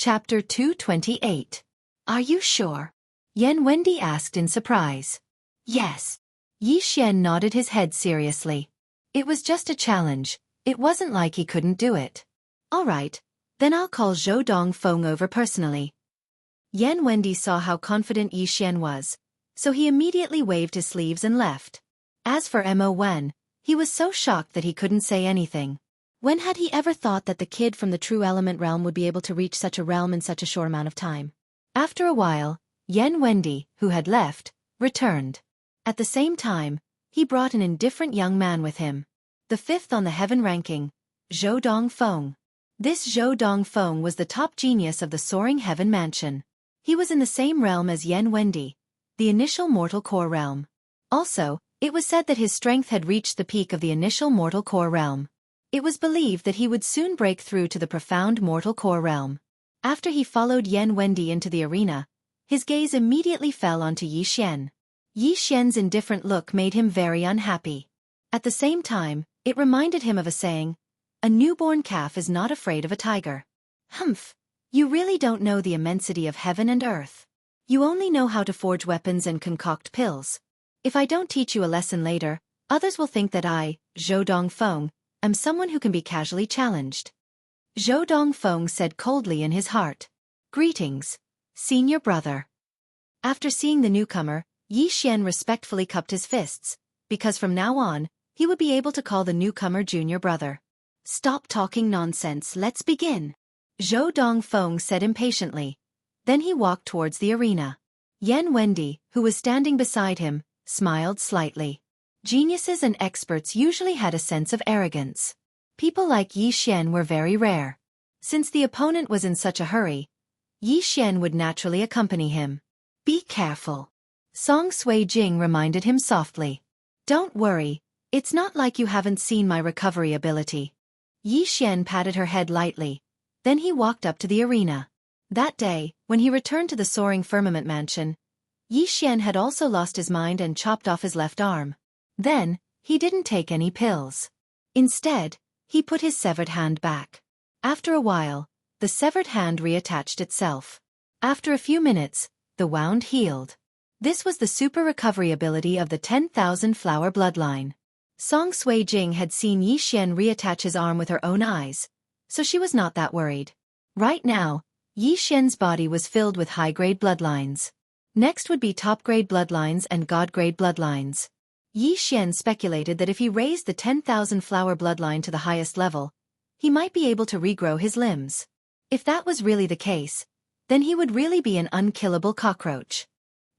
Chapter 228. Are you sure? Yan Wendy asked in surprise. Yes. Yi Xian nodded his head seriously. It was just a challenge, it wasn't like he couldn't do it. All right, then I'll call Zhou Dongfeng over personally. Yan Wendy saw how confident Yi Xian was, so he immediately waved his sleeves and left. As for Mo Wen, he was so shocked that he couldn't say anything. When had he ever thought that the kid from the True Element realm would be able to reach such a realm in such a short amount of time? After a while, Yan Wendy, who had left, returned. At the same time, he brought an indifferent young man with him. The fifth on the heaven ranking, Zhou Dongfeng. This Zhou Dongfeng was the top genius of the Soaring Heaven Mansion. He was in the same realm as Yan Wendy, the initial mortal core realm. Also, it was said that his strength had reached the peak of the initial mortal core realm. It was believed that he would soon break through to the profound mortal core realm. After he followed Yan Wendy into the arena, his gaze immediately fell onto Yi Xian. Yi Xian's indifferent look made him very unhappy. At the same time, it reminded him of a saying, "A newborn calf is not afraid of a tiger." Humph! You really don't know the immensity of heaven and earth. You only know how to forge weapons and concoct pills. If I don't teach you a lesson later, others will think that I, Zhou Dongfeng, am someone who can be casually challenged. Zhou Dongfeng said coldly in his heart. Greetings, senior brother. After seeing the newcomer, Yi Xian respectfully cupped his fists, because from now on, he would be able to call the newcomer junior brother. Stop talking nonsense, let's begin. Zhou Dongfeng said impatiently. Then he walked towards the arena. Yan Wendy, who was standing beside him, smiled slightly. Geniuses and experts usually had a sense of arrogance. People like Yi Xian were very rare. Since the opponent was in such a hurry, Yi Xian would naturally accompany him. Be careful. Song Sui Jing reminded him softly. Don't worry, it's not like you haven't seen my recovery ability. Yi Xian patted her head lightly. Then he walked up to the arena. That day, when he returned to the Soaring Firmament Mansion, Yi Xian had also lost his mind and chopped off his left arm. Then, he didn't take any pills. Instead, he put his severed hand back. After a while, the severed hand reattached itself. After a few minutes, the wound healed. This was the super recovery ability of the 10,000 flower bloodline. Song Sui Jing had seen Yi Xian reattach his arm with her own eyes, so she was not that worried. Right now, Yi Xian's body was filled with high-grade bloodlines. Next would be top-grade bloodlines and god-grade bloodlines. Yi Xian speculated that if he raised the 10,000 flower bloodline to the highest level, he might be able to regrow his limbs. If that was really the case, then he would really be an unkillable cockroach.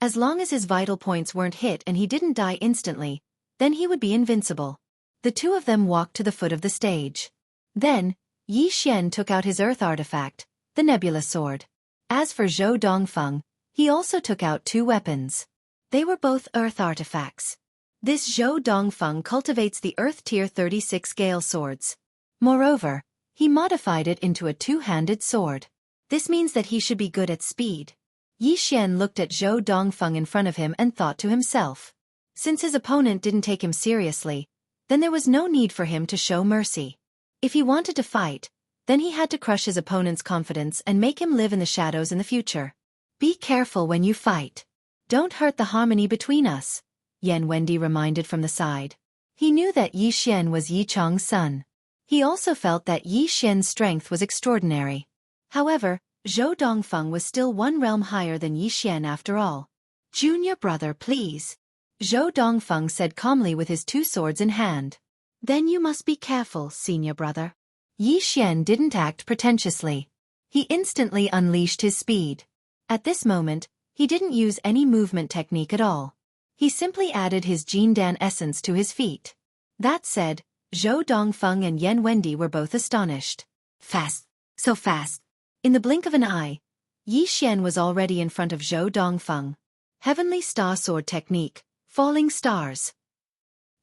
As long as his vital points weren't hit and he didn't die instantly, then he would be invincible. The two of them walked to the foot of the stage. Then, Yi Xian took out his earth artifact, the Nebula Sword. As for Zhou Dongfeng, he also took out two weapons. They were both earth artifacts. This Zhou Dongfeng cultivates the Earth Tier 36 Gale Swords. Moreover, he modified it into a two-handed sword. This means that he should be good at speed. Yi Xian looked at Zhou Dongfeng in front of him and thought to himself. Since his opponent didn't take him seriously, then there was no need for him to show mercy. If he wanted to fight, then he had to crush his opponent's confidence and make him live in the shadows in the future. Be careful when you fight. Don't hurt the harmony between us, Yan Wendy reminded from the side. He knew that Yi Xian was Yi Chang's son. He also felt that Yi Xian's strength was extraordinary. However, Zhou Dongfeng was still one realm higher than Yi Xian after all. Junior brother, please. Zhou Dongfeng said calmly with his two swords in hand. Then you must be careful, senior brother. Yi Xian didn't act pretentiously. He instantly unleashed his speed. At this moment, he didn't use any movement technique at all. He simply added his Jindan essence to his feet. That said, Zhou Dongfeng and Yan Wendy were both astonished. Fast, so fast. In the blink of an eye, Yi Xian was already in front of Zhou Dongfeng. Heavenly Star Sword Technique, Falling Stars.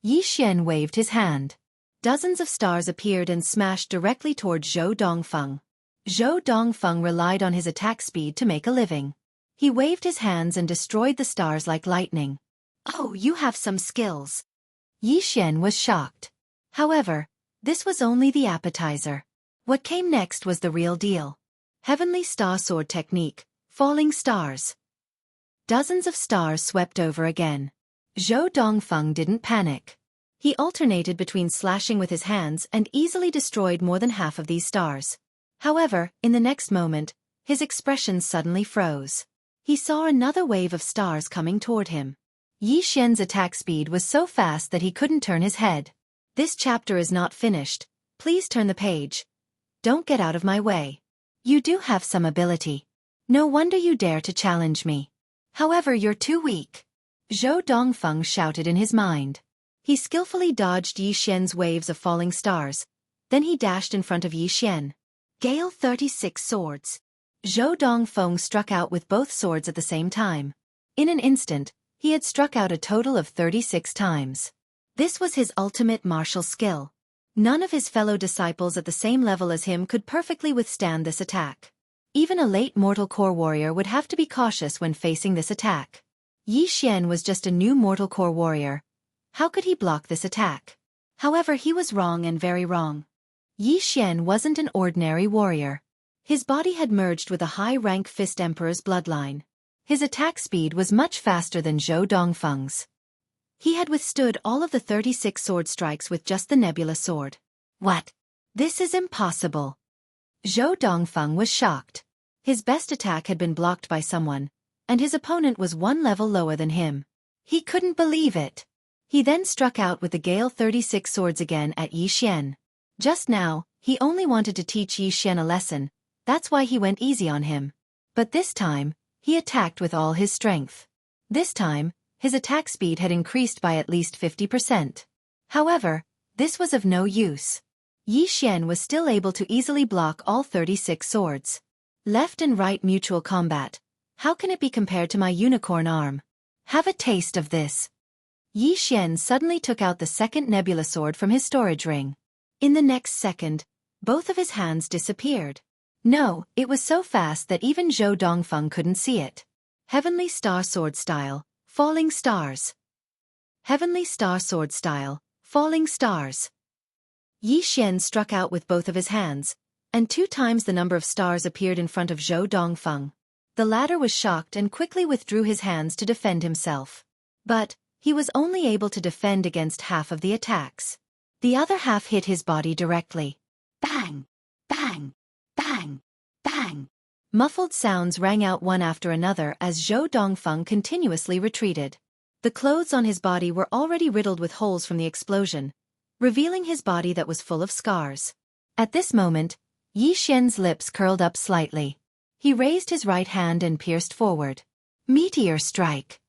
Yi Xian waved his hand. Dozens of stars appeared and smashed directly toward Zhou Dongfeng. Zhou Dongfeng relied on his attack speed to make a living. He waved his hands and destroyed the stars like lightning. Oh, you have some skills. Yi Xian was shocked. However, this was only the appetizer. What came next was the real deal. Heavenly Star Sword Technique, Falling Stars. Dozens of stars swept over again. Zhou Dongfeng didn't panic. He alternated between slashing with his hands and easily destroyed more than half of these stars. However, in the next moment, his expression suddenly froze. He saw another wave of stars coming toward him. Yi Xian's attack speed was so fast that he couldn't turn his head. This chapter is not finished. Please turn the page. Don't get out of my way. You do have some ability. No wonder you dare to challenge me. However, you're too weak. Zhou Dongfeng shouted in his mind. He skillfully dodged Yi Xian's waves of falling stars. Then he dashed in front of Yi Xian. Gale 36 swords. Zhou Dongfeng struck out with both swords at the same time. In an instant, he had struck out a total of 36 times. This was his ultimate martial skill. None of his fellow disciples at the same level as him could perfectly withstand this attack. Even a late mortal core warrior would have to be cautious when facing this attack. Yi Xian was just a new mortal core warrior. How could he block this attack? However, he was wrong and very wrong. Yi Xian wasn't an ordinary warrior. His body had merged with a high-rank Fist Emperor's bloodline. His attack speed was much faster than Zhou Dongfeng's. He had withstood all of the 36 sword strikes with just the Nebula sword. What? This is impossible. Zhou Dongfeng was shocked. His best attack had been blocked by someone, and his opponent was one level lower than him. He couldn't believe it. He then struck out with the Gale 36 swords again at Yi Xian. Just now, he only wanted to teach Yi Xian a lesson, that's why he went easy on him. But this time, he attacked with all his strength. This time, his attack speed had increased by at least 50%. However, this was of no use. Yi Xian was still able to easily block all 36 swords. Left and right mutual combat. How can it be compared to my unicorn arm? Have a taste of this. Yi Xian suddenly took out the second Nebula sword from his storage ring. In the next second, both of his hands disappeared. No, it was so fast that even Zhou Dongfeng couldn't see it. Heavenly Star Sword Style, Falling Stars. Heavenly Star Sword Style, Falling Stars. Yi Xian struck out with both of his hands, and 2 times the number of stars appeared in front of Zhou Dongfeng. The latter was shocked and quickly withdrew his hands to defend himself. But he was only able to defend against half of the attacks. The other half hit his body directly. Bang! Bang! Bang! Bang! Muffled sounds rang out one after another as Zhou Dongfeng continuously retreated. The clothes on his body were already riddled with holes from the explosion, revealing his body that was full of scars. At this moment, Yi Xian's lips curled up slightly. He raised his right hand and pierced forward. Meteor Strike.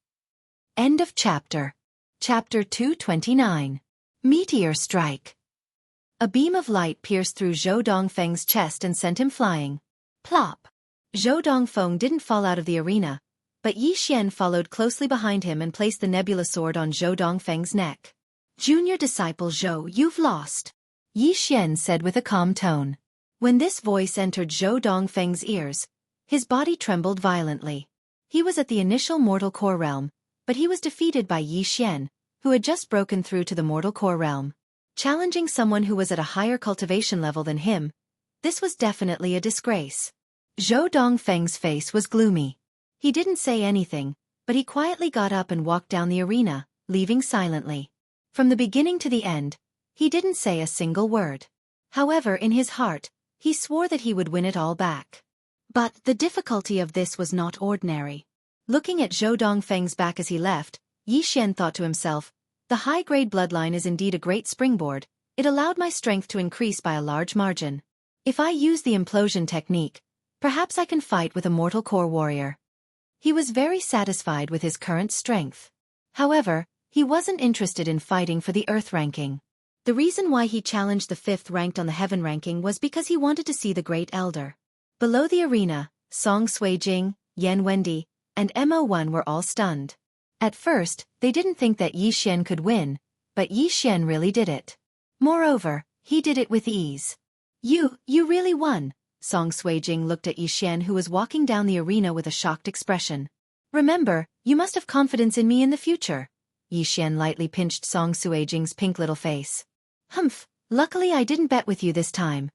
End of chapter. Chapter 229. Meteor Strike. A beam of light pierced through Zhou Dongfeng's chest and sent him flying. Plop. Zhou Dongfeng didn't fall out of the arena, but Yi Xian followed closely behind him and placed the Nebula sword on Zhou Dongfeng's neck. Junior disciple Zhou, you've lost, Yi Xian said with a calm tone. When this voice entered Zhou Dongfeng's ears, his body trembled violently. He was at the initial Mortal Core realm, but he was defeated by Yi Xian, who had just broken through to the Mortal Core realm. Challenging someone who was at a higher cultivation level than him, this was definitely a disgrace. Zhou Dongfeng's face was gloomy. He didn't say anything, but he quietly got up and walked down the arena, leaving silently. From the beginning to the end, he didn't say a single word. However, in his heart, he swore that he would win it all back. But the difficulty of this was not ordinary. Looking at Zhou Dongfeng's back as he left, Yi Xian thought to himself, the high-grade bloodline is indeed a great springboard. It allowed my strength to increase by a large margin. If I use the implosion technique, perhaps I can fight with a Mortal Core warrior. He was very satisfied with his current strength. However, he wasn't interested in fighting for the Earth ranking. The reason why he challenged the 5th ranked on the Heaven ranking was because he wanted to see the Great Elder. Below the arena, Song Suijing, Yan Wendy, and Mo1 were all stunned. At first, they didn't think that Yi Xian could win, but Yi Xian really did it. Moreover, he did it with ease. You really won. Song Suijing looked at Yi Xian, who was walking down the arena with a shocked expression. Remember, you must have confidence in me in the future. Yi Xian lightly pinched Song Suijing's pink little face. Humph, luckily I didn't bet with you this time.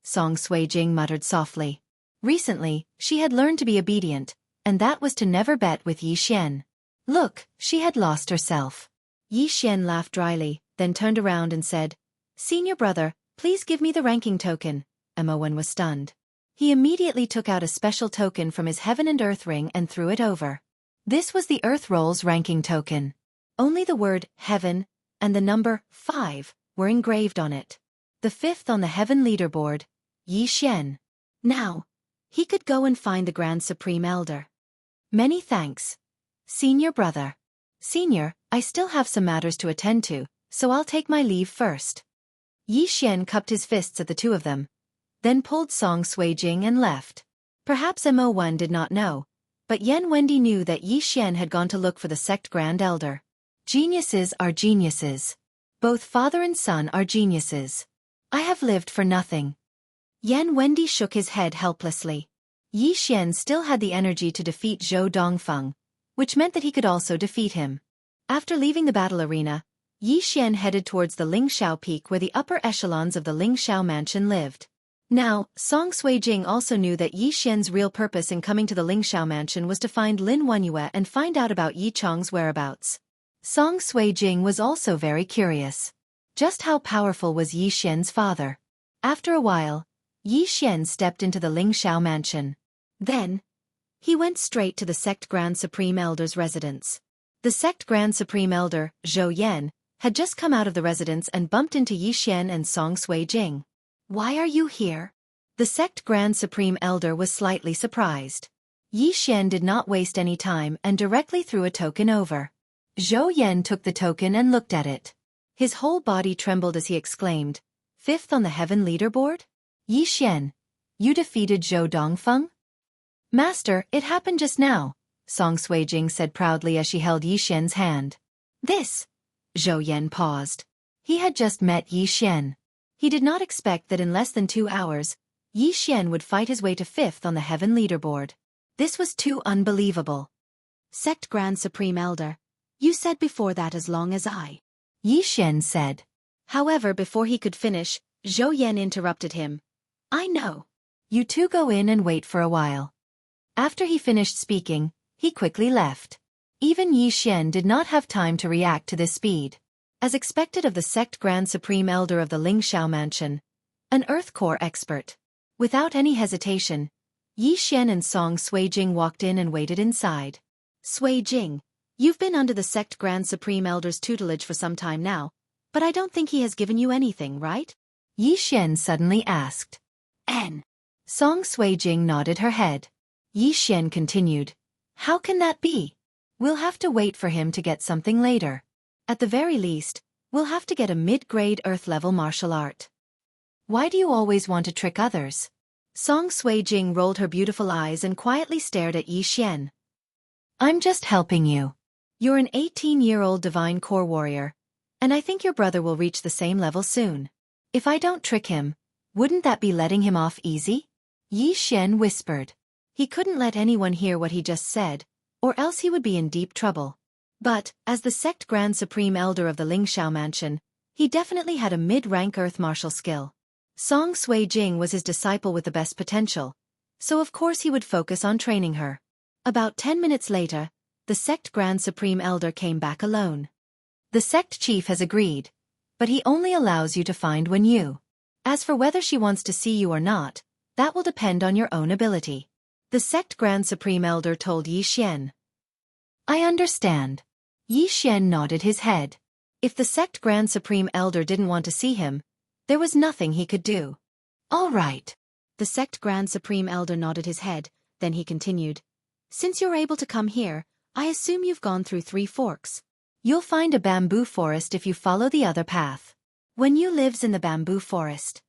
Song Suijing muttered softly. Recently, she had learned to be obedient, and that was to never bet with Yi Xian. Look, she had lost herself. Yi Xian laughed dryly, then turned around and said, "Senior brother, please give me the ranking token." Mo1 was stunned. He immediately took out a special token from his Heaven and Earth ring and threw it over. This was the Earth Rolls ranking token. Only the word Heaven and the number 5 were engraved on it. The 5th on the Heaven leaderboard, Yi Xian. Now, he could go and find the Grand Supreme Elder. Many thanks, Senior brother. Senior, I still have some matters to attend to, so I'll take my leave first. Yi Xian cupped his fists at the two of them, then pulled Song Sui-jing and left. Perhaps Mo1 did not know, but Yan Wendy knew that Yi Xian had gone to look for the sect Grand Elder. Geniuses are geniuses. Both father and son are geniuses. I have lived for nothing. Yan Wendy shook his head helplessly. Yi Xian still had the energy to defeat Zhou Dongfeng, which meant that he could also defeat him. After leaving the battle arena, Yi Xian headed towards the Lingxiao Peak where the upper echelons of the Lingxiao Mansion lived. Now, Song Sui-jing also knew that Yi Xian's real purpose in coming to the Lingxiao Mansion was to find Lin Wenyue and find out about Yi Chong's whereabouts. Song Sui-jing was also very curious. Just how powerful was Yi Xian's father? After a while, Yi Xian stepped into the Lingxiao Mansion. Then, he went straight to the Sect Grand Supreme Elder's residence. The Sect Grand Supreme Elder, Zhou Yan, had just come out of the residence and bumped into Yi Xian and Song Sui-jing. "Why are you here?" The Sect Grand Supreme Elder was slightly surprised. Yi Xian did not waste any time and directly threw a token over. Zhou Yan took the token and looked at it. His whole body trembled as he exclaimed, "5th on the Heaven leaderboard? Yi Xian, you defeated Zhou Dongfeng?" "Master, it happened just now," Song Sui-jing said proudly as she held Yi Xian's hand. "This?" Zhou Yan paused. He had just met Yi Xian. He did not expect that in less than 2 hours, Yi Xian would fight his way to 5th on the Heaven leaderboard. This was too unbelievable. "Sect Grand Supreme Elder, you said before that as long as I," Yi Xian said. However, before he could finish, Zhou Yan interrupted him. "I know. You two go in and wait for a while." After he finished speaking, he quickly left. Even Yi Xian did not have time to react to this speed. As expected of the Sect Grand Supreme Elder of the Lingxiao Mansion, an Earth Core expert. Without any hesitation, Yi Xian and Song Sui-jing walked in and waited inside. "Sui-jing, you've been under the Sect Grand Supreme Elder's tutelage for some time now, but I don't think he has given you anything, right?" Yi Xian suddenly asked. Song Sui-jing nodded her head. Yi Xian continued, "How can that be? We'll have to wait for him to get something later. At the very least, we'll have to get a mid-grade Earth-level martial art." "Why do you always want to trick others?" Song Sui-jing rolled her beautiful eyes and quietly stared at Yi Xian. "I'm just helping you. You're an 18-year-old divine core warrior, and I think your brother will reach the same level soon. If I don't trick him, wouldn't that be letting him off easy?" Yi Xian whispered. He couldn't let anyone hear what he just said, or else he would be in deep trouble. But, as the Sect Grand Supreme Elder of the Lingxiao Mansion, he definitely had a mid-rank earth martial skill. Song Sui-jing was his disciple with the best potential, so of course he would focus on training her. About 10 minutes later, the Sect Grand Supreme Elder came back alone. "The Sect Chief has agreed, but he only allows you to find when you. As for whether she wants to see you or not, that will depend on your own ability," the Sect Grand Supreme Elder told Yi Xian. "I understand." Yi Xian nodded his head. If the Sect Grand Supreme Elder didn't want to see him, there was nothing he could do. "All right." The Sect Grand Supreme Elder nodded his head, then he continued. "Since you're able to come here, I assume you've gone through 3 forks. You'll find a bamboo forest if you follow the other path. When you lives in the bamboo forest."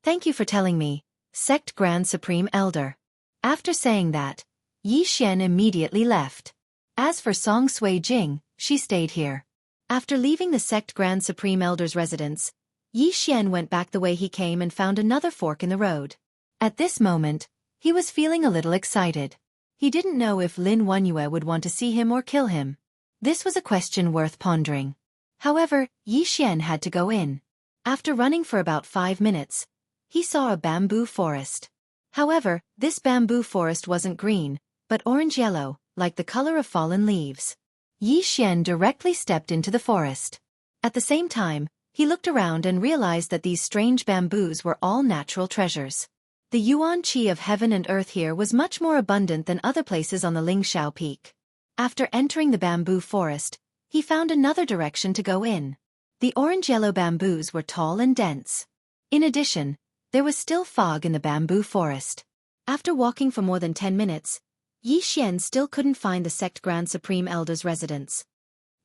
"Thank you for telling me, Sect Grand Supreme Elder." After saying that, Yi Xian immediately left. As for Song Sui-jing, she stayed here. After leaving the Sect Grand Supreme Elder's residence, Yi Xian went back the way he came and found another fork in the road. At this moment, he was feeling a little excited. He didn't know if Lin Wenyue would want to see him or kill him. This was a question worth pondering. However, Yi Xian had to go in. After running for about 5 minutes, he saw a bamboo forest. However, this bamboo forest wasn't green, but orange-yellow, like the color of fallen leaves. Yi Xian directly stepped into the forest. At the same time, he looked around and realized that these strange bamboos were all natural treasures. The yuan qi of heaven and earth here was much more abundant than other places on the Lingxiao Peak. After entering the bamboo forest, he found another direction to go in. The orange-yellow bamboos were tall and dense. In addition, there was still fog in the bamboo forest. After walking for more than 10 minutes, Yi Xian still couldn't find the sect Grand Supreme Elder's residence.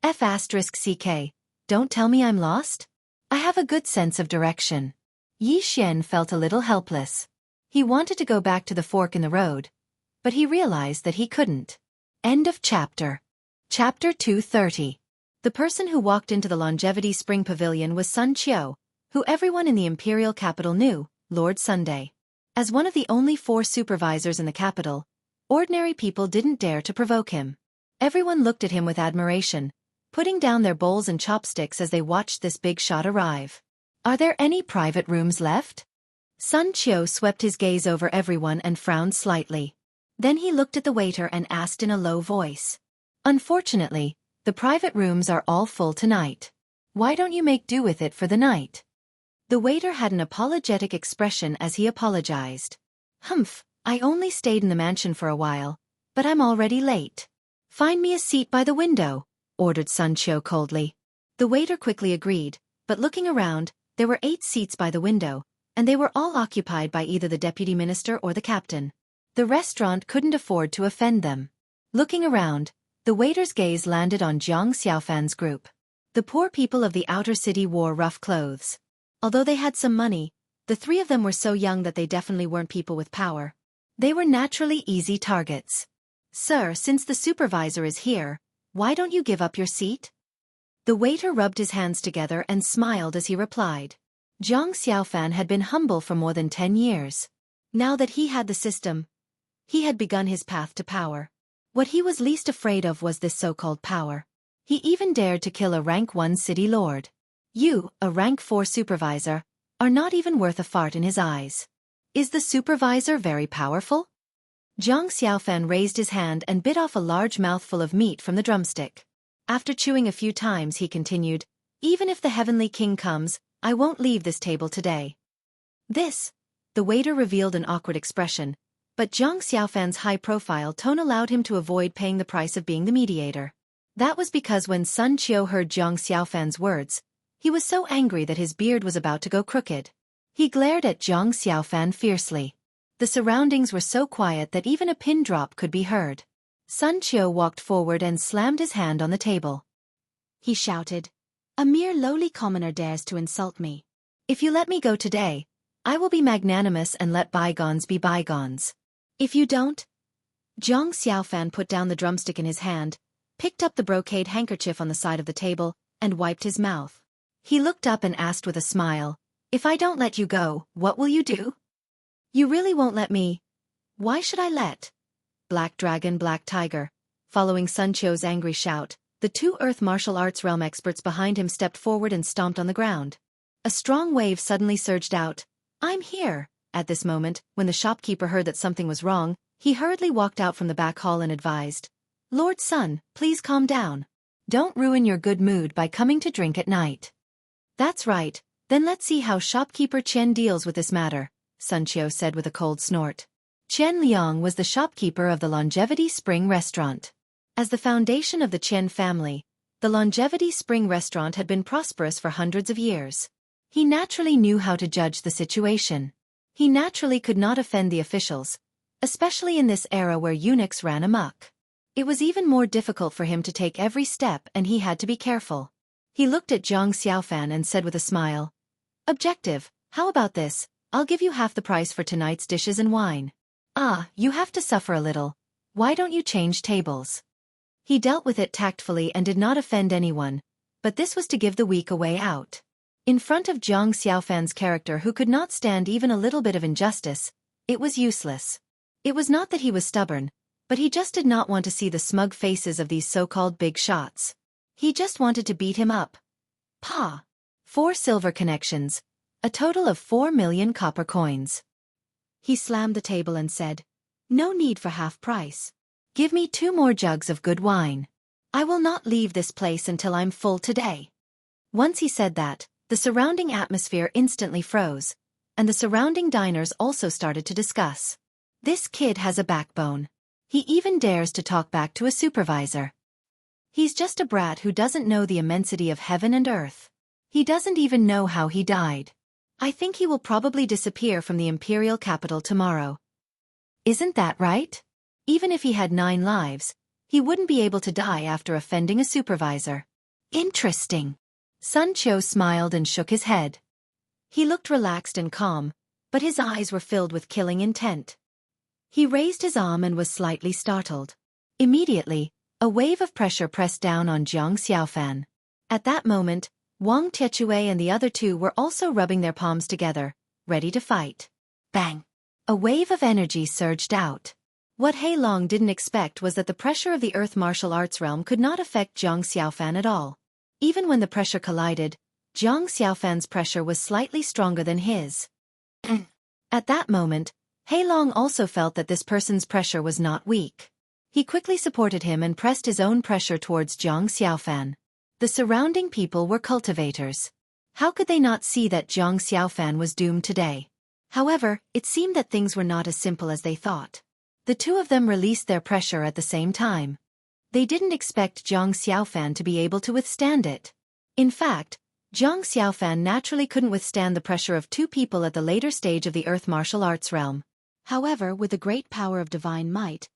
F***CK, don't tell me I'm lost? I have a good sense of direction. Yi Xian felt a little helpless. He wanted to go back to the fork in the road, but he realized that he couldn't. End of chapter. Chapter 230. The person who walked into the Longevity Spring Pavilion was Sun Qiu, who everyone in the imperial capital knew, Lord Sunday. As one of the only 4 supervisors in the capital, ordinary people didn't dare to provoke him. Everyone looked at him with admiration, putting down their bowls and chopsticks as they watched this big shot arrive. Are there any private rooms left? Sun Qiu swept his gaze over everyone and frowned slightly. Then he looked at the waiter and asked in a low voice. Unfortunately, the private rooms are all full tonight. Why don't you make do with it for the night? The waiter had an apologetic expression as he apologized. Humph, I only stayed in the mansion for a while, but I'm already late. Find me a seat by the window, ordered Sun Qiu coldly. The waiter quickly agreed, but looking around, there were 8 seats by the window, and they were all occupied by either the deputy minister or the captain. The restaurant couldn't afford to offend them. Looking around, the waiter's gaze landed on Jiang Xiaofan's group. The poor people of the outer city wore rough clothes. Although they had some money, the 3 of them were so young that they definitely weren't people with power. They were naturally easy targets. Sir, since the supervisor is here, why don't you give up your seat? The waiter rubbed his hands together and smiled as he replied. Jiang Xiaofan had been humble for more than 10 years. Now that he had the system, he had begun his path to power. What he was least afraid of was this so-called power. He even dared to kill a rank 1 city lord. You, a rank 4 supervisor, are not even worth a fart in his eyes. Is the supervisor very powerful? Jiang Xiaofan raised his hand and bit off a large mouthful of meat from the drumstick. After chewing a few times he continued, even if the heavenly king comes, I won't leave this table today. The waiter revealed an awkward expression, but Jiang Xiaofan's high-profile tone allowed him to avoid paying the price of being the mediator. That was because when Sun Qiu heard Jiang Xiaofan's words, he was so angry that his beard was about to go crooked. He glared at Jiang Xiaofan fiercely. The surroundings were so quiet that even a pin drop could be heard. Sun Qiu walked forward and slammed his hand on the table. He shouted, "A mere lowly commoner dares to insult me. If you let me go today, I will be magnanimous and let bygones be bygones. If you don't..." Jiang Xiaofan put down the drumstick in his hand, picked up the brocade handkerchief on the side of the table, and wiped his mouth. He looked up and asked with a smile, "If I don't let you go, what will you do?" "You really won't let me? Why should I let?" Black Dragon, Black Tiger. Following Sun Qiu's angry shout, the 2 Earth martial arts realm experts behind him stepped forward and stomped on the ground. A strong wave suddenly surged out. "I'm here." At this moment, when the shopkeeper heard that something was wrong, he hurriedly walked out from the back hall and advised, "Lord Sun, please calm down. Don't ruin your good mood by coming to drink at night." "That's right, then let's see how shopkeeper Chen deals with this matter," Sun Qiu said with a cold snort. Chen Liang was the shopkeeper of the Longevity Spring Restaurant. As the foundation of the Chen family, the Longevity Spring Restaurant had been prosperous for hundreds of years. He naturally knew how to judge the situation. He naturally could not offend the officials, especially in this era where eunuchs ran amok. It was even more difficult for him to take every step and he had to be careful. He looked at Jiang Xiaofan and said with a smile, "Objective, how about this? I'll give you half the price for tonight's dishes and wine." "Ah, you have to suffer a little. Why don't you change tables?" He dealt with it tactfully and did not offend anyone, but this was to give the weak a way out. In front of Jiang Xiaofan's character who could not stand even a little bit of injustice, it was useless. It was not that he was stubborn, but he just did not want to see the smug faces of these so-called big shots. He just wanted to beat him up. Pah! 4 silver connections. A total of 4 million copper coins. He slammed the table and said, "No need for half price. Give me 2 more jugs of good wine. I will not leave this place until I'm full today." Once he said that, the surrounding atmosphere instantly froze, and the surrounding diners also started to discuss. This kid has a backbone. He even dares to talk back to a supervisor. He's just a brat who doesn't know the immensity of heaven and earth. He doesn't even know how he died. I think he will probably disappear from the imperial capital tomorrow. Isn't that right? Even if he had 9 lives, he wouldn't be able to die after offending a supervisor. Interesting. Sun Qiu smiled and shook his head. He looked relaxed and calm, but his eyes were filled with killing intent. He raised his arm and was slightly startled. Immediately, a wave of pressure pressed down on Jiang Xiaofan. At that moment, Wang Tiechue and the other 2 were also rubbing their palms together, ready to fight. Bang! A wave of energy surged out. What He Long didn't expect was that the pressure of the Earth martial arts realm could not affect Jiang Xiaofan at all. Even when the pressure collided, Jiang Xiaofan's pressure was slightly stronger than his. At that moment, He Long also felt that this person's pressure was not weak. He quickly supported him and pressed his own pressure towards Jiang Xiaofan. The surrounding people were cultivators. How could they not see that Jiang Xiaofan was doomed today? However, it seemed that things were not as simple as they thought. The 2 of them released their pressure at the same time. They didn't expect Jiang Xiaofan to be able to withstand it. In fact, Jiang Xiaofan naturally couldn't withstand the pressure of 2 people at the later stage of the Earth martial arts realm. However, with the great power of divine might,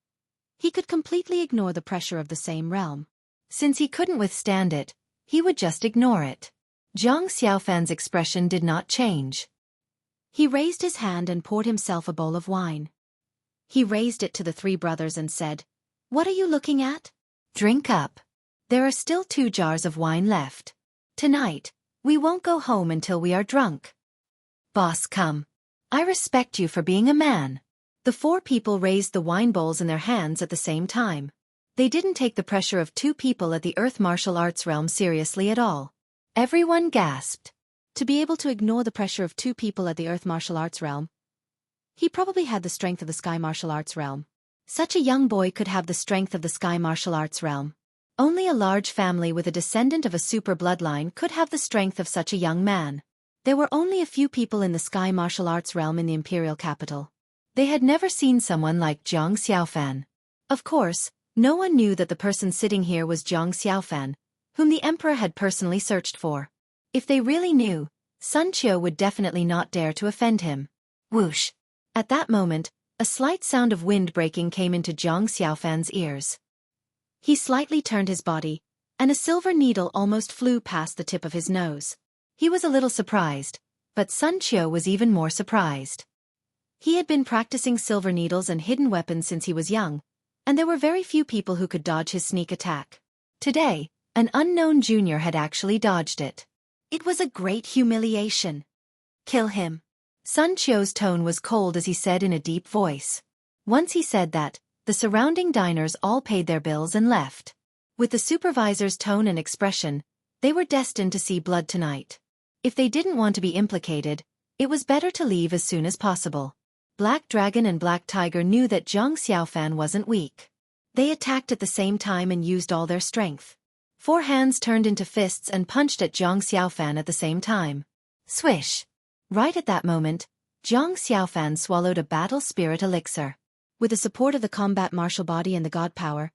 he could completely ignore the pressure of the same realm. Since he couldn't withstand it, he would just ignore it. Jiang Xiaofan's expression did not change. He raised his hand and poured himself a bowl of wine. He raised it to the 3 brothers and said, "What are you looking at? Drink up. There are still 2 jars of wine left. Tonight, we won't go home until we are drunk." Boss, come. I respect you for being a man. The 4 people raised the wine bowls in their hands at the same time. They didn't take the pressure of 2 people at the Earth martial arts realm seriously at all. Everyone gasped. To be able to ignore the pressure of 2 people at the Earth martial arts realm, he probably had the strength of the Sky martial arts realm. Such a young boy could have the strength of the Sky martial arts realm. Only a large family with a descendant of a super bloodline could have the strength of such a young man. There were only a few people in the Sky martial arts realm in the imperial capital. They had never seen someone like Jiang Xiaofan. Of course, no one knew that the person sitting here was Jiang Xiaofan, whom the emperor had personally searched for. If they really knew, Sun Qiu would definitely not dare to offend him. Whoosh! At that moment, a slight sound of wind breaking came into Jiang Xiaofan's ears. He slightly turned his body, and a silver needle almost flew past the tip of his nose. He was a little surprised, but Sun Qiu was even more surprised. He had been practicing silver needles and hidden weapons since he was young, and there were very few people who could dodge his sneak attack. Today, an unknown junior had actually dodged it. It was a great humiliation. Kill him. Sun Qiu's tone was cold as he said in a deep voice. Once he said that, the surrounding diners all paid their bills and left. With the supervisor's tone and expression, they were destined to see blood tonight. If they didn't want to be implicated, it was better to leave as soon as possible. Black Dragon and Black Tiger knew that Jiang Xiaofan wasn't weak. They attacked at the same time and used all their strength. 4 hands turned into fists and punched at Jiang Xiaofan at the same time. Swish! Right at that moment, Jiang Xiaofan swallowed a battle spirit elixir. With the support of the combat martial body and the god power,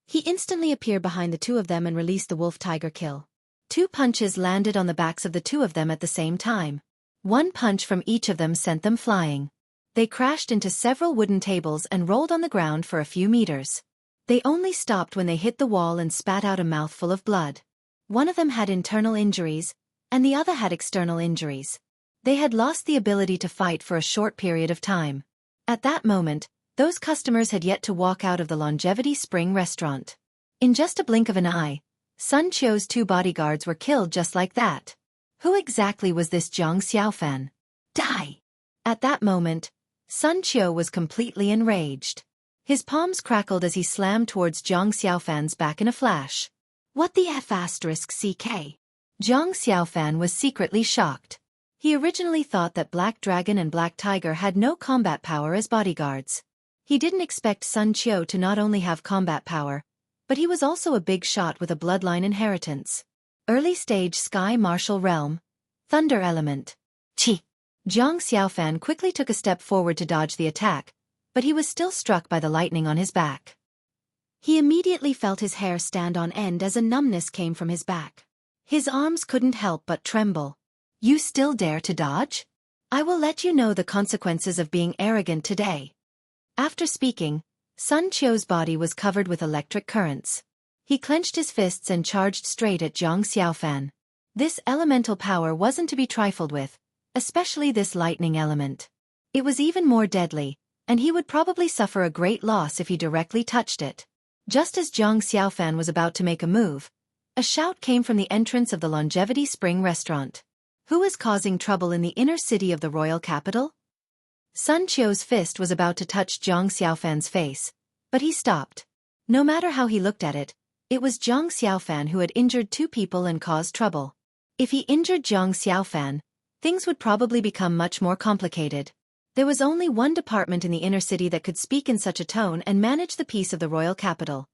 he instantly appeared behind the 2 of them and released the wolf tiger kill. 2 punches landed on the backs of the 2 of them at the same time. 1 punch from each of them sent them flying. They crashed into several wooden tables and rolled on the ground for a few meters. They only stopped when they hit the wall and spat out a mouthful of blood. One of them had internal injuries, and the other had external injuries. They had lost the ability to fight for a short period of time. At that moment, those customers had yet to walk out of the Longevity Spring restaurant. In just a blink of an eye, Sun Qiu's 2 bodyguards were killed just like that. Who exactly was this Jiang Xiaofan? Die! At that moment, Sun Qiu was completely enraged. His palms crackled as he slammed towards Jiang Xiaofan's back in a flash. What the F***ck? Jiang Xiaofan was secretly shocked. He originally thought that Black Dragon and Black Tiger had no combat power as bodyguards. He didn't expect Sun Qiu to not only have combat power, but he was also a big shot with a bloodline inheritance. Early stage Sky Martial Realm. Thunder Element. Chi. Zhang Xiaofan quickly took a step forward to dodge the attack, but he was still struck by the lightning on his back. He immediately felt his hair stand on end as a numbness came from his back. His arms couldn't help but tremble. You still dare to dodge? I will let you know the consequences of being arrogant today. After speaking, Sun Qiu's body was covered with electric currents. He clenched his fists and charged straight at Zhang Xiaofan. This elemental power wasn't to be trifled with, especially this lightning element. It was even more deadly, and he would probably suffer a great loss if he directly touched it. Just as Zhang Xiaofan was about to make a move, a shout came from the entrance of the Longevity Spring restaurant. Who is causing trouble in the inner city of the royal capital? Sun Qiu's fist was about to touch Zhang Xiaofan's face, but he stopped. No matter how he looked at it, it was Zhang Xiaofan who had injured two people and caused trouble. If he injured Zhang Xiaofan, things would probably become much more complicated. There was only one department in the inner city that could speak in such a tone and manage the peace of the royal capital.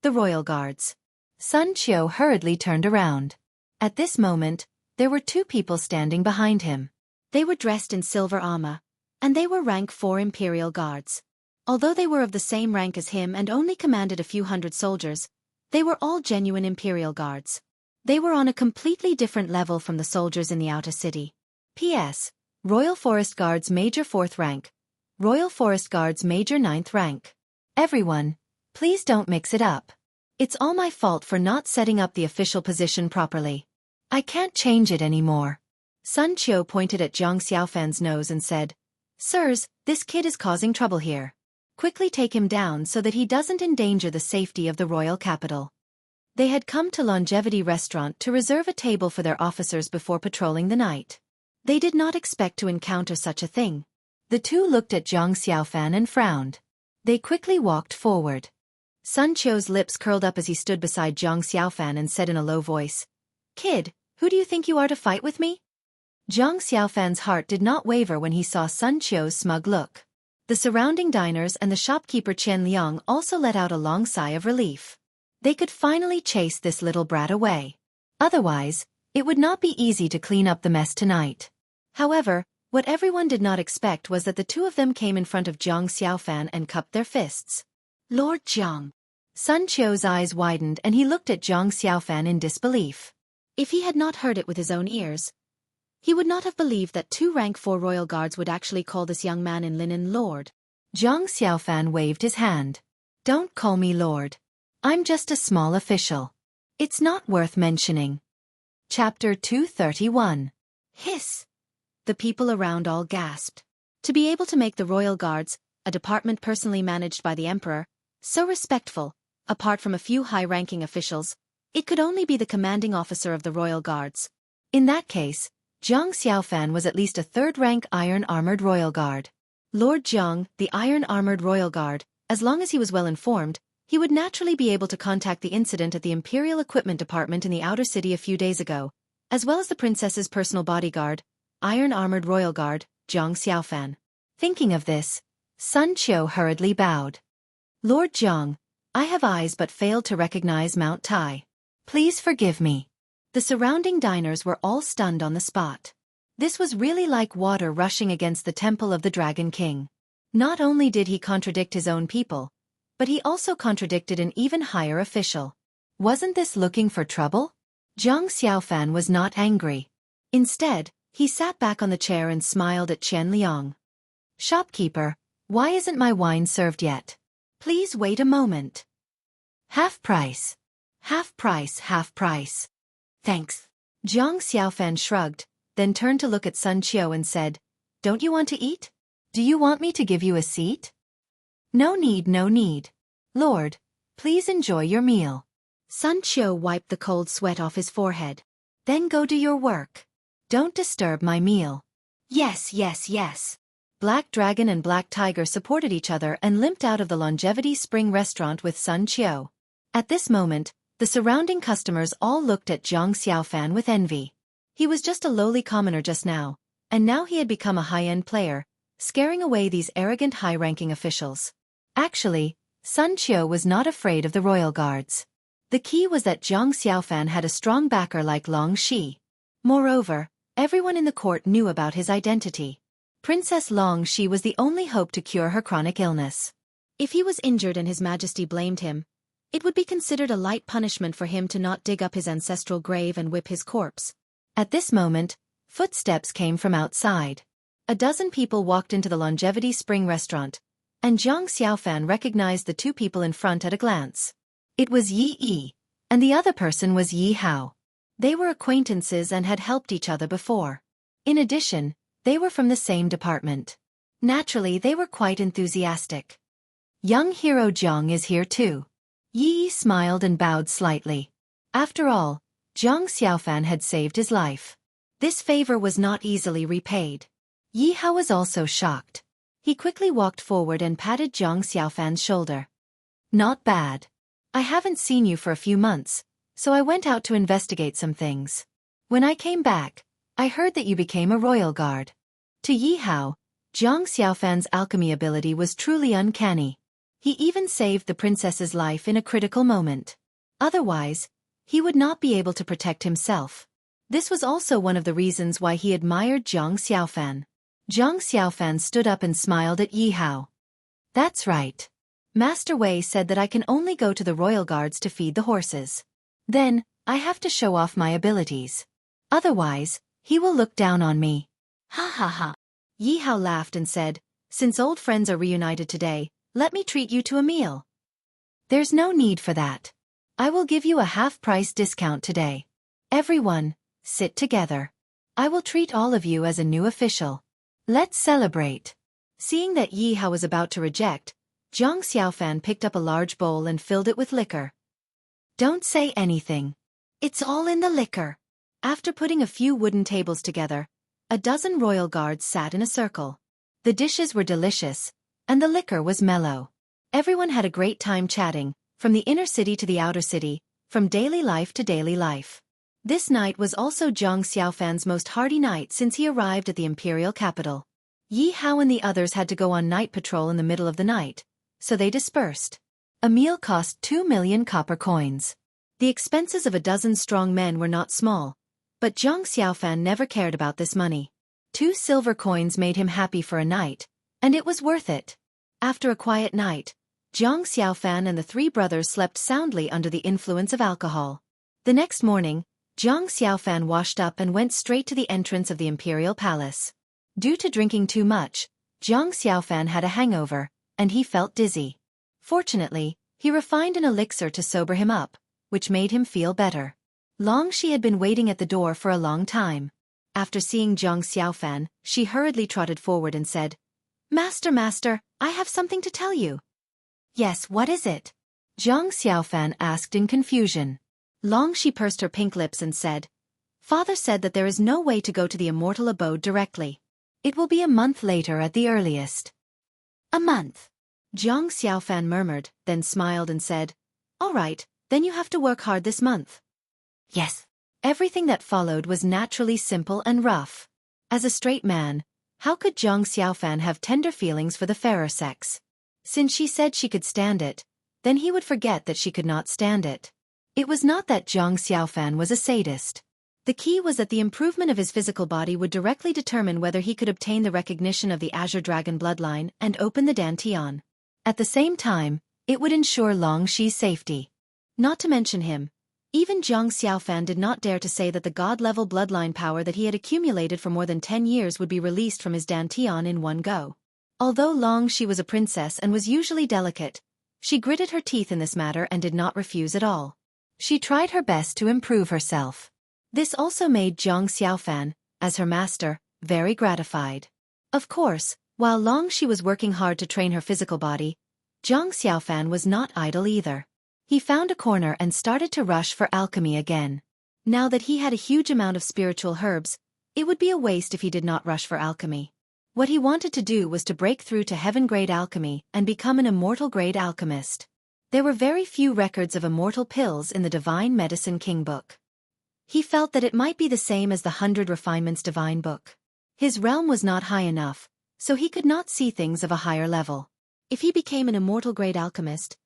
The royal guards. Sun Qiu hurriedly turned around. At this moment, there were two people standing behind him. They were dressed in silver armor, and they were rank 4 imperial guards. Although they were of the same rank as him and only commanded a few hundred soldiers, they were all genuine imperial guards. They were on a completely different level from the soldiers in the outer city. P.S. Royal Forest Guards Major 4th rank. Royal Forest Guards Major 9th rank. Everyone, please don't mix it up. It's all my fault for not setting up the official position properly. I can't change it anymore. Sun Qiu pointed at Zhang Xiaofan's nose and said, Sirs, this kid is causing trouble here. Quickly take him down so that he doesn't endanger the safety of the royal capital. They had come to Longevity Restaurant to reserve a table for their officers before patrolling the night. They did not expect to encounter such a thing. The two looked at Zhang Xiaofan and frowned. They quickly walked forward. Sun Qiu's lips curled up as he stood beside Zhang Xiaofan and said in a low voice, Kid, who do you think you are to fight with me? Zhang Xiaofan's heart did not waver when he saw Sun Qiu's smug look. The surrounding diners and the shopkeeper Qian Liang also let out a long sigh of relief. They could finally chase this little brat away. Otherwise, it would not be easy to clean up the mess tonight. However, what everyone did not expect was that the two of them came in front of Zhang Xiaofan and cupped their fists. Lord Zhang. Sun Qiu's eyes widened and he looked at Zhang Xiaofan in disbelief. If he had not heard it with his own ears, he would not have believed that 2 rank 4 royal guards would actually call this young man in linen Lord. Zhang Xiaofan waved his hand. Don't call me Lord. I'm just a small official. It's not worth mentioning. Chapter 231. Hiss. The people around all gasped. To be able to make the royal guards, a department personally managed by the emperor, so respectful, apart from a few high-ranking officials, it could only be the commanding officer of the royal guards. In that case, Zhang Xiaofan was at least a 3rd-rank iron-armored royal guard. Lord Zhang, the iron-armored royal guard, as long as he was well informed, he would naturally be able to contact the incident at the Imperial Equipment Department in the outer city a few days ago, as well as the princess's personal bodyguard, iron-armored royal guard, Zhang Xiaofan. Thinking of this, Sun Qiu hurriedly bowed. Lord Zhang, I have eyes but failed to recognize Mount Tai. Please forgive me. The surrounding diners were all stunned on the spot. This was really like water rushing against the temple of the Dragon King. Not only did he contradict his own people, but he also contradicted an even higher official. Wasn't this looking for trouble? Zhang Xiaofan was not angry. Instead, he sat back on the chair and smiled at Qian Liang. Shopkeeper, why isn't my wine served yet? Please wait a moment. Half price. Half price, half price. Thanks. Zhang Xiaofan shrugged, then turned to look at Sun Qiu and said, Don't you want to eat? Do you want me to give you a seat? No need, no need. Lord, please enjoy your meal. Sun Qiu wiped the cold sweat off his forehead. Then go do your work. Don't disturb my meal. Yes, yes, yes. Black Dragon and Black Tiger supported each other and limped out of the Longevity Spring restaurant with Sun Qiu. At this moment, the surrounding customers all looked at Zhang Xiaofan with envy. He was just a lowly commoner just now, and now he had become a high-end player, scaring away these arrogant high-ranking officials. Actually, Sun Qiu was not afraid of the royal guards. The key was that Zhang Xiaofan had a strong backer like Long Shi. Moreover, everyone in the court knew about his identity. Princess Long Shi was the only hope to cure her chronic illness. If he was injured and His Majesty blamed him, it would be considered a light punishment for him to not dig up his ancestral grave and whip his corpse. At this moment, footsteps came from outside. A dozen people walked into the Longevity Spring restaurant, and Zhang Xiaofan recognized the two people in front at a glance. It was Yi Yi, and the other person was Yi Hao. They were acquaintances and had helped each other before. In addition, they were from the same department. Naturally, they were quite enthusiastic. Young hero Zhang is here too. Yi Yi smiled and bowed slightly. After all, Zhang Xiaofan had saved his life. This favor was not easily repaid. Yi Hao was also shocked. He quickly walked forward and patted Zhang Xiaofan's shoulder. Not bad. I haven't seen you for a few months, so I went out to investigate some things. When I came back, I heard that you became a royal guard. To Yi Hao, Zhang Xiaofan's alchemy ability was truly uncanny. He even saved the princess's life in a critical moment. Otherwise, he would not be able to protect himself. This was also one of the reasons why he admired Zhang Xiaofan. Zhang Xiaofan stood up and smiled at Yi Hao. That's right. Master Wei said that I can only go to the royal guards to feed the horses. Then, I have to show off my abilities. Otherwise, he will look down on me. Ha ha ha. Yi Hao laughed and said, since old friends are reunited today, let me treat you to a meal. There's no need for that. I will give you a half-price discount today. Everyone, sit together. I will treat all of you as a new official. Let's celebrate. Seeing that Yi Hao was about to reject, Zhang Xiaofan picked up a large bowl and filled it with liquor. Don't say anything. It's all in the liquor. After putting a few wooden tables together, a dozen royal guards sat in a circle. The dishes were delicious, and the liquor was mellow. Everyone had a great time chatting, from the inner city to the outer city, from daily life to daily life. This night was also Zhang Xiaofan's most hearty night since he arrived at the imperial capital. Yi Hao and the others had to go on night patrol in the middle of the night, so they dispersed. A meal cost 2 million copper coins. The expenses of a dozen strong men were not small, but Zhang Xiaofan never cared about this money. 2 silver coins made him happy for a night, and it was worth it. After a quiet night, Zhang Xiaofan and the 3 brothers slept soundly under the influence of alcohol. The next morning, Zhang Xiaofan washed up and went straight to the entrance of the imperial palace. Due to drinking too much, Zhang Xiaofan had a hangover, and he felt dizzy. Fortunately, he refined an elixir to sober him up, which made him feel better. Long Shi had been waiting at the door for a long time. After seeing Zhang Xiaofan, she hurriedly trotted forward and said, Master, I have something to tell you. Yes, what is it? Zhang Xiaofan asked in confusion. Long Shi pursed her pink lips and said, Father said that there is no way to go to the immortal abode directly. It will be a month later at the earliest. A month? Zhang Xiaofan murmured, then smiled and said, All right, then you have to work hard this month. Yes. Everything that followed was naturally simple and rough. As a straight man, how could Zhang Xiaofan have tender feelings for the fairer sex? Since she said she could stand it, then he would forget that she could not stand it. It was not that Zhang Xiaofan was a sadist. The key was that the improvement of his physical body would directly determine whether he could obtain the recognition of the Azure Dragon bloodline and open the Dantian. At the same time, it would ensure Long Shi's safety. Not to mention him, even Zhang Xiaofan did not dare to say that the god-level bloodline power that he had accumulated for more than 10 years would be released from his Dantian in one go. Although Long Shi was a princess and was usually delicate, she gritted her teeth in this matter and did not refuse at all. She tried her best to improve herself. This also made Zhang Xiaofan, as her master, very gratified. Of course, while Long Shi was working hard to train her physical body, Zhang Xiaofan was not idle either. He found a corner and started to rush for alchemy again. Now that he had a huge amount of spiritual herbs, it would be a waste if he did not rush for alchemy. What he wanted to do was to break through to heaven-grade alchemy and become an immortal-grade alchemist. There were very few records of immortal pills in the Divine Medicine King book. He felt that it might be the same as the 100 Refinements Divine book. His realm was not high enough, so he could not see things of a higher level. If he became an immortal-grade alchemist,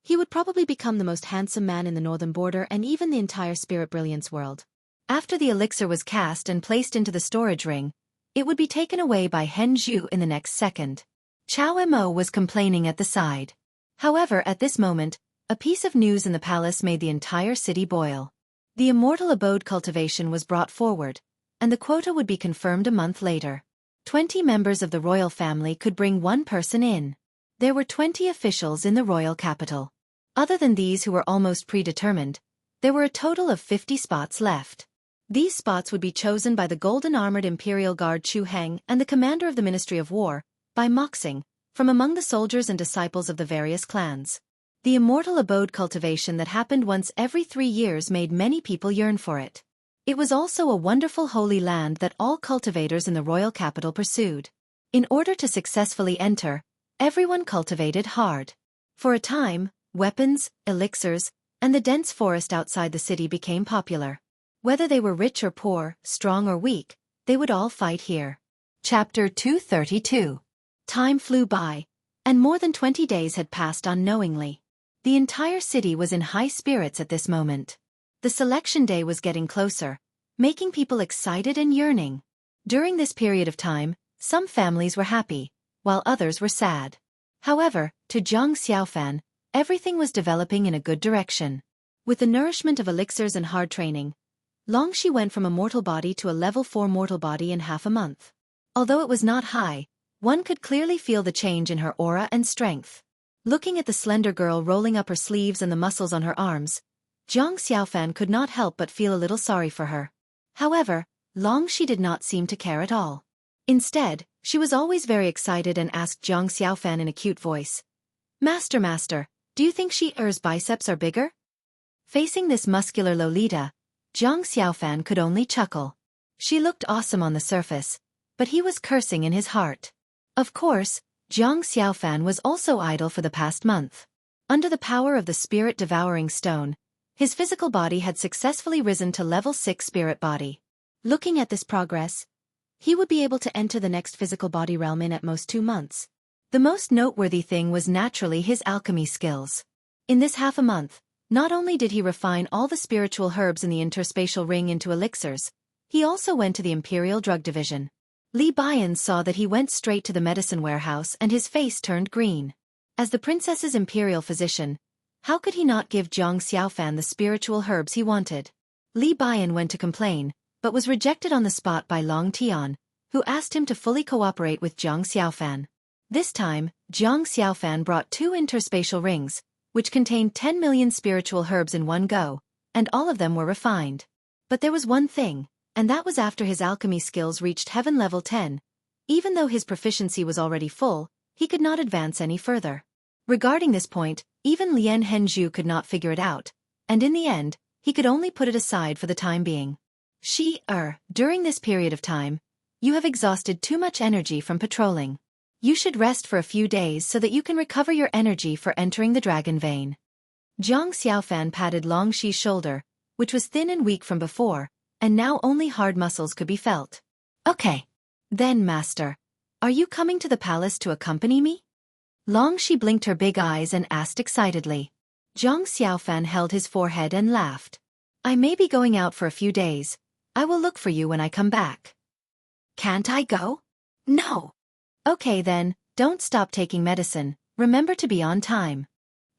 he would probably become the most handsome man in the northern border and even the entire Spirit Brilliance world. After the elixir was cast and placed into the storage ring, it would be taken away by Hen Zhu in the next second. Chao Mo was complaining at the side. However, at this moment, a piece of news in the palace made the entire city boil. The immortal abode cultivation was brought forward, and the quota would be confirmed a month later. 20 members of the royal family could bring one person in. There were 20 officials in the royal capital. Other than these who were almost predetermined, there were a total of 50 spots left. These spots would be chosen by the golden-armored Imperial Guard Chu Heng and the commander of the Ministry of War, by Moxing, from among the soldiers and disciples of the various clans. The immortal abode cultivation that happened once every 3 years made many people yearn for it. It was also a wonderful holy land that all cultivators in the royal capital pursued. In order to successfully enter, everyone cultivated hard. For a time, weapons, elixirs, and the dense forest outside the city became popular. Whether they were rich or poor, strong or weak, they would all fight here. Chapter 232. Time flew by, and more than 20 days had passed unknowingly. The entire city was in high spirits at this moment. The selection day was getting closer, making people excited and yearning. During this period of time, some families were happy, while others were sad. However, to Zhang Xiaofan, everything was developing in a good direction. With the nourishment of elixirs and hard training, Longxi went from a mortal body to a level 4 mortal body in half a month. Although it was not high, one could clearly feel the change in her aura and strength. Looking at the slender girl rolling up her sleeves and the muscles on her arms, Zhang Xiaofan could not help but feel a little sorry for her. However, Longxi did not seem to care at all. Instead, she was always very excited and asked Zhang Xiaofan in a cute voice, Master, do you think Shi-er's biceps are bigger?" Facing this muscular Lolita, Zhang Xiaofan could only chuckle. She looked awesome on the surface, but he was cursing in his heart. Of course, Zhang Xiaofan was also idle for the past month. Under the power of the spirit-devouring stone, his physical body had successfully risen to level 6 spirit body. Looking at this progress, he would be able to enter the next physical body realm in at most 2 months. The most noteworthy thing was naturally his alchemy skills. In this half a month, not only did he refine all the spiritual herbs in the interspatial ring into elixirs, he also went to the Imperial Drug Division. Li Bian saw that he went straight to the medicine warehouse and his face turned green. As the princess's imperial physician, how could he not give Zhang Xiaofan the spiritual herbs he wanted? Li Bian went to complain, but was rejected on the spot by Long Tian, who asked him to fully cooperate with Zhang Xiaofan. This time, Zhang Xiaofan brought 2 interspatial rings, which contained 10 million spiritual herbs in one go, and all of them were refined. But there was one thing, and that was after his alchemy skills reached heaven level 10. Even though his proficiency was already full, he could not advance any further. Regarding this point, even Lien Henzhu could not figure it out, and in the end, he could only put it aside for the time being. During this period of time, you have exhausted too much energy from patrolling. You should rest for a few days so that you can recover your energy for entering the dragon vein. Zhang Xiaofan patted Longxi's shoulder, which was thin and weak from before, and now only hard muscles could be felt. Okay. Then, master, are you coming to the palace to accompany me? Longxi blinked her big eyes and asked excitedly. Zhang Xiaofan held his forehead and laughed. I may be going out for a few days. I will look for you when I come back. Can't I go? No. Okay then, don't stop taking medicine, remember to be on time.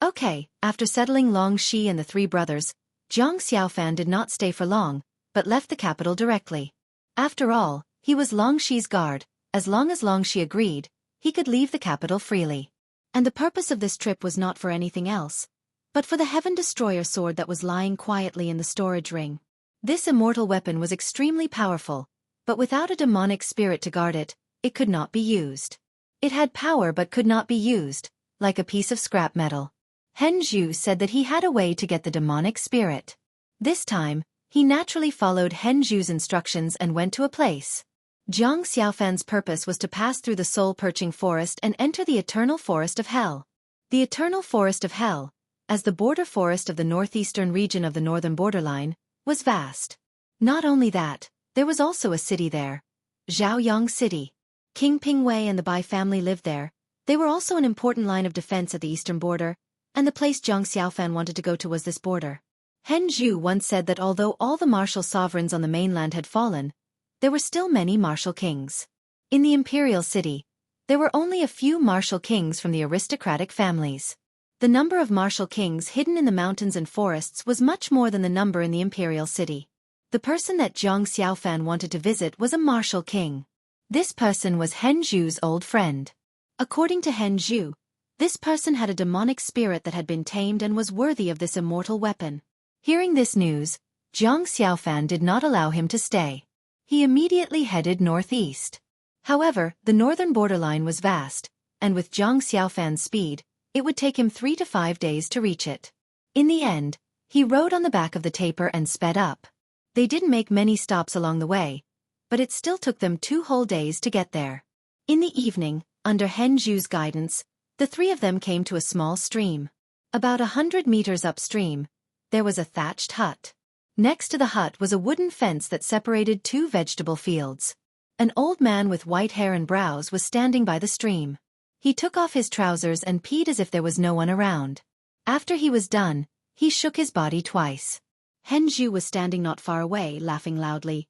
Okay. After settling Longxi and the 3 brothers, Zhang Xiaofan did not stay for long, but left the capital directly. After all, he was Longxi's guard. As long as Longxi agreed, he could leave the capital freely. And the purpose of this trip was not for anything else, but for the Heaven Destroyer sword that was lying quietly in the storage ring. This immortal weapon was extremely powerful, but without a demonic spirit to guard it, it could not be used. It had power but could not be used, like a piece of scrap metal. Henzhu said that he had a way to get the demonic spirit. This time, he naturally followed Henzhu's instructions and went to a place. Zhang Xiaofan's purpose was to pass through the soul-perching forest and enter the Eternal Forest of Hell. The Eternal Forest of Hell, as the border forest of the northeastern region of the northern borderline, was vast. Not only that, there was also a city there, Zhaoyang City. King Pingwei and the Bai family lived there. They were also an important line of defense at the eastern border, and the place Zhang Xiaofan wanted to go to was this border. Hen Zhu once said that although all the martial sovereigns on the mainland had fallen, there were still many martial kings. In the imperial city, there were only a few martial kings from the aristocratic families. The number of martial kings hidden in the mountains and forests was much more than the number in the imperial city. The person that Zhang Xiaofan wanted to visit was a martial king. This person was Hen Zhu's old friend. According to Hen Zhu, this person had a demonic spirit that had been tamed and was worthy of this immortal weapon. Hearing this news, Zhang Xiaofan did not allow him to stay. He immediately headed northeast. However, the northern borderline was vast, and with Zhang Xiaofan's speed, it would take him 3 to 5 days to reach it. In the end, he rode on the back of the tapir and sped up. They didn't make many stops along the way, but it still took them 2 whole days to get there. In the evening, under Hen Zhu's guidance, the 3 of them came to a small stream. About 100 meters upstream, there was a thatched hut. Next to the hut was a wooden fence that separated 2 vegetable fields. An old man with white hair and brows was standing by the stream. He took off his trousers and peed as if there was no one around. After he was done, he shook his body twice. Hen Zhu was standing not far away, laughing loudly.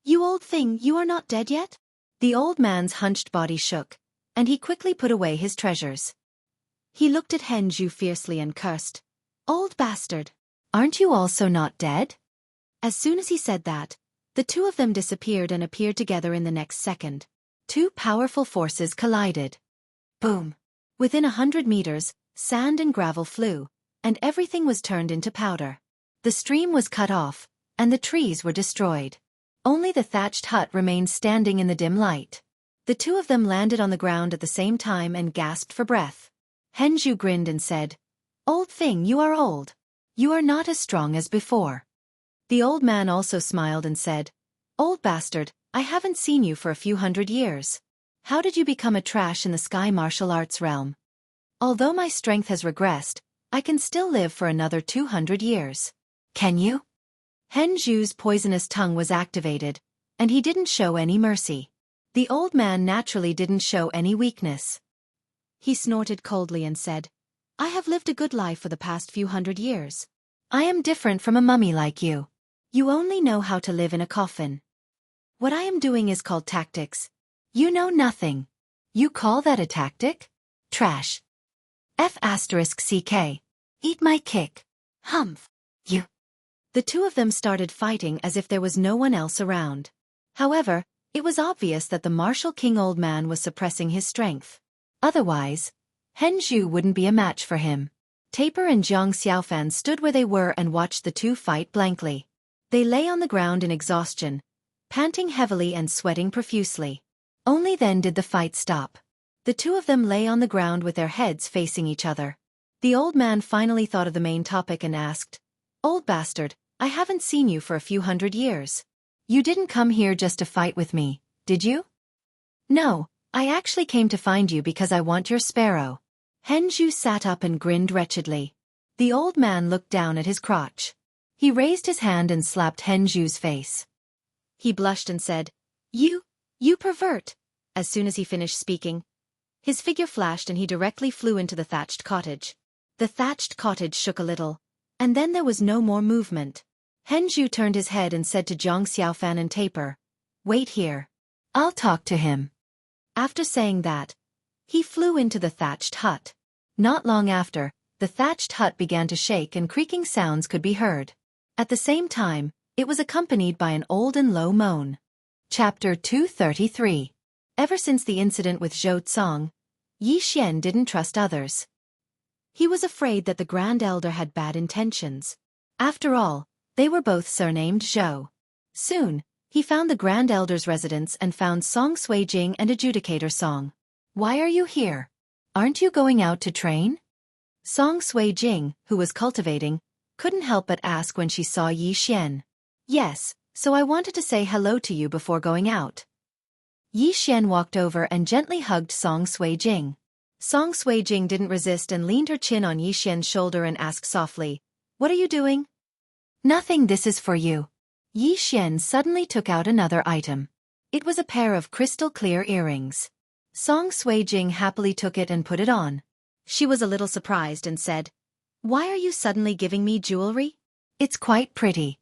"You old thing, you are not dead yet?" The old man's hunched body shook, and he quickly put away his treasures. He looked at Hen Zhu fiercely and cursed. "Old bastard! Aren't you also not dead?" As soon as he said that, the 2 of them disappeared and appeared together in the next second. 2 powerful forces collided. Boom! Within 100 meters, sand and gravel flew, and everything was turned into powder. The stream was cut off, and the trees were destroyed. Only the thatched hut remained standing in the dim light. The 2 of them landed on the ground at the same time and gasped for breath. Hen Zhu grinned and said, "Old thing, you are old. You are not as strong as before." The old man also smiled and said, "Old bastard, I haven't seen you for a few hundred years. How did you become a trash in the sky martial arts realm? Although my strength has regressed, I can still live for another 200 years. Can you?" Hen Zhu's poisonous tongue was activated, and he didn't show any mercy. The old man naturally didn't show any weakness. He snorted coldly and said, "I have lived a good life for the past few hundred years. I am different from a mummy like you. You only know how to live in a coffin. What I am doing is called tactics. You know nothing. You call that a tactic? Trash. F***ck. Eat my kick. Humph. You." The 2 of them started fighting as if there was no one else around. However, it was obvious that the martial king old man was suppressing his strength. Otherwise, Hen Zhu wouldn't be a match for him. Tapir and Zhang Xiaofan stood where they were and watched the 2 fight blankly. They lay on the ground in exhaustion, panting heavily and sweating profusely. Only then did the fight stop. The 2 of them lay on the ground with their heads facing each other. The old man finally thought of the main topic and asked, "Old bastard, I haven't seen you for a few hundred years. You didn't come here just to fight with me, did you?" "No, I actually came to find you because I want your sparrow." Hen Zhu sat up and grinned wretchedly. The old man looked down at his crotch. He raised his hand and slapped Hen Zhu's face. He blushed and said, You pervert." As soon as he finished speaking, his figure flashed and he directly flew into the thatched cottage. The thatched cottage shook a little, and then there was no more movement. Hen Zhu turned his head and said to Zhang Xiaofan and Tapir, "Wait here. I'll talk to him." After saying that, he flew into the thatched hut. Not long after, the thatched hut began to shake and creaking sounds could be heard. At the same time, it was accompanied by an old and low moan. Chapter 233. Ever since the incident with Zhou Tsang, Yi Xian didn't trust others. He was afraid that the Grand Elder had bad intentions. After all, they were both surnamed Zhou. Soon, he found the Grand Elder's residence and found Song Sui Jing and Adjudicator Song. "Why are you here? Aren't you going out to train?" Song Sui Jing, who was cultivating, couldn't help but ask when she saw Yi Xian. "Yes, so I wanted to say hello to you before going out." Yi Xian walked over and gently hugged Song Sui Jing. Song Sui Jing didn't resist and leaned her chin on Yi Xian's shoulder and asked softly, "What are you doing?" "Nothing, this is for you." Yi Xian suddenly took out another item. It was a pair of crystal-clear earrings. Song Sui-jing happily took it and put it on. She was a little surprised and said, "Why are you suddenly giving me jewelry? It's quite pretty.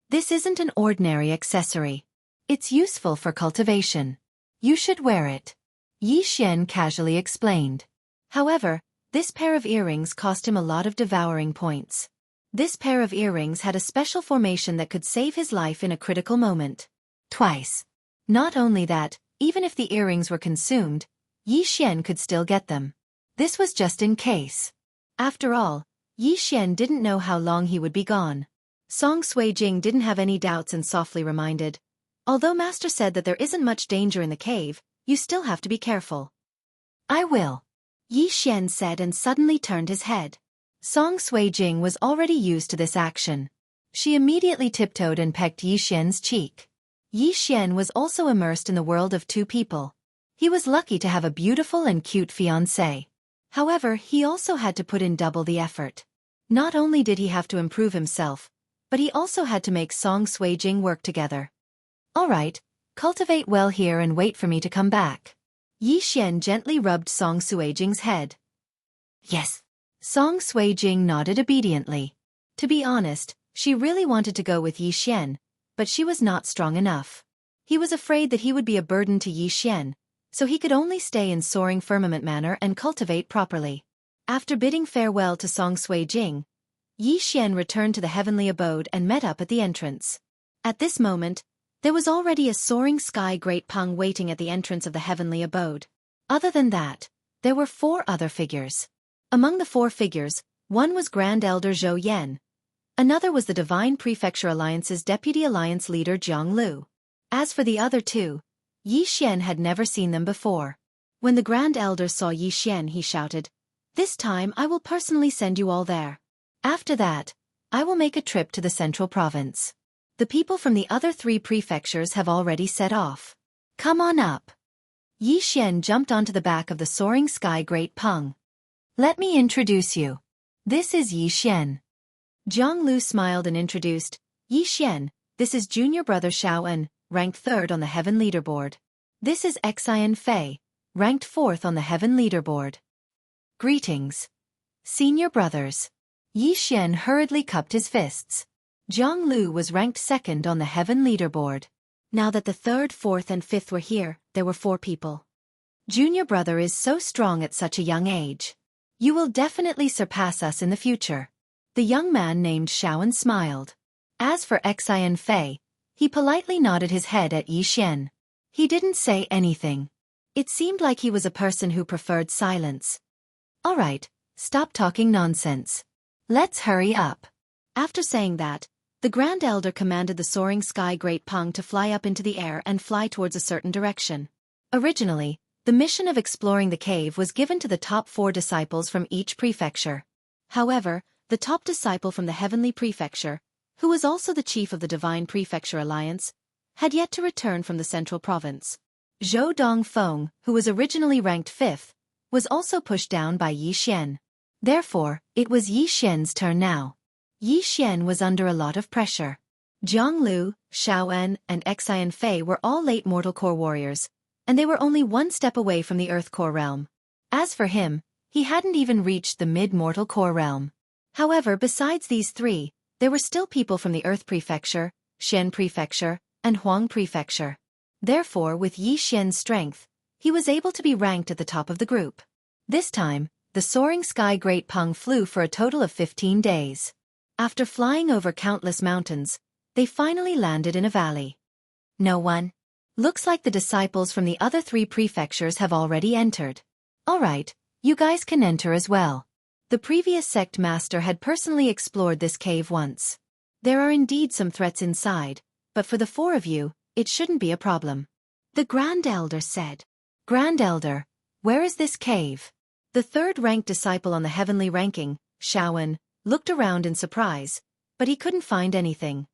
This isn't an ordinary accessory. It's useful for cultivation. You should wear it," Yi Xian casually explained. However, this pair of earrings cost him a lot of devouring points. This pair of earrings had a special formation that could save his life in a critical moment. Twice. Not only that, even if the earrings were consumed, Yi Xian could still get them. This was just in case. After all, Yi Xian didn't know how long he would be gone. Song Sui-jing didn't have any doubts and softly reminded, "Although Master said that there isn't much danger in the cave, you still have to be careful." "I will," Yi Xian said and suddenly turned his head. Song Sui-jing was already used to this action. She immediately tiptoed and pecked Yi Xian's cheek. Yi Xian was also immersed in the world of two people. He was lucky to have a beautiful and cute fiancée. However, he also had to put in double the effort. Not only did he have to improve himself, but he also had to make Song Sui-jing work together. "All right, cultivate well here and wait for me to come back." Yi Xian gently rubbed Song Sui-jing's head. "Yes." Song Sui-jing nodded obediently. To be honest, she really wanted to go with Yi Xian, but she was not strong enough. He was afraid that he would be a burden to Yi Xian, so he could only stay in soaring firmament manner and cultivate properly. After bidding farewell to Song Sui-jing, Yi Xian returned to the heavenly abode and met up at the entrance. At this moment, there was already a soaring sky great pung waiting at the entrance of the heavenly abode. Other than that, there were 4 other figures. Among the 4 figures, one was Grand Elder Zhou Yan. Another was the Divine Prefecture Alliance's Deputy Alliance Leader Jiang Lu. As for the other 2, Yi Xian had never seen them before. When the Grand Elder saw Yi Xian, he shouted, "This time I will personally send you all there. After that, I will make a trip to the central province. The people from the other 3 prefectures have already set off. Come on up." Yi Xian jumped onto the back of the soaring sky great pung. "Let me introduce you. This is Yi Xian." Jiang Lu smiled and introduced, "Yi Xian, this is junior brother Xiaoan, ranked 3rd on the heaven leaderboard. This is Xian Fei, ranked 4th on the heaven leaderboard. Greetings, senior brothers." Yi Xian hurriedly cupped his fists. Jiang Lu was ranked 2nd on the heaven leaderboard. Now that the 3rd, 4th and 5th were here, there were 4 people. "Junior brother is so strong at such a young age. You will definitely surpass us in the future." The young man named Xiaoan smiled. As for Xian Fei, he politely nodded his head at Yi Xian. He didn't say anything. It seemed like he was a person who preferred silence. "All right, stop talking nonsense. Let's hurry up." After saying that, the Grand Elder commanded the soaring sky great pung to fly up into the air and fly towards a certain direction. Originally, the mission of exploring the cave was given to the top 4 disciples from each prefecture. However, the top disciple from the heavenly prefecture, who was also the chief of the Divine Prefecture Alliance, had yet to return from the central province. Zhou Dongfeng, who was originally ranked 5th, was also pushed down by Yi Xian. Therefore, it was Yi Xian's turn now. Yi Xian was under a lot of pressure. Jiang Lu, Xiaoan, and Xian Fei were all late mortal core warriors, and they were only 1 step away from the Earth Core realm. As for him, he hadn't even reached the mid-mortal core realm. However, besides these 3, there were still people from the Earth Prefecture, Shen Prefecture, and Huang Prefecture. Therefore, with Yi Xian's strength, he was able to be ranked at the top of the group. This time, the soaring sky great pung flew for a total of 15 days. After flying over countless mountains, they finally landed in a valley. "No one? Looks like the disciples from the other 3 prefectures have already entered. All right, you guys can enter as well." The previous sect master had personally explored this cave once. "There are indeed some threats inside, but for the 4 of you, it shouldn't be a problem," the Grand Elder said. "Grand Elder, where is this cave?" The 3rd-ranked disciple on the heavenly ranking, Xiaoan, looked around in surprise, but he couldn't find anything.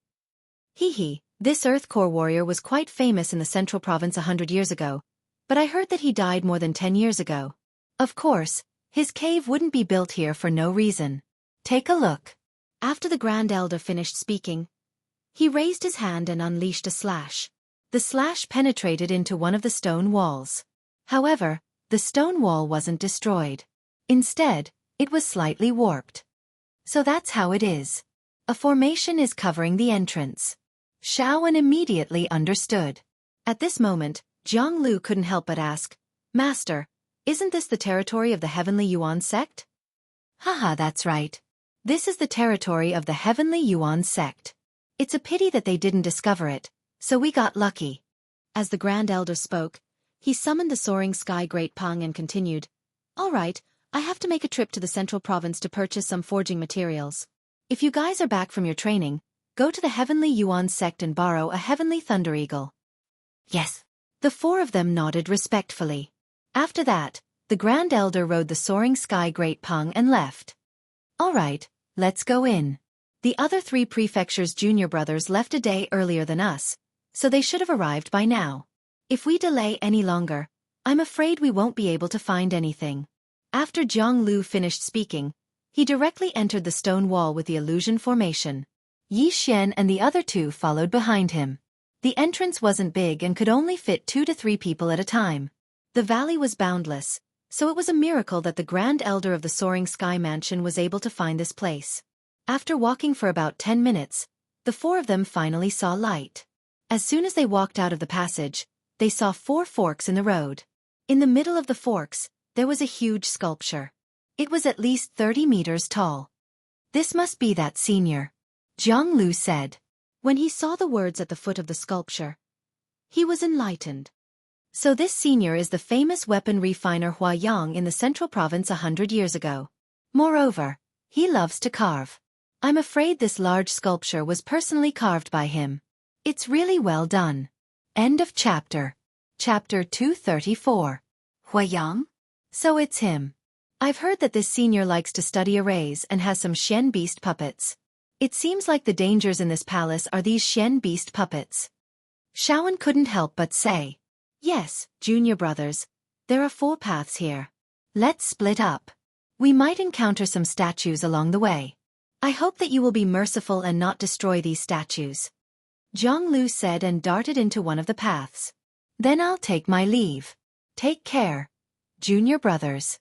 This Earth Core warrior was quite famous in the central province 100 years ago, but I heard that he died more than 10 years ago. Of course, his cave wouldn't be built here for no reason. Take a look." After the Grand Elder finished speaking, he raised his hand and unleashed a slash. The slash penetrated into one of the stone walls. However, the stone wall wasn't destroyed. Instead, it was slightly warped. So that's how it is. A formation is covering the entrance. Shaowen immediately understood. At this moment, Jianglu couldn't help but ask, Master, isn't this the territory of the Heavenly Yuan sect? Haha, that's right. This is the territory of the Heavenly Yuan sect. It's a pity that they didn't discover it, so we got lucky. As the Grand Elder spoke, he summoned the soaring sky Great Pang and continued, All right, I have to make a trip to the central province to purchase some forging materials. If you guys are back from your training, go to the Heavenly Yuan sect and borrow a Heavenly Thunder Eagle. Yes. The four of them nodded respectfully. After that, the Grand Elder rode the soaring sky Great Pang and left. All right, let's go in. The other three prefectures' junior brothers left a day earlier than us, so they should have arrived by now. If we delay any longer, I'm afraid we won't be able to find anything. After Jiang Lu finished speaking, he directly entered the stone wall with the illusion formation. Yi Xian and the other two followed behind him. The entrance wasn't big and could only fit 2 to 3 people at a time. The valley was boundless, so it was a miracle that the Grand Elder of the Soaring Sky Mansion was able to find this place. After walking for about 10 minutes, the four of them finally saw light. As soon as they walked out of the passage, they saw 4 forks in the road. In the middle of the forks, there was a huge sculpture. It was at least 30 meters tall. This must be that senior, Jiang Lu said. When he saw the words at the foot of the sculpture, he was enlightened. So this senior is the famous weapon refiner Hua Yang in the central province 100 years ago. Moreover, he loves to carve. I'm afraid this large sculpture was personally carved by him. It's really well done. End of chapter. Chapter 234. Hua Yang? So it's him. I've heard that this senior likes to study arrays and has some Shen Beast puppets. It seems like the dangers in this palace are these Shen Beast puppets. Shaowen couldn't help but say, Yes, junior brothers, there are 4 paths here. Let's split up. We might encounter some statues along the way. I hope that you will be merciful and not destroy these statues. Jiang Lu said and darted into one of the paths. Then I'll take my leave. Take care, junior brothers.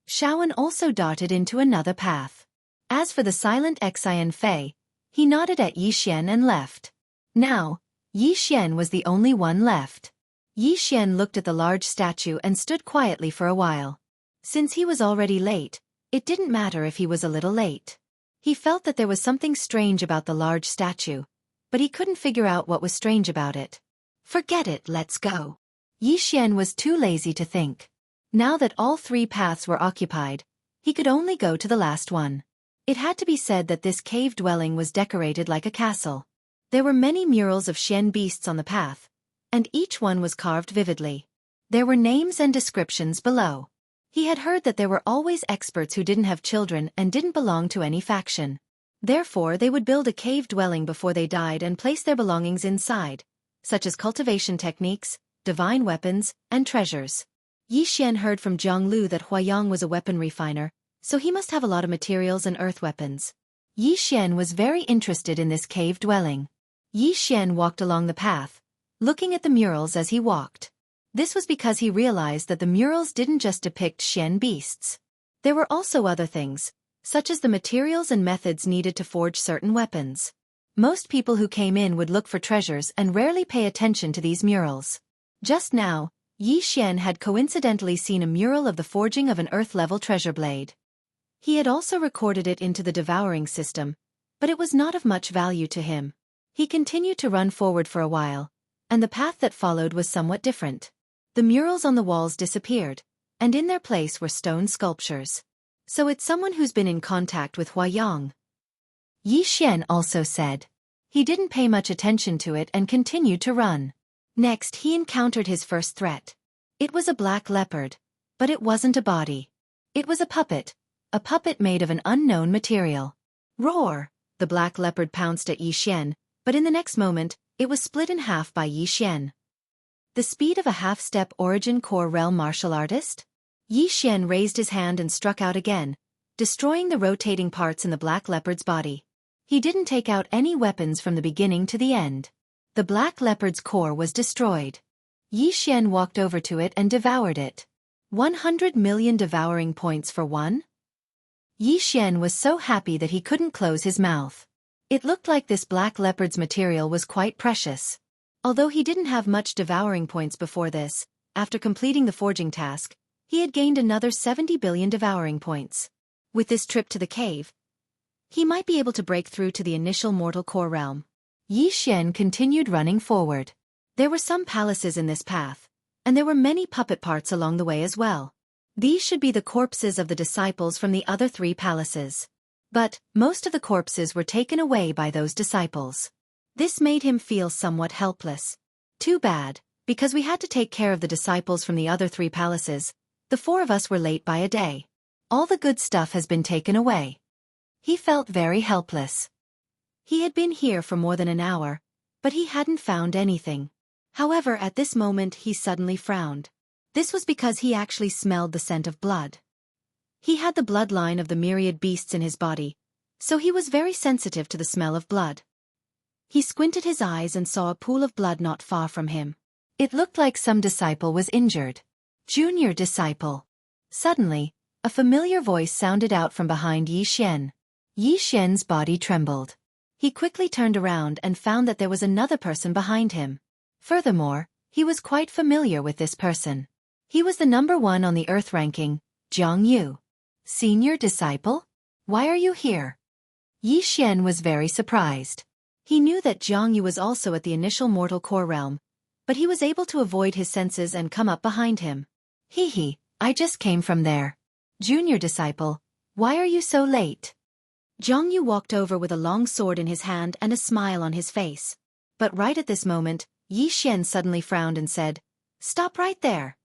Shaowen also darted into another path. As for the silent Xian Fei, he nodded at Yi Xian and left. Now, Yi Xian was the only one left. Yi Xian looked at the large statue and stood quietly for a while. Since he was already late, it didn't matter if he was a little late. He felt that there was something strange about the large statue, but he couldn't figure out what was strange about it. Forget it, let's go. Yi Xian was too lazy to think. Now that all 3 paths were occupied, he could only go to the last one. It had to be said that this cave dwelling was decorated like a castle. There were many murals of Shen beasts on the path, and each one was carved vividly. There were names and descriptions below. He had heard that there were always experts who didn't have children and didn't belong to any faction. Therefore they would build a cave dwelling before they died and place their belongings inside, such as cultivation techniques, divine weapons, and treasures. Yi Xian heard from Jiang Lu that Hua Yang was a weapon refiner, so he must have a lot of materials and earth weapons. Yi Xian was very interested in this cave dwelling. Yi Xian walked along the path, looking at the murals as he walked. This was because he realized that the murals didn't just depict Shen beasts. There were also other things, such as the materials and methods needed to forge certain weapons. Most people who came in would look for treasures and rarely pay attention to these murals. Just now, Yi Xian had coincidentally seen a mural of the forging of an earth-level treasure blade. He had also recorded it into the devouring system, but it was not of much value to him. He continued to run forward for a while, and the path that followed was somewhat different. The murals on the walls disappeared, and in their place were stone sculptures. So it's someone who's been in contact with Hua Yang. Yi Xian also said. He didn't pay much attention to it and continued to run. Next he encountered his first threat. It was a black leopard, but it wasn't a body. It was a puppet made of an unknown material. Roar! The black leopard pounced at Yi Xian, but in the next moment, it was split in half by Yi Xian. The speed of a half-step origin core realm martial artist? Yi Xian raised his hand and struck out again, destroying the rotating parts in the black leopard's body. He didn't take out any weapons from the beginning to the end. The black leopard's core was destroyed. Yi Xian walked over to it and devoured it. 100 million devouring points for one? Yi Xian was so happy that he couldn't close his mouth. It looked like this black leopard's material was quite precious. Although he didn't have much devouring points before this, after completing the forging task, he had gained another 70 billion devouring points. With this trip to the cave, he might be able to break through to the initial mortal core realm. Yi Xian continued running forward. There were some palaces in this path, and there were many puppet parts along the way as well. These should be the corpses of the disciples from the other 3 palaces. But most of the corpses were taken away by those disciples. This made him feel somewhat helpless. Too bad, because we had to take care of the disciples from the other 3 palaces. The 4 of us were late by a day. All the good stuff has been taken away. He felt very helpless. He had been here for more than an hour, but he hadn't found anything. However, at this moment he suddenly frowned. This was because he actually smelled the scent of blood. He had the bloodline of the myriad beasts in his body, so he was very sensitive to the smell of blood. He squinted his eyes and saw a pool of blood not far from him. It looked like some disciple was injured. Junior disciple. Suddenly, a familiar voice sounded out from behind Yi Xian. Yi Xian's body trembled. He quickly turned around and found that there was another person behind him. Furthermore, he was quite familiar with this person. He was the number 1 on the Earth ranking, Zhang Yu. Senior disciple? Why are you here? Yi Xian was very surprised. He knew that Zhang Yu was also at the initial mortal core realm, but he was able to avoid his senses and come up behind him. Hee, I just came from there. Junior disciple, why are you so late? Zhang Yu walked over with a long sword in his hand and a smile on his face. But right at this moment, Yi Xian suddenly frowned and said, "Stop right there."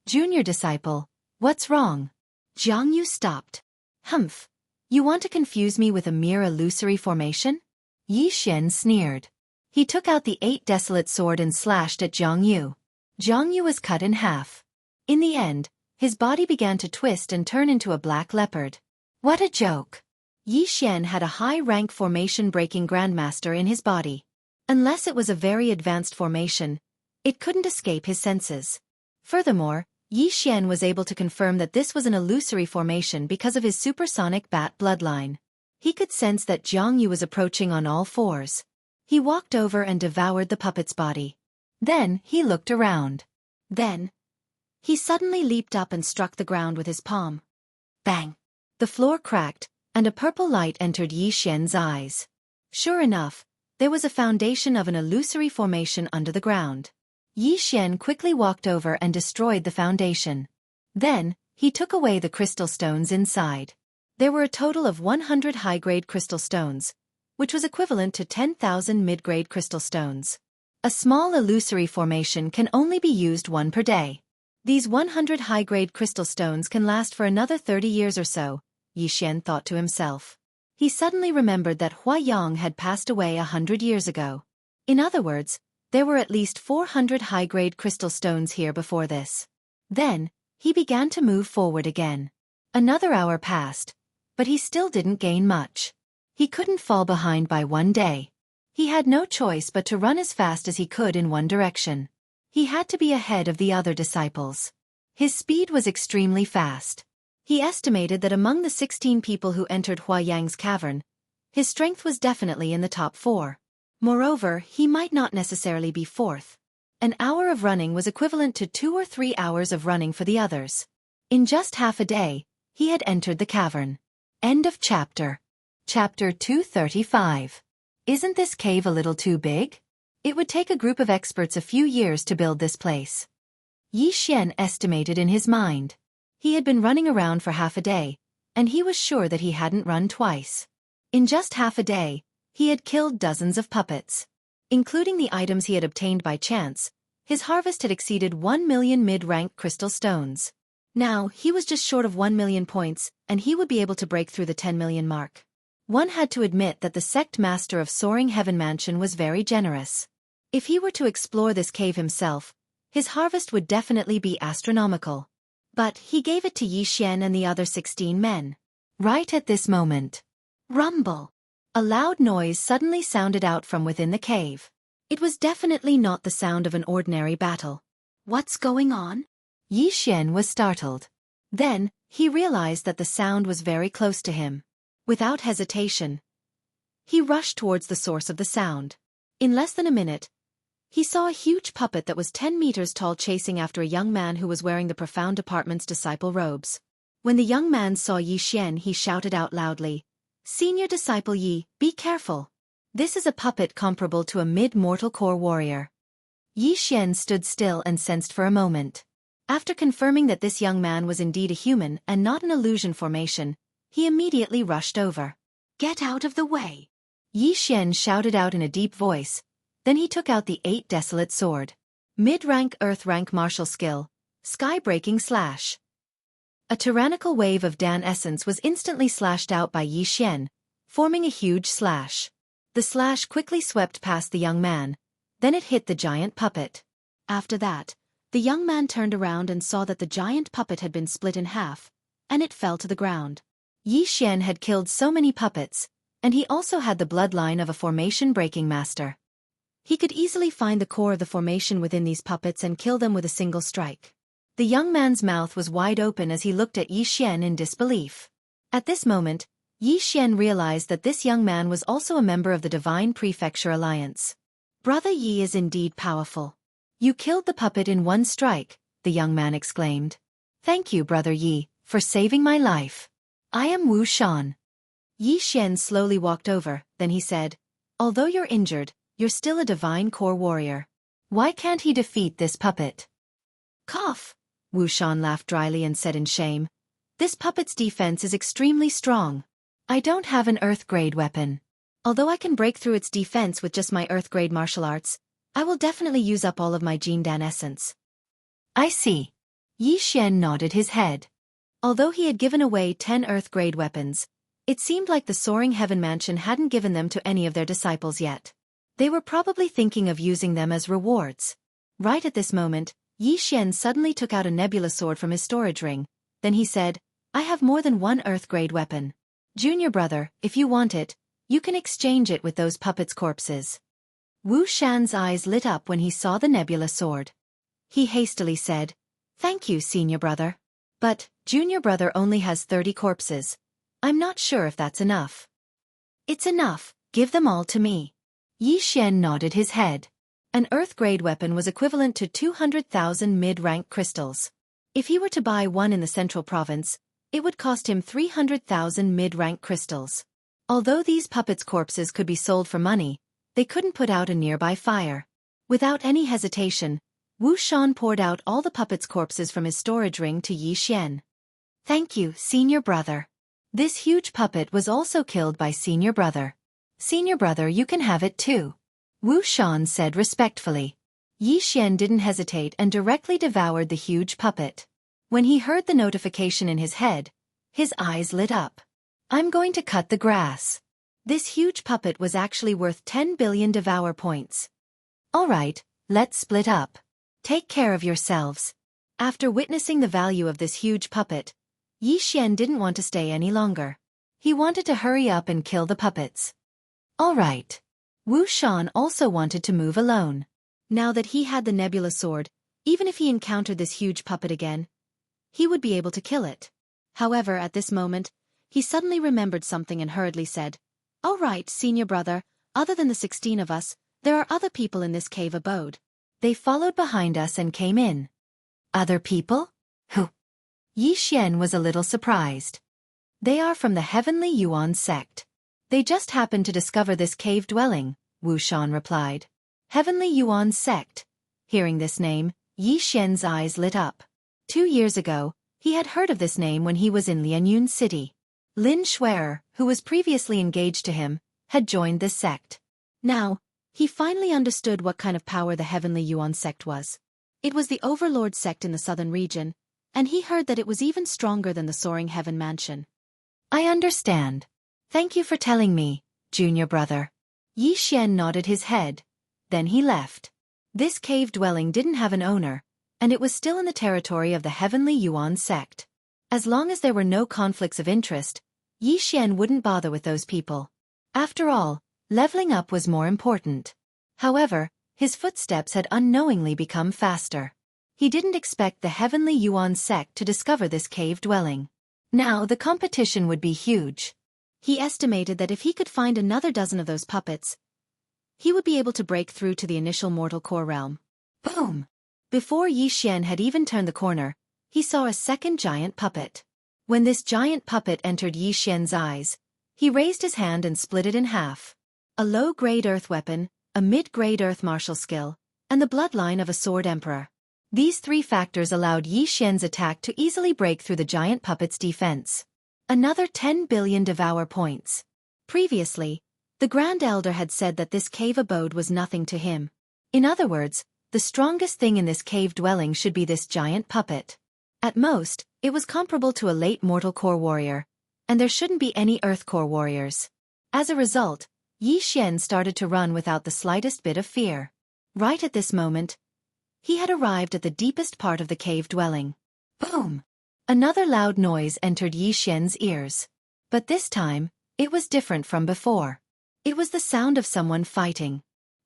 Junior disciple, what's wrong? Zhang Yu stopped. Humph, you want to confuse me with a mere illusory formation? Yi Xian sneered. He took out the 8 desolate sword and slashed at Zhang Yu. Zhang Yu was cut in half. In the end, his body began to twist and turn into a black leopard. What a joke! Yi Xian had a high-rank formation-breaking grandmaster in his body. Unless it was a very advanced formation, it couldn't escape his senses. Furthermore, Yi Xian was able to confirm that this was an illusory formation because of his supersonic bat bloodline. He could sense that Zhang Yu was approaching on all 4s. He walked over and devoured the puppet's body. Then, he looked around. Then, he suddenly leaped up and struck the ground with his palm. Bang! The floor cracked, and a purple light entered Yi Xian's eyes. Sure enough, there was a foundation of an illusory formation under the ground. Yi Xian quickly walked over and destroyed the foundation. Then, he took away the crystal stones inside. There were a total of 100 high-grade crystal stones, which was equivalent to 10,000 mid-grade crystal stones. A small illusory formation can only be used 1 per day. These 100 high-grade crystal stones can last for another 30 years or so, Yi Xian thought to himself. He suddenly remembered that Hua Yang had passed away 100 years ago. In other words, there were at least 400 high-grade crystal stones here before this. Then, he began to move forward again. Another hour passed, but he still didn't gain much. He couldn't fall behind by 1 day. He had no choice but to run as fast as he could in one direction. He had to be ahead of the other disciples. His speed was extremely fast. He estimated that among the 16 people who entered Hua Yang's cavern, his strength was definitely in the top 4. Moreover, he might not necessarily be 4th. An hour of running was equivalent to 2 or 3 hours of running for the others. In just half a day, he had entered the cavern. End of chapter. Chapter 235. Isn't this cave a little too big? It would take a group of experts a few years to build this place. Yi Xian estimated in his mind. He had been running around for half a day, and he was sure that he hadn't run twice. In just half a day, he had killed dozens of puppets. Including the items he had obtained by chance, his harvest had exceeded 1 million mid-rank crystal stones. Now, he was just short of 1 million points, and he would be able to break through the 10 million mark. One had to admit that the sect master of Soaring Heaven Mansion was very generous. If he were to explore this cave himself, his harvest would definitely be astronomical. But he gave it to Yi Xian and the other 16 men. Right at this moment. Rumble! A loud noise suddenly sounded out from within the cave. It was definitely not the sound of an ordinary battle. What's going on? Yi Xian was startled. Then, he realized that the sound was very close to him. Without hesitation, he rushed towards the source of the sound. In less than a minute, he saw a huge puppet that was 10 meters tall chasing after a young man who was wearing the profound department's disciple robes. When the young man saw Yi Xian, he shouted out loudly, "Senior Disciple Yi, be careful. This is a puppet comparable to a mid-mortal core warrior." Yi Xian stood still and sensed for a moment. After confirming that this young man was indeed a human and not an illusion formation, he immediately rushed over. "Get out of the way!" Yi Xian shouted out in a deep voice. Then he took out the 8 Desolate Sword. Mid-rank Earth-rank martial skill, Sky-breaking slash. A tyrannical wave of Dan essence was instantly slashed out by Yi Xian, forming a huge slash. The slash quickly swept past the young man. Then it hit the giant puppet. After that, the young man turned around and saw that the giant puppet had been split in half, and it fell to the ground. Yi Xian had killed so many puppets, and he also had the bloodline of a formation-breaking master. He could easily find the core of the formation within these puppets and kill them with a single strike. The young man's mouth was wide open as he looked at Yi Xian in disbelief. At this moment, Yi Xian realized that this young man was also a member of the Divine Prefecture Alliance. "Brother Yi is indeed powerful. You killed the puppet in one strike," the young man exclaimed. "Thank you, Brother Yi, for saving my life. I am Wu Shan." Yi Xian slowly walked over, then he said, "Although you're injured, you're still a divine core warrior. Why can't he defeat this puppet?" "Cough!" Wu Shan laughed dryly and said in shame. "This puppet's defense is extremely strong. I don't have an Earth-grade weapon. Although I can break through its defense with just my Earth-grade martial arts, I will definitely use up all of my Jin Dan essence." "I see." Yi Xian nodded his head. Although he had given away 10 Earth-grade weapons, it seemed like the Soaring Heaven Mansion hadn't given them to any of their disciples yet. They were probably thinking of using them as rewards. Right at this moment, Yi Xian suddenly took out a nebula sword from his storage ring. Then he said, "I have more than one Earth-grade weapon. Junior brother, if you want it, you can exchange it with those puppets' corpses." Wu Shan's eyes lit up when he saw the nebula sword. He hastily said, "Thank you, senior brother. But, junior brother only has 30 corpses. I'm not sure if that's enough." "It's enough, give them all to me." Yi Xian nodded his head. An Earth-grade weapon was equivalent to 200,000 mid-rank crystals. If he were to buy one in the central province, it would cost him 300,000 mid-rank crystals. Although these puppets' corpses could be sold for money, they couldn't put out a nearby fire. Without any hesitation, Wu Shan poured out all the puppets' corpses from his storage ring to Yi Xian. "Thank you, senior brother." This huge puppet was also killed by senior brother. "Senior brother, you can have it too," Wu Shan said respectfully. Yi Xian didn't hesitate and directly devoured the huge puppet. When he heard the notification in his head, his eyes lit up. "I'm going to cut the grass." This huge puppet was actually worth 10 billion devour points. "All right, let's split up. Take care of yourselves." After witnessing the value of this huge puppet, Yi Xian didn't want to stay any longer. He wanted to hurry up and kill the puppets. All right. Wu Shan also wanted to move alone. Now that he had the nebula sword, even if he encountered this huge puppet again, he would be able to kill it. However, at this moment, he suddenly remembered something and hurriedly said, "All right, senior brother, other than the 16 of us, there are other people in this cave abode. They followed behind us and came in." "Other people? Who?" Yi Xian was a little surprised. "They are from the Heavenly Yuan sect. They just happened to discover this cave dwelling," Wu Shan replied. Heavenly Yuan sect. Hearing this name, Yi Xian's eyes lit up. 2 years ago, he had heard of this name when he was in Lianyun City. Lin Shuer, who was previously engaged to him, had joined this sect. Now, he finally understood what kind of power the Heavenly Yuan sect was. It was the overlord sect in the southern region, and he heard that it was even stronger than the Soaring Heaven Mansion. "I understand. Thank you for telling me, junior brother." Yi Xian nodded his head. Then he left. This cave dwelling didn't have an owner, and it was still in the territory of the Heavenly Yuan sect. As long as there were no conflicts of interest, Yi Xian wouldn't bother with those people. After all, leveling up was more important. However, His footsteps had unknowingly become faster. He didn't expect the Heavenly Yuan sect to discover this cave dwelling. Now the competition would be huge. He estimated that if he could find another dozen of those puppets, he would be able to break through to the initial mortal core realm. Boom! Before Yi Xian had even turned the corner, he saw a second giant puppet. When this giant puppet entered Yi Xian's eyes, he raised his hand and split it in half. A low-grade earth weapon, a mid-grade earth martial skill, and the bloodline of a sword emperor. These three factors allowed Yi Xian's attack to easily break through the giant puppet's defense. Another 10 billion devour points. Previously, the Grand Elder had said that this cave abode was nothing to him. In other words, the strongest thing in this cave dwelling should be this giant puppet. At most, it was comparable to a late mortal core warrior, and there shouldn't be any earth core warriors. As a result, Yi Xian started to run without the slightest bit of fear. Right at this moment, he had arrived at the deepest part of the cave dwelling. Boom! Another loud noise entered Yi Xian's ears. But this time, it was different from before. It was the sound of someone fighting.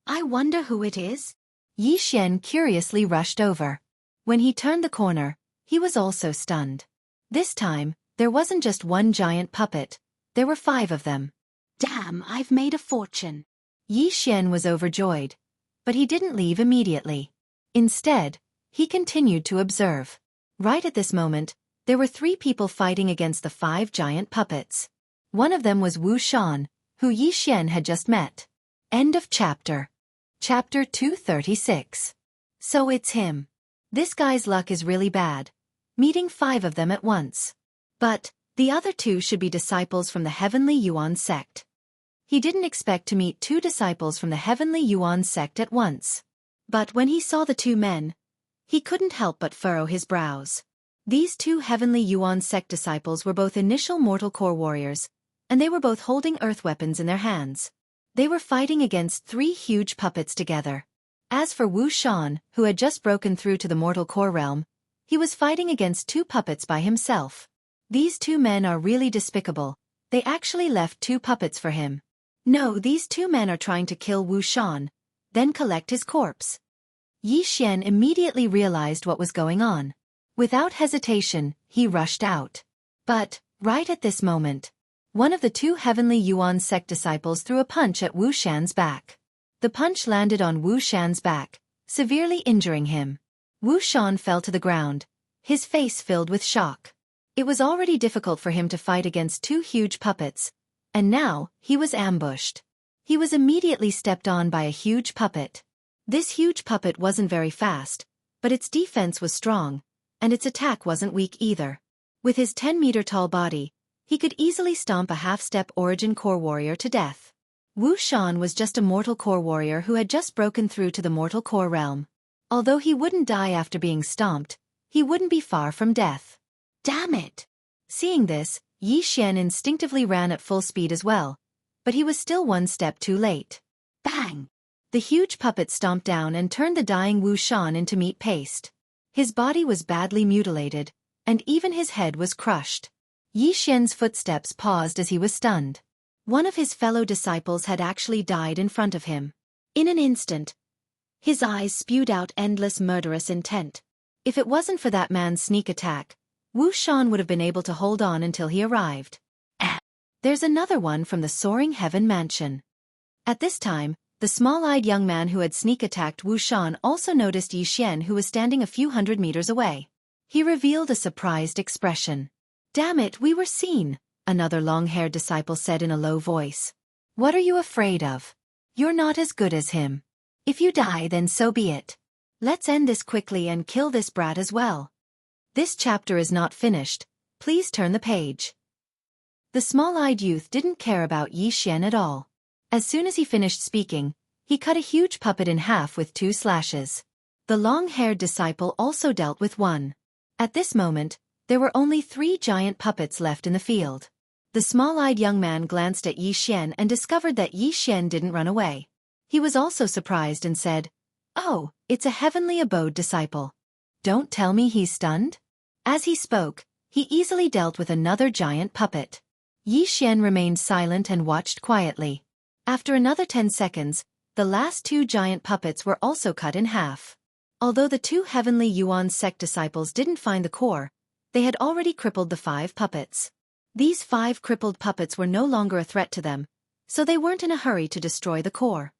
I wonder who it is? Yi Xian curiously rushed over. When he turned the corner, he was also stunned. This time, there wasn't just one giant puppet, there were 5 of them. Damn, I've made a fortune. Yi Xian was overjoyed. But he didn't leave immediately. Instead, he continued to observe. Right at this moment, there were 3 people fighting against the 5 giant puppets. One of them was Wu Shan, who Yi Xian had just met. End of chapter. Chapter 236. So it's him. This guy's luck is really bad, meeting 5 of them at once. But the other 2 should be disciples from the Heavenly Yuan sect. He didn't expect to meet 2 disciples from the Heavenly Yuan sect at once. But when he saw the 2 men, he couldn't help but furrow his brows. These 2 Heavenly Yuan sect disciples were both initial mortal core warriors, and they were both holding earth weapons in their hands. They were fighting against 3 huge puppets together. As for Wu Shan, who had just broken through to the mortal core realm, he was fighting against 2 puppets by himself. These 2 men are really despicable. They actually left 2 puppets for him. No, these 2 men are trying to kill Wu Shan, then collect his corpse. Yi Xian immediately realized what was going on. Without hesitation, he rushed out. But, right at this moment, one of the 2 Heavenly Yuan sect disciples threw a punch at Wu Shan's back. The punch landed on Wu Shan's back, severely injuring him. Wu Shan fell to the ground, his face filled with shock. It was already difficult for him to fight against 2 huge puppets, and now, he was ambushed. He was immediately stepped on by a huge puppet. This huge puppet wasn't very fast, but its defense was strong, and its attack wasn't weak either. With his 10-meter-tall body, he could easily stomp a half-step Origin Core warrior to death. Wu Shan was just a mortal core warrior who had just broken through to the mortal core realm. Although he wouldn't die after being stomped, he wouldn't be far from death. Damn it! Seeing this, Yi Xian instinctively ran at full speed as well, but he was still 1 step too late. Bang! The huge puppet stomped down and turned the dying Wu Shan into meat paste. His body was badly mutilated, and even his head was crushed. Yi Xian's footsteps paused as he was stunned. One of his fellow disciples had actually died in front of him. In an instant, his eyes spewed out endless murderous intent. If it wasn't for that man's sneak attack, Wu Shan would have been able to hold on until he arrived. There's another one from the Soaring Heaven Mansion. At this time, the small-eyed young man who had sneak attacked Wu Shan also noticed Yi Xian, who was standing a few hundred meters away. He revealed a surprised expression. Damn it, we were seen, another long-haired disciple said in a low voice. What are you afraid of? You're not as good as him. If you die, then so be it. Let's end this quickly and kill this brat as well. This chapter is not finished. Please turn the page. The small-eyed youth didn't care about Yi Xian at all. As soon as he finished speaking, he cut a huge puppet in half with 2 slashes. The long-haired disciple also dealt with 1. At this moment, there were only 3 giant puppets left in the field. The small-eyed young man glanced at Yi Xian and discovered that Yi Xian didn't run away. He was also surprised and said, "Oh, it's a Heavenly Abode disciple. Don't tell me he's stunned?" As he spoke, he easily dealt with another giant puppet. Yi Xian remained silent and watched quietly. After another 10 seconds, The last 2 giant puppets were also cut in half. Although the 2 Heavenly Yuan sect disciples didn't find the core, they had already crippled the 5 puppets. These 5 crippled puppets were no longer a threat to them, so they weren't in a hurry to destroy the core.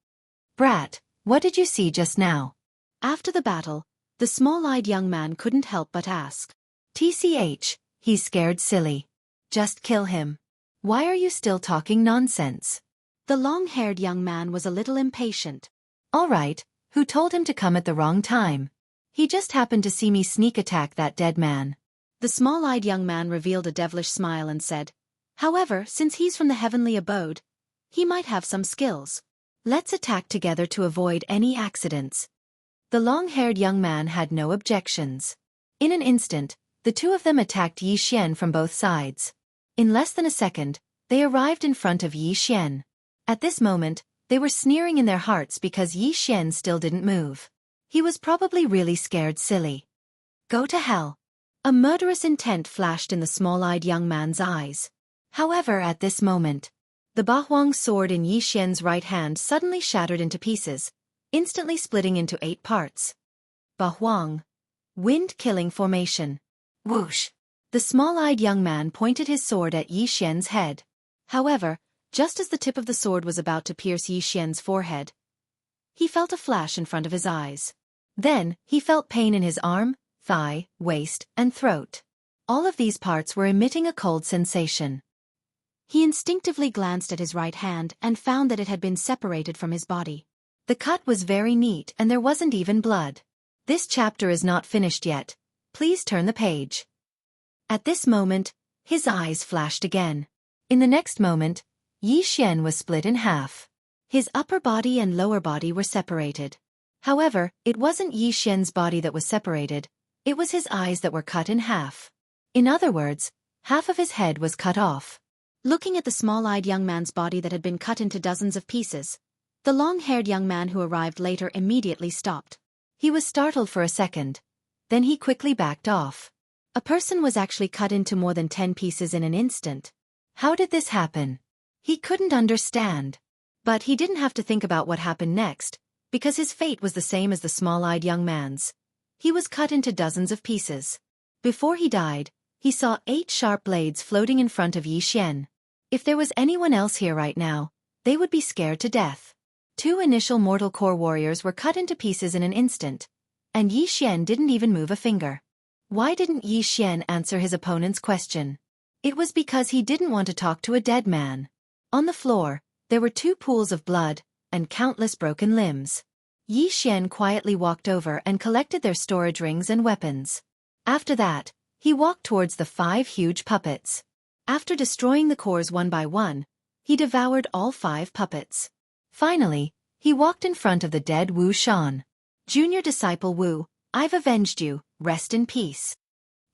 Brat, what did you see just now? After the battle, the small-eyed young man couldn't help but ask. TCH, he's scared silly. Just kill him. Why are you still talking nonsense? The long-haired young man was a little impatient. All right, who told him to come at the wrong time? He just happened to see me sneak attack that dead man. The small-eyed young man revealed a devilish smile and said, however, since he's from the heavenly abode, he might have some skills. Let's attack together to avoid any accidents. The long-haired young man had no objections. In an instant, the 2 of them attacked Yi Xian from both sides. In less than a second, they arrived in front of Yi Xian. At this moment, they were sneering in their hearts because Yi Xian still didn't move. He was probably really scared silly. Go to hell. A murderous intent flashed in the small-eyed young man's eyes. However, at this moment, the Bahuang sword in Yi Xian's right hand suddenly shattered into pieces, instantly splitting into 8 parts. Bahuang. Wind-killing formation. Whoosh. The small-eyed young man pointed his sword at Yi Xian's head. However, just as the tip of the sword was about to pierce Yi Xian's forehead, he felt a flash in front of his eyes. Then, he felt pain in his arm, thigh, waist, and throat. All of these parts were emitting a cold sensation. He instinctively glanced at his right hand and found that it had been separated from his body. The cut was very neat and there wasn't even blood. This chapter is not finished yet. Please turn the page. At this moment, his eyes flashed again. In the next moment, Yi Xian was split in half. His upper body and lower body were separated. However, it wasn't Yi Xian's body that was separated, it was his eyes that were cut in half. In other words, half of his head was cut off. Looking at the small-eyed young man's body that had been cut into dozens of pieces, the long-haired young man who arrived later immediately stopped. He was startled for a second. Then he quickly backed off. A person was actually cut into more than 10 pieces in an instant. How did this happen? He couldn't understand. But he didn't have to think about what happened next, because his fate was the same as the small-eyed young man's. He was cut into dozens of pieces. Before he died, he saw 8 sharp blades floating in front of Yi Xian. If there was anyone else here right now, they would be scared to death. 2 initial mortal core warriors were cut into pieces in an instant, and Yi Xian didn't even move a finger. Why didn't Yi Xian answer his opponent's question? It was because he didn't want to talk to a dead man. On the floor, there were 2 pools of blood, and countless broken limbs. Yi Xian quietly walked over and collected their storage rings and weapons. After that, he walked towards the 5 huge puppets. After destroying the cores one by one, he devoured all 5 puppets. Finally, he walked in front of the dead Wu Shan. Junior disciple Wu, I've avenged you, rest in peace.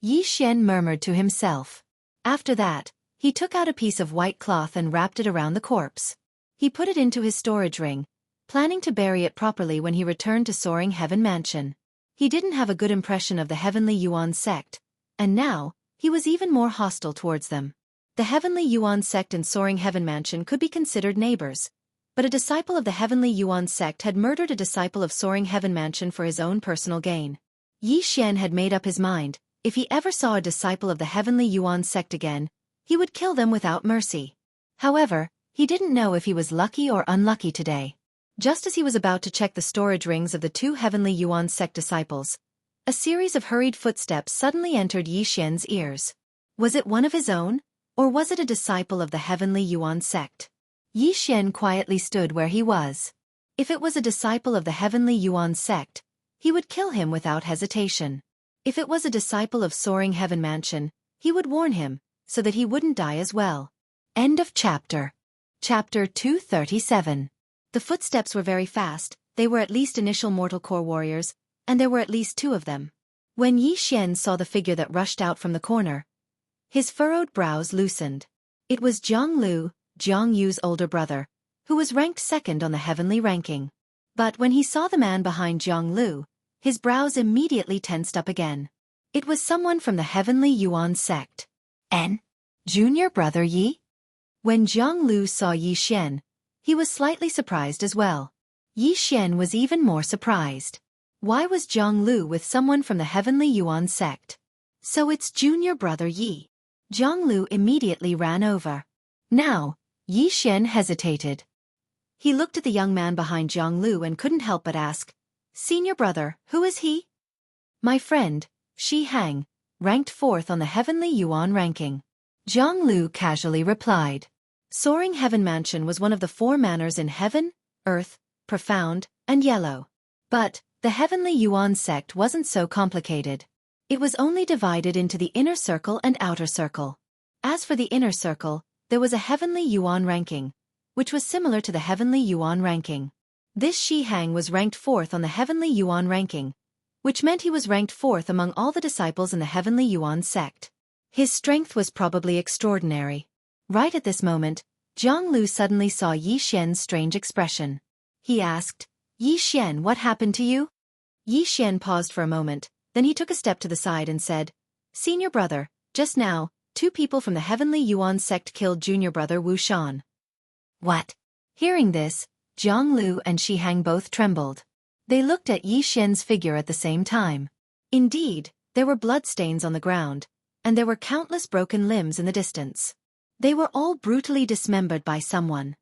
Yi Xian murmured to himself. After that, he took out a piece of white cloth and wrapped it around the corpse. He put it into his storage ring, planning to bury it properly when he returned to Soaring Heaven Mansion. He didn't have a good impression of the Heavenly Yuan sect, and now, he was even more hostile towards them. The Heavenly Yuan sect and Soaring Heaven Mansion could be considered neighbors, but a disciple of the Heavenly Yuan sect had murdered a disciple of Soaring Heaven Mansion for his own personal gain. Yi Xian had made up his mind, if he ever saw a disciple of the Heavenly Yuan sect again, he would kill them without mercy. However, he didn't know if he was lucky or unlucky today. Just as he was about to check the storage rings of the 2 Heavenly Yuan sect disciples, a series of hurried footsteps suddenly entered Yi Xian's ears. Was it one of his own, or was it a disciple of the Heavenly Yuan sect? Yi Xian quietly stood where he was. If it was a disciple of the Heavenly Yuan sect, he would kill him without hesitation. If it was a disciple of Soaring Heaven Mansion, he would warn him, so that he wouldn't die as well. End of chapter. Chapter 237. The footsteps were very fast, they were at least initial mortal core warriors, and there were at least 2 of them. When Yi Xian saw the figure that rushed out from the corner, his furrowed brows loosened. It was Jiang Lu, Jiang Yu's older brother, who was ranked 2nd on the heavenly ranking. But when he saw the man behind Jiang Lu, his brows immediately tensed up again. It was someone from the Heavenly Yuan sect. Junior brother Yi? When Jiang Lu saw Yi Xian, he was slightly surprised as well. Yi Xian was even more surprised. Why was Zhang Lu with someone from the Heavenly Yuan sect? So it's junior brother Yi. Zhang Lu immediately ran over. Now, Yi Xian hesitated. He looked at the young man behind Zhang Lu and couldn't help but ask, "Senior brother, who is he?" "My friend, Shi Hang, ranked 4th on the Heavenly Yuan ranking." Zhang Lu casually replied. Soaring Heaven Mansion was one of the 4 manors in Heaven, Earth, Profound, and Yellow. But the Heavenly Yuan sect wasn't so complicated. It was only divided into the inner circle and outer circle. As for the inner circle, there was a Heavenly Yuan ranking, which was similar to the Heavenly Yuan ranking. This Shi Hang was ranked 4th on the Heavenly Yuan ranking, which meant he was ranked 4th among all the disciples in the Heavenly Yuan sect. His strength was probably extraordinary. Right at this moment, Zhang Lu suddenly saw Yi Xian's strange expression. He asked, "Yi Xian, what happened to you?" Yi Xian paused for a moment, then he took a step to the side and said, "Senior brother, just now, 2 people from the Heavenly Yuan sect killed junior brother Wu Shan." "What?" Hearing this, Zhang Lu and Shi Hang both trembled. They looked at Yi Xian's figure at the same time. Indeed, there were bloodstains on the ground, and there were countless broken limbs in the distance. They were all brutally dismembered by someone.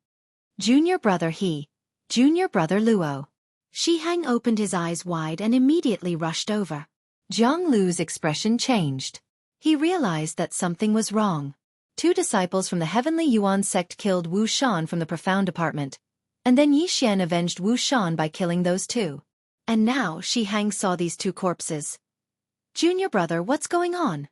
Junior brother He, junior brother Luo. Shi Hang opened his eyes wide and immediately rushed over. Zhang Lu's expression changed. He realized that something was wrong. 2 disciples from the Heavenly Yuan sect killed Wu Shan from the Profound Department, and then Yi Xian avenged Wu Shan by killing those 2. And now Shi Hang saw these 2 corpses. "Junior brother, what's going on?"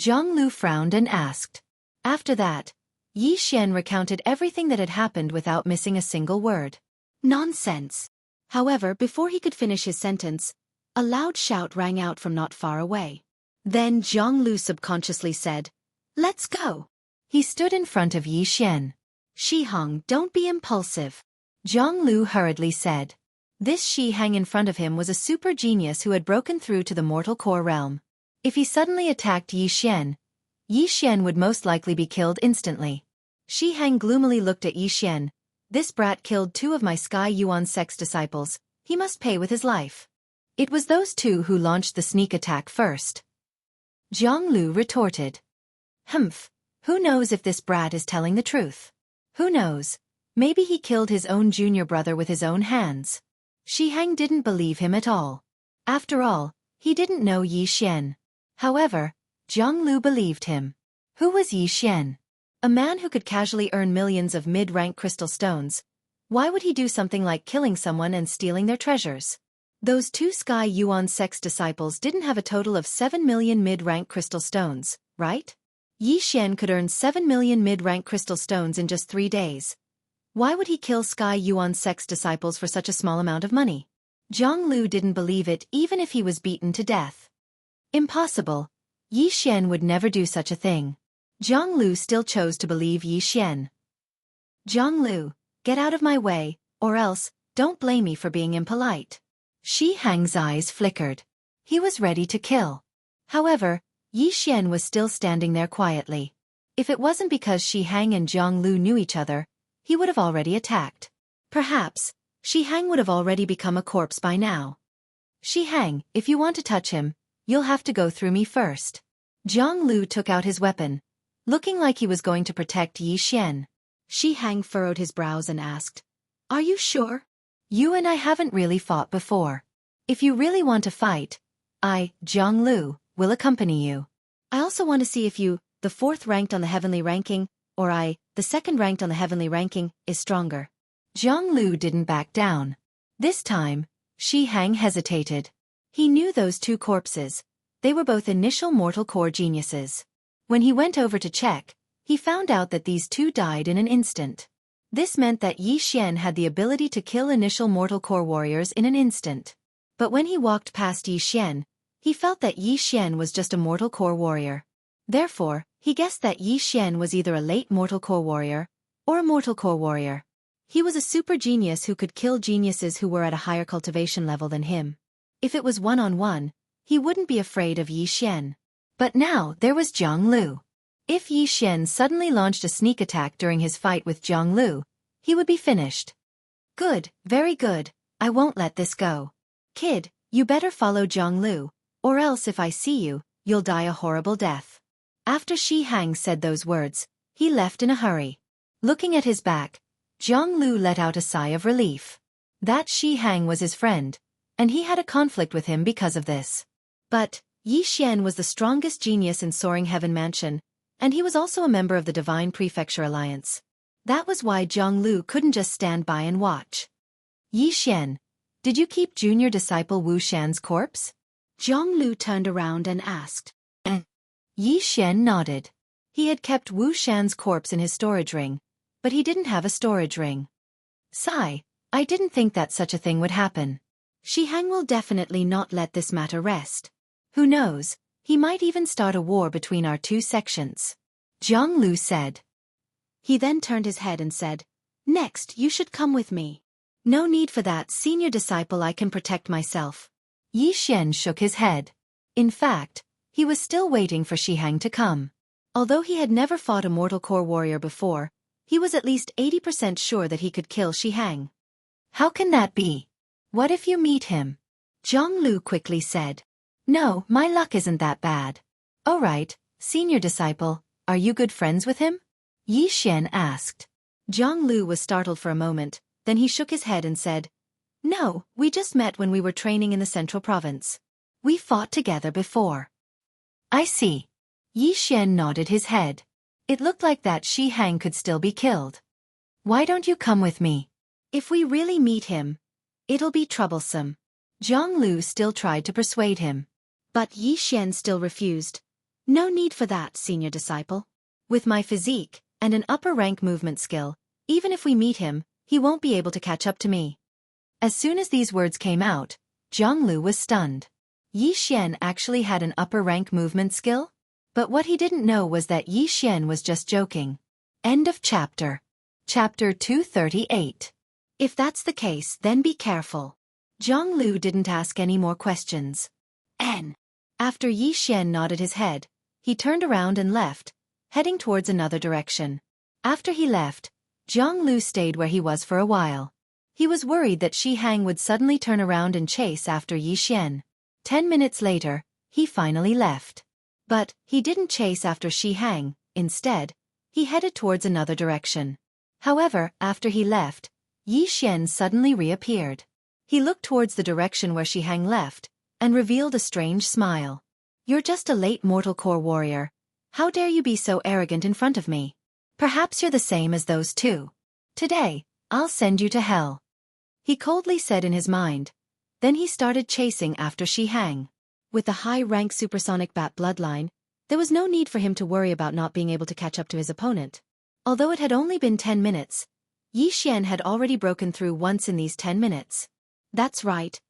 Zhang Lu frowned and asked. After that, Yi Xian recounted everything that had happened without missing a single word. Nonsense. However, before he could finish his sentence, a loud shout rang out from not far away. Then Zhang Lu subconsciously said, "Let's go." He stood in front of Yi Xian. "Shi Hang, don't be impulsive," Zhang Lu hurriedly said. This Shi Hang in front of him was a super genius who had broken through to the mortal core realm. If he suddenly attacked Yi Xian would most likely be killed instantly. Shi Hang gloomily looked at Yi Xian. "This brat killed 2 of my Sky Yuan sect's disciples. He must pay with his life." "It was those 2 who launched the sneak attack first," Zhang Lu retorted. "Humph, who knows if this brat is telling the truth? Who knows, maybe he killed his own junior brother with his own hands." Shi Hang didn't believe him at all. After all, he didn't know Yi Xian. However, Zhang Lu believed him. Who was Yi Xian? A man who could casually earn millions of mid-rank crystal stones. Why would he do something like killing someone and stealing their treasures? Those 2 Sky Yuan sect's disciples didn't have a total of 7 million mid-rank crystal stones, right? Yi Xian could earn 7 million mid-rank crystal stones in just 3 days. Why would he kill Sky Yuan sect's disciples for such a small amount of money? Zhang Lu didn't believe it even if he was beaten to death. Impossible. Yi Xian would never do such a thing. Zhang Lu still chose to believe Yi Xian. "Zhang Lu, get out of my way, or else, don't blame me for being impolite." Shi Hang's eyes flickered. He was ready to kill. However, Yi Xian was still standing there quietly. If it wasn't because Shi Hang and Zhang Lu knew each other, he would have already attacked. Perhaps, Shi Hang would have already become a corpse by now. "Shi Hang, if you want to touch him, you'll have to go through me first." Zhang Lu took out his weapon, looking like he was going to protect Yi Xian. Shi Hang furrowed his brows and asked, "Are you sure? You and I haven't really fought before. If you really want to fight, I, Zhang Lu, will accompany you. I also want to see if you, the 4th ranked on the heavenly ranking, or I, the 2nd ranked on the heavenly ranking, is stronger." Zhang Lu didn't back down. This time, Shi Hang hesitated. He knew those 2 corpses. They were both initial mortal core geniuses. When he went over to check, he found out that these 2 died in an instant. This meant that Yi Xian had the ability to kill initial mortal core warriors in an instant. But when he walked past Yi Xian, he felt that Yi Xian was just a mortal core warrior. Therefore, he guessed that Yi Xian was either a late mortal core warrior, or a mortal core warrior. He was a super genius who could kill geniuses who were at a higher cultivation level than him. If it was one-on-one, he wouldn't be afraid of Yi Xian. But now there was Zhang Lu. If Yi Xian suddenly launched a sneak attack during his fight with Zhang Lu, he would be finished. Good, very good, I won't let this go. Kid, you better follow Zhonglu, or else if I see you, you'll die a horrible death. After Shi Hang said those words, he left in a hurry. Looking at his back, Zhonglu let out a sigh of relief. That Shi Hang was his friend, and he had a conflict with him because of this. But Yi Xian was the strongest genius in Soaring Heaven Mansion, and he was also a member of the Divine Prefecture Alliance. That was why Zhonglu couldn't just stand by and watch. Yi Xian, did you keep junior disciple Wu Shan's corpse? Zhonglu turned around and asked. Yi Xian nodded. He had kept Wu Shan's corpse in his storage ring, but he didn't have a storage ring. Sigh, I didn't think that such a thing would happen. Shi Hang will definitely not let this matter rest. Who knows, he might even start a war between our two sections. Zhonglu said. He then turned his head and said, Next, you should come with me. No need for that, senior disciple, I can protect myself. Yi Xian shook his head. In fact, he was still waiting for Shi Hang to come. Although he had never fought a mortal core warrior before, he was at least 80% sure that he could kill Shi Hang. How can that be? What if you meet him? Zhonglu quickly said. No, my luck isn't that bad. All right, senior disciple, are you good friends with him? Yi Xian asked. Zhonglu was startled for a moment, then he shook his head and said, No, we just met when we were training in the Central Province. We fought together before. I see. Yi Xian nodded his head. It looked like that Shi Hang could still be killed. Why don't you come with me? If we really meet him, it'll be troublesome. Zhonglu still tried to persuade him. But Yi Xian still refused. No need for that, senior disciple. With my physique and an upper-rank movement skill, even if we meet him, he won't be able to catch up to me. As soon as these words came out, Zhonglu was stunned. Yi Xian actually had an upper-rank movement skill? But what he didn't know was that Yi Xian was just joking. End of chapter. Chapter 238. If that's the case, then be careful. Zhonglu didn't ask any more questions. After Yi Xian nodded his head, he turned around and left, heading towards another direction. After he left, Zhonglu stayed where he was for a while. He was worried that Shi Hang would suddenly turn around and chase after Yi Xian. 10 minutes later, he finally left. But he didn't chase after Shi Hang, instead, he headed towards another direction. However, after he left, Yi Xian suddenly reappeared. He looked towards the direction where Shi Hang left, and revealed a strange smile. You're just a late mortal core warrior. How dare you be so arrogant in front of me? Perhaps you're the same as those two. Today, I'll send you to hell. He coldly said in his mind. Then he started chasing after Shi Hang. With the high-rank supersonic bat bloodline, there was no need for him to worry about not being able to catch up to his opponent. Although it had only been 10 minutes, Yi Xian had already broken through once in these 10 minutes. That's right.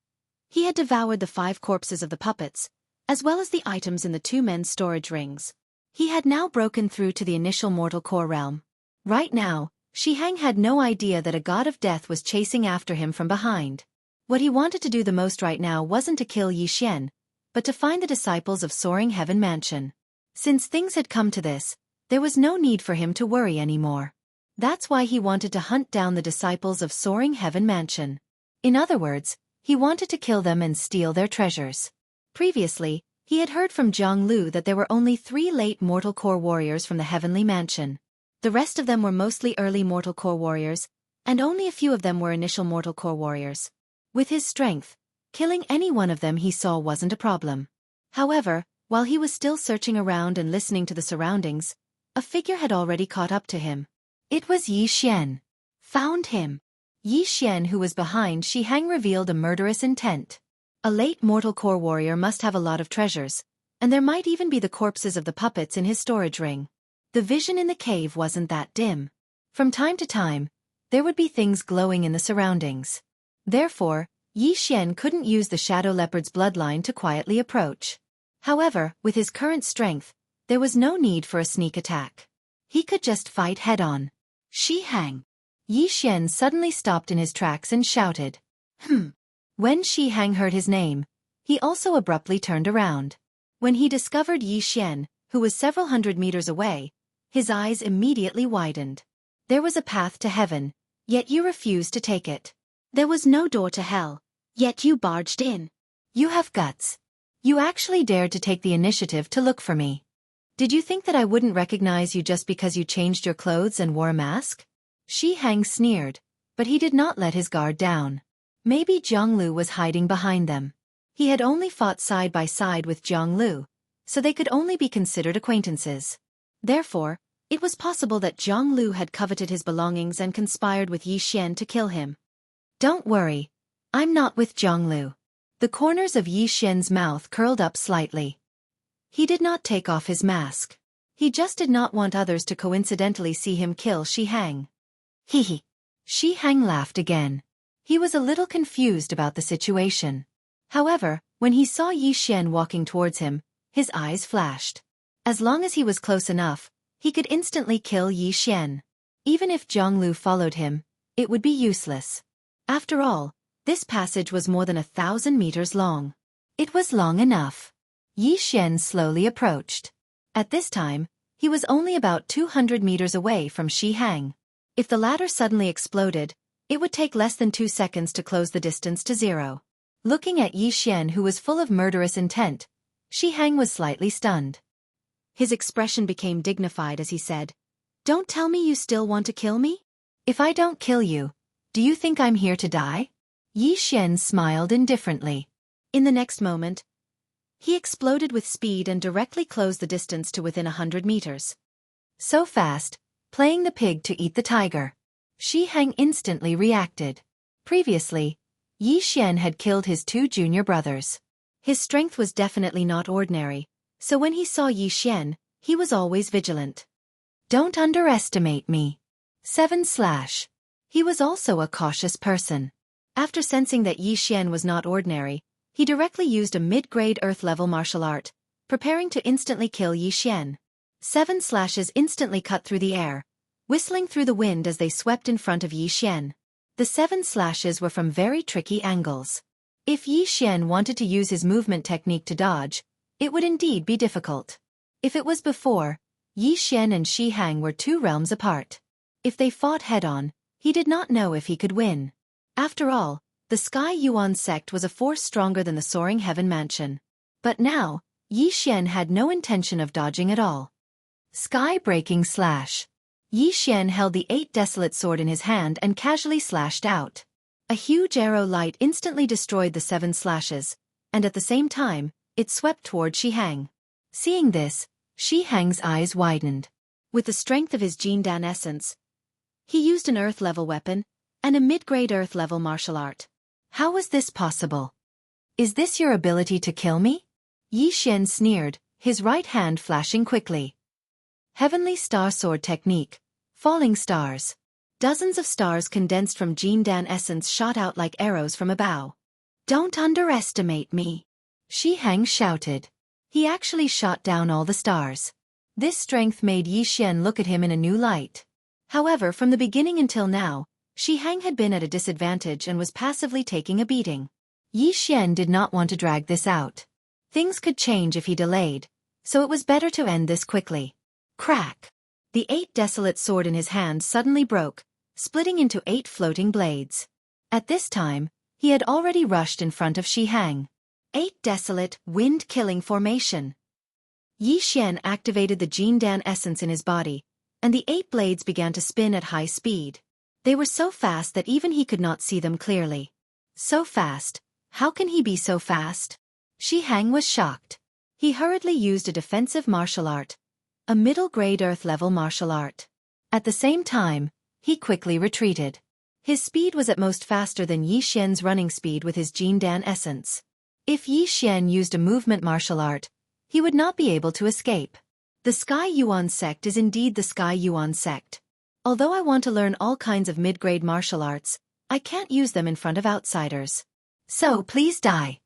He had devoured the 5 corpses of the puppets, as well as the items in the 2 men's storage rings. He had now broken through to the initial mortal core realm. Right now, Shi Hang had no idea that a god of death was chasing after him from behind. What he wanted to do the most right now wasn't to kill Yi Xian, but to find the disciples of Soaring Heaven Mansion. Since things had come to this, there was no need for him to worry anymore. That's why he wanted to hunt down the disciples of Soaring Heaven Mansion. In other words, he wanted to kill them and steal their treasures. Previously, he had heard from Zhonglu that there were only 3 late mortal core warriors from the Heavenly Mansion. The rest of them were mostly early mortal core warriors, and only a few of them were initial mortal core warriors. With his strength, killing any one of them he saw wasn't a problem. However, while he was still searching around and listening to the surroundings, a figure had already caught up to him. It was Yi Xian. Found him. Yi Xian, who was behind Shi Hang, revealed a murderous intent. A late mortal core warrior must have a lot of treasures, and there might even be the corpses of the puppets in his storage ring. The vision in the cave wasn't that dim. From time to time, there would be things glowing in the surroundings. Therefore, Yi Xian couldn't use the Shadow Leopard's bloodline to quietly approach. However, with his current strength, there was no need for a sneak attack. He could just fight head-on. Shi Hang. Yi Xian suddenly stopped in his tracks and shouted. When Shi Hang heard his name, he also abruptly turned around. When he discovered Yi Xian, who was several hundred meters away, his eyes immediately widened. There was a path to heaven, Yet you refused to take it. There was no door to hell, yet you barged in. You have guts. You actually dared to take the initiative to look for me. Did you think that I wouldn't recognize you just because you changed your clothes and wore a mask? Shi Hang sneered, but he did not let his guard down. Maybe Zhonglu was hiding behind them. He had only fought side by side with Zhonglu, so they could only be considered acquaintances. Therefore, it was possible that Zhonglu had coveted his belongings and conspired with Yi Xian to kill him. Don't worry, I'm not with Zhonglu. The corners of Yi Xian's mouth curled up slightly. He did not take off his mask. He just did not want others to coincidentally see him kill Shi Hang. Hee. Shi Hang laughed again. He was a little confused about the situation. However, when he saw Yi Xian walking towards him, his eyes flashed. As long as he was close enough, he could instantly kill Yi Xian. Even if Zhonglu followed him, it would be useless. After all, this passage was more than 1,000 meters long. It was long enough. Yi Xian slowly approached. At this time, he was only about 200 meters away from Shi Hang. If the latter suddenly exploded, it would take less than 2 seconds to close the distance to zero. Looking at Yi Xian, who was full of murderous intent, Shi Hang was slightly stunned. His expression became dignified as he said, "Don't tell me you still want to kill me? If I don't kill you, do you think I'm here to die?" Yi Xian smiled indifferently. In the next moment, he exploded with speed and directly closed the distance to within 100 meters. So fast, playing the pig to eat the tiger. Shi Hang instantly reacted. Previously, Yi Xian had killed his 2 junior brothers. His strength was definitely not ordinary, so when he saw Yi Xian, he was always vigilant. Don't underestimate me. 7/. He was also a cautious person. After sensing that Yi Xian was not ordinary, he directly used a mid-grade earth-level martial art, preparing to instantly kill Yi Xian. 7 slashes instantly cut through the air, whistling through the wind as they swept in front of Yi Xian. The 7 slashes were from very tricky angles. If Yi Xian wanted to use his movement technique to dodge, it would indeed be difficult. If it was before, Yi Xian and Shi Hang were 2 realms apart. If they fought head-on, he did not know if he could win. After all, the Sky Yuan sect was a force stronger than the Soaring Heaven Mansion. But now, Yi Xian had no intention of dodging at all. Sky-breaking slash. Yi Xian held the 8 desolate sword in his hand and casually slashed out. A huge arrow light instantly destroyed the 7 slashes, and at the same time, it swept toward Shi Hang. Seeing this, Shi Hang's eyes widened. With the strength of his Jindan essence, he used an earth-level weapon and a mid-grade earth-level martial art. How was this possible? Is this your ability to kill me? Yi Xian sneered, his right hand flashing quickly. Heavenly Star Sword Technique. Falling stars. Dozens of stars condensed from Jindan essence shot out like arrows from a bow. Don't underestimate me. Shi Hang shouted. He actually shot down all the stars. This strength made Yi Xian look at him in a new light. However, from the beginning until now, Shi Hang had been at a disadvantage and was passively taking a beating. Yi Xian did not want to drag this out. Things could change if he delayed, so it was better to end this quickly. Crack! The 8 desolate sword in his hand suddenly broke, splitting into 8 floating blades. At this time, he had already rushed in front of Shi Hang. 8 desolate, wind-killing formation. Yi Xian activated the Jindan essence in his body, and the 8 blades began to spin at high speed. They were so fast that even he could not see them clearly. So fast? How can he be so fast? Shi Hang was shocked. He hurriedly used a defensive martial art, a middle-grade earth-level martial art. At the same time, he quickly retreated. His speed was at most faster than Yi Xian's running speed with his Jindan essence. If Yi Xian used a movement martial art, he would not be able to escape. The Sky Yuan sect is indeed the Sky Yuan sect. Although I want to learn all kinds of mid-grade martial arts, I can't use them in front of outsiders. So please die.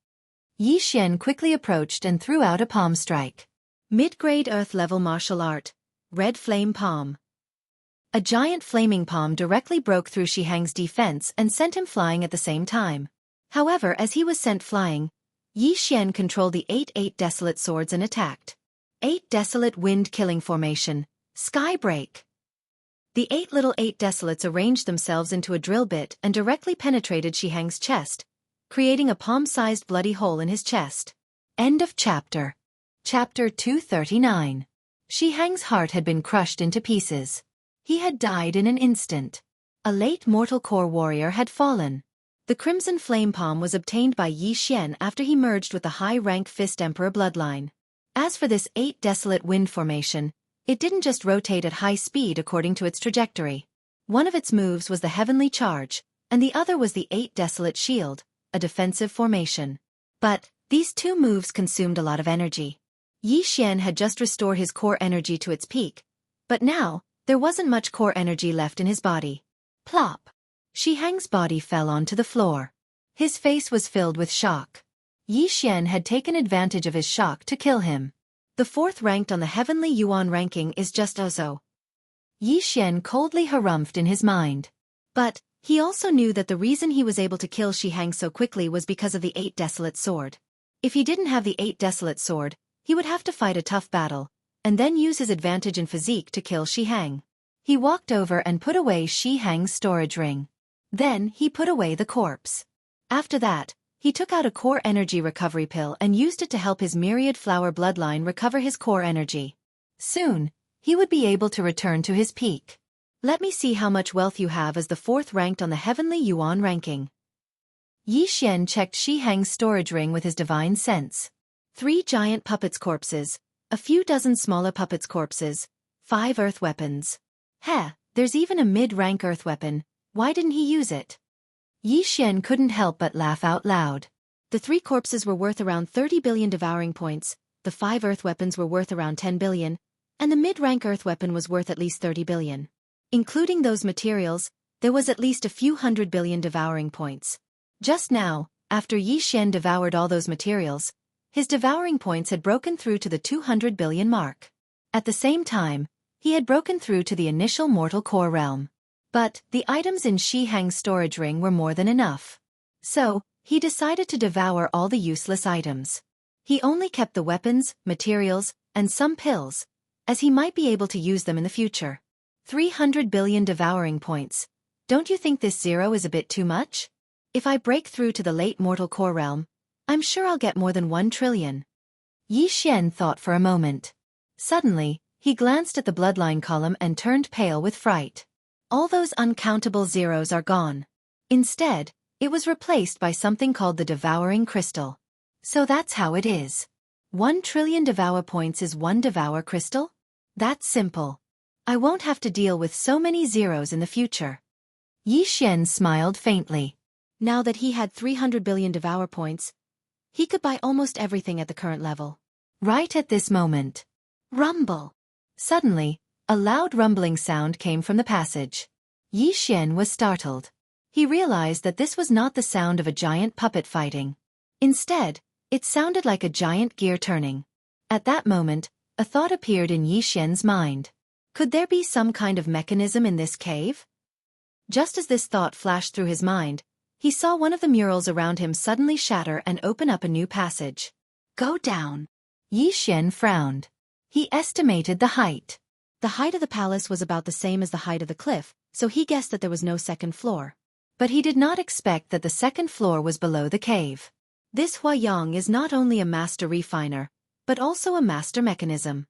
Yi Xian quickly approached and threw out a palm strike. Mid-grade earth-level martial art, Red Flame Palm. A giant flaming palm directly broke through Shi Hang's defense and sent him flying at the same time. However, as he was sent flying, Yi Xian controlled the 8 desolate swords and attacked. 8 desolate wind-killing formation, Sky Break. The 8 desolates arranged themselves into a drill bit and directly penetrated Shi Hang's chest, creating a palm-sized bloody hole in his chest. End of chapter. Chapter 239. Shi Hang's heart had been crushed into pieces. He had died in an instant. A late mortal core warrior had fallen. The Crimson Flame Palm was obtained by Yi Xian after he merged with the high-rank Fist Emperor bloodline. As for this 8 desolate wind formation, it didn't just rotate at high speed according to its trajectory. One of its moves was the Heavenly Charge, and the other was the 8 desolate shield, a defensive formation. But these two moves consumed a lot of energy. Yi Xian had just restored his core energy to its peak, but now, there wasn't much core energy left in his body. Plop! Shi Hang's body fell onto the floor. His face was filled with shock. Yi Xian had taken advantage of his shock to kill him. The 4th ranked on the Heavenly Yuan ranking is just Ozo. Yi Xian coldly harumphed in his mind. But he also knew that the reason he was able to kill Shi Hang so quickly was because of the 8 desolate sword. If he didn't have the 8 desolate sword, he would have to fight a tough battle, and then use his advantage in physique to kill Shi Hang. He walked over and put away Shi Hang's storage ring. Then he put away the corpse. After that, he took out a core energy recovery pill and used it to help his myriad flower bloodline recover his core energy. Soon, he would be able to return to his peak. Let me see how much wealth you have as the 4th ranked on the Heavenly Yuan ranking. Yi Xian checked Shi Hang's storage ring with his divine sense. 3 giant puppets' corpses, a few dozen smaller puppets' corpses, 5 earth weapons. Heh, there's even a mid-rank earth weapon, why didn't he use it? Yi Xian couldn't help but laugh out loud. The 3 corpses were worth around 30 billion devouring points, the 5 earth weapons were worth around 10 billion, and the mid-rank earth weapon was worth at least 30 billion. Including those materials, there was at least a few 100 billion devouring points. Just now, after Yi Xian devoured all those materials, his devouring points had broken through to the 200 billion mark. At the same time, he had broken through to the initial mortal core realm. But the items in Shi Hang's storage ring were more than enough. So, he decided to devour all the useless items. He only kept the weapons, materials, and some pills, as he might be able to use them in the future. 300 billion devouring points. Don't you think this 0 is a bit too much? If I break through to the late mortal core realm, I'm sure I'll get more than 1 trillion. Yi Xian thought for a moment. Suddenly, he glanced at the bloodline column and turned pale with fright. All those uncountable zeros are gone. Instead, it was replaced by something called the Devouring Crystal. So that's how it is. 1 trillion devour points is 1 devour crystal? That's simple. I won't have to deal with so many zeros in the future. Yi Xian smiled faintly. Now that he had 300 billion devour points, he could buy almost everything at the current level. Right at this moment. Rumble! Suddenly, a loud rumbling sound came from the passage. Yi Xian was startled. He realized that this was not the sound of a giant puppet fighting. Instead, it sounded like a giant gear turning. At that moment, a thought appeared in Yi Xian's mind. Could there be some kind of mechanism in this cave? Just as this thought flashed through his mind, he saw one of the murals around him suddenly shatter and open up a new passage. Go down. Yi Xian frowned. He estimated the height. The height of the palace was about the same as the height of the cliff, so he guessed that there was no second floor. But he did not expect that the second floor was below the cave. This Huayang is not only a master refiner, but also a master mechanism.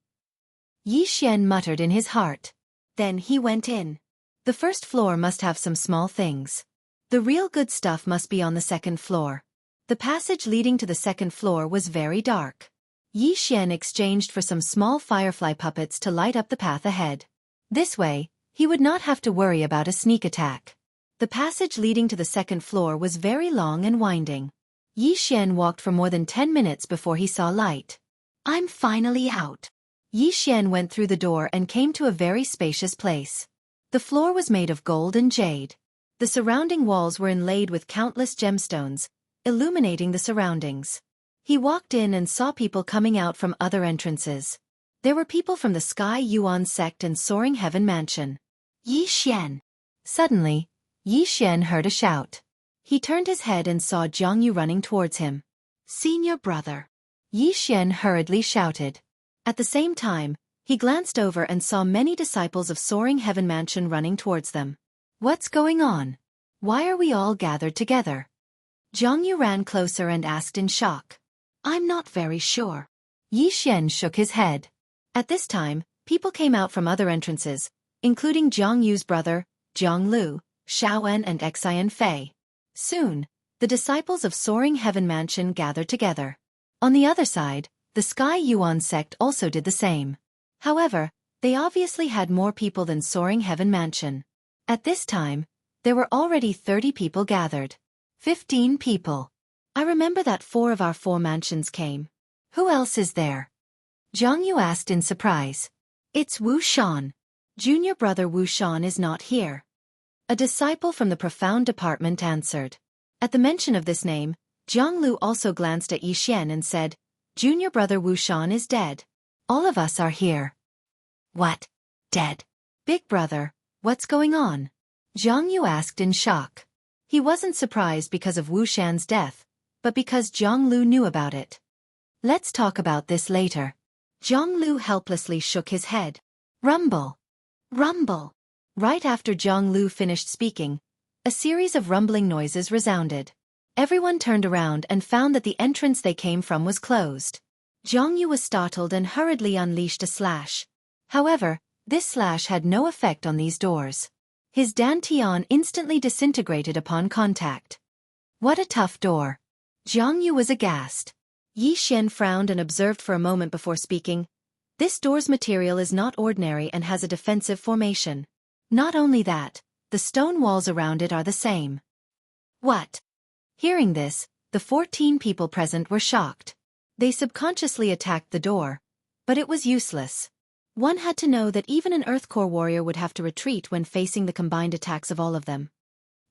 Yi Xian muttered in his heart. Then he went in. The first floor must have some small things. The real good stuff must be on the second floor. The passage leading to the second floor was very dark. Yi Xian exchanged for some small firefly puppets to light up the path ahead. This way, he would not have to worry about a sneak attack. The passage leading to the second floor was very long and winding. Yi Xian walked for more than 10 minutes before he saw light. I'm finally out. Yi Xian went through the door and came to a very spacious place. The floor was made of gold and jade. The surrounding walls were inlaid with countless gemstones, illuminating the surroundings. He walked in and saw people coming out from other entrances. There were people from the Sky Yuan sect and Soaring Heaven Mansion. Yi Xian. Suddenly, Yi Xian heard a shout. He turned his head and saw Jiang Yu running towards him. Senior brother. Yi Xian hurriedly shouted. At the same time, He glanced over and saw many disciples of Soaring Heaven Mansion running towards them. What's going on? Why are we all gathered together? Zhongyu ran closer and asked in shock. I'm not very sure. Yi Xian shook his head. At this time, people came out from other entrances, including Zhang Yu's brother, Zhang Lu, Xiaoan and Xian Fei. Soon, the disciples of Soaring Heaven Mansion gathered together. On the other side, the Sky Yuan sect also did the same. However, they obviously had more people than Soaring Heaven Mansion. At this time, there were already 30 people gathered. 15 people. I remember that 4 of our 4 mansions came. Who else is there? Zhang Yu asked in surprise. It's Wu Shan. Junior brother Wu Shan is not here. A disciple from the Profound Department answered. At the mention of this name, Zhang Lu also glanced at Yi Xian and said, Junior brother Wu Shan is dead. All of us are here. What? Dead? Big brother, what's going on? Zhang Yu asked in shock. He wasn't surprised because of Wu Shan's death, but because Zhang Lu knew about it. Let's talk about this later. Zhang Lu helplessly shook his head. Rumble. Rumble. Right after Zhang Lu finished speaking, a series of rumbling noises resounded. Everyone turned around and found that the entrance they came from was closed. Zhang Yu was startled and hurriedly unleashed a slash. However, this slash had no effect on these doors. His dantian instantly disintegrated upon contact. What a tough door. Zhang Yu was aghast. Yi Xian frowned and observed for a moment before speaking. This door's material is not ordinary and has a defensive formation. Not only that, the stone walls around it are the same. What? Hearing this, the 14 people present were shocked. They subconsciously attacked the door, but it was useless. One had to know that even an Earthcore warrior would have to retreat when facing the combined attacks of all of them.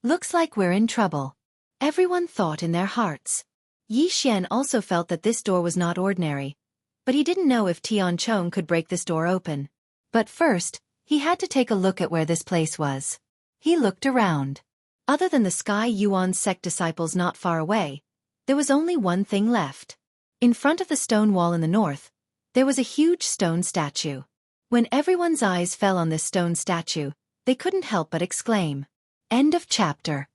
Looks like we're in trouble. Everyone thought in their hearts. Yi Xian also felt that this door was not ordinary, but he didn't know if Tian Chong could break this door open. But first, he had to take a look at where this place was. He looked around. Other than the Sky Yuan sect disciples not far away, there was only one thing left. In front of the stone wall in the north, there was a huge stone statue. When everyone's eyes fell on this stone statue, they couldn't help but exclaim. End of chapter.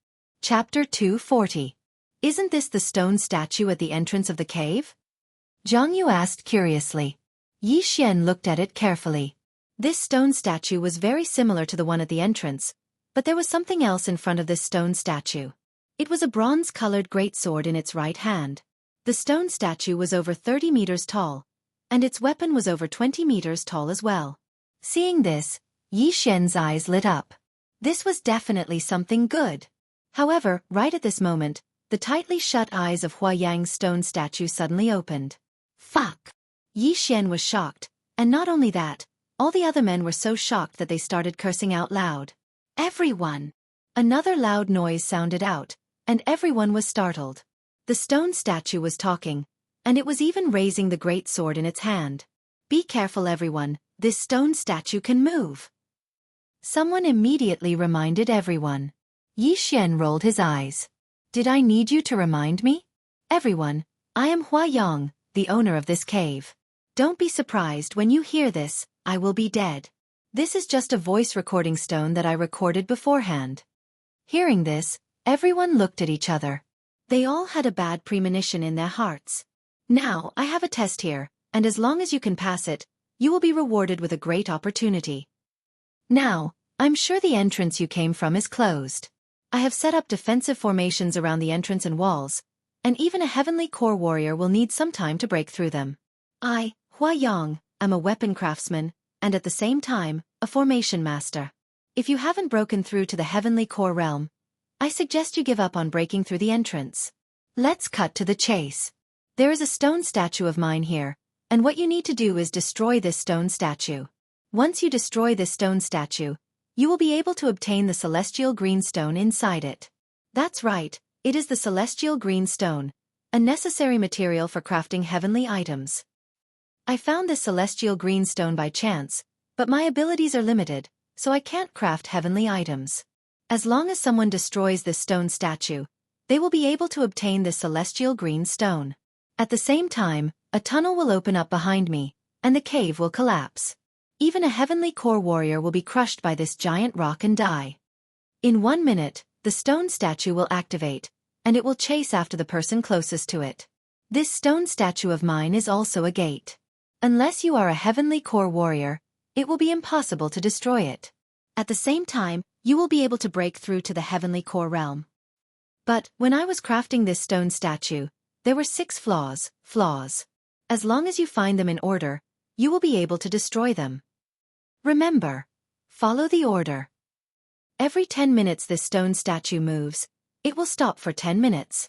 Chapter 240. Isn't this the stone statue at the entrance of the cave? Zhang Yu asked curiously. Yi Xian looked at it carefully. This stone statue was very similar to the one at the entrance, but there was something else in front of this stone statue. It was a bronze-colored greatsword in its right hand. The stone statue was over 30 meters tall, and its weapon was over 20 meters tall as well. Seeing this, Yi Xian's eyes lit up. This was definitely something good. However, right at this moment, the tightly shut eyes of Hua Yang's stone statue suddenly opened. Fuck! Yi Xian was shocked, and not only that, all the other men were so shocked that they started cursing out loud. Everyone! Another loud noise sounded out, and everyone was startled. The stone statue was talking, and it was even raising the great sword in its hand. Be careful everyone, this stone statue can move. Someone immediately reminded everyone. Yi Xian rolled his eyes. Did I need you to remind me? Everyone, I am Hua Yang, the owner of this cave. Don't be surprised when you hear this, I will be dead. This is just a voice recording stone that I recorded beforehand. Hearing this, everyone looked at each other. They all had a bad premonition in their hearts. Now, I have a test here, and as long as you can pass it, you will be rewarded with a great opportunity. Now, I'm sure the entrance you came from is closed. I have set up defensive formations around the entrance and walls, and even a heavenly core warrior will need some time to break through them. I, Hua Yang, am a weapon craftsman, and at the same time, a formation master. If you haven't broken through to the heavenly core realm, I suggest you give up on breaking through the entrance. Let's cut to the chase. There is a stone statue of mine here, and what you need to do is destroy this stone statue. Once you destroy this stone statue, you will be able to obtain the celestial green stone inside it. That's right, it is the celestial green stone, a necessary material for crafting heavenly items. I found this celestial green stone by chance, but my abilities are limited, so I can't craft heavenly items. As long as someone destroys this stone statue, they will be able to obtain this celestial green stone. At the same time, a tunnel will open up behind me, and the cave will collapse. Even a heavenly core warrior will be crushed by this giant rock and die. In 1 minute, the stone statue will activate, and it will chase after the person closest to it. This stone statue of mine is also a gate. Unless you are a heavenly core warrior, it will be impossible to destroy it. At the same time, you will be able to break through to the heavenly core realm. But when I was crafting this stone statue, there were 6 flaws. As long as you find them in order, you will be able to destroy them. Remember, follow the order. Every 10 minutes this stone statue moves, it will stop for 10 minutes.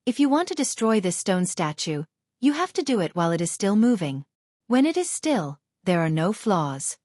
If you want to destroy this stone statue, you have to do it while it is still moving. When it is still, there are no flaws.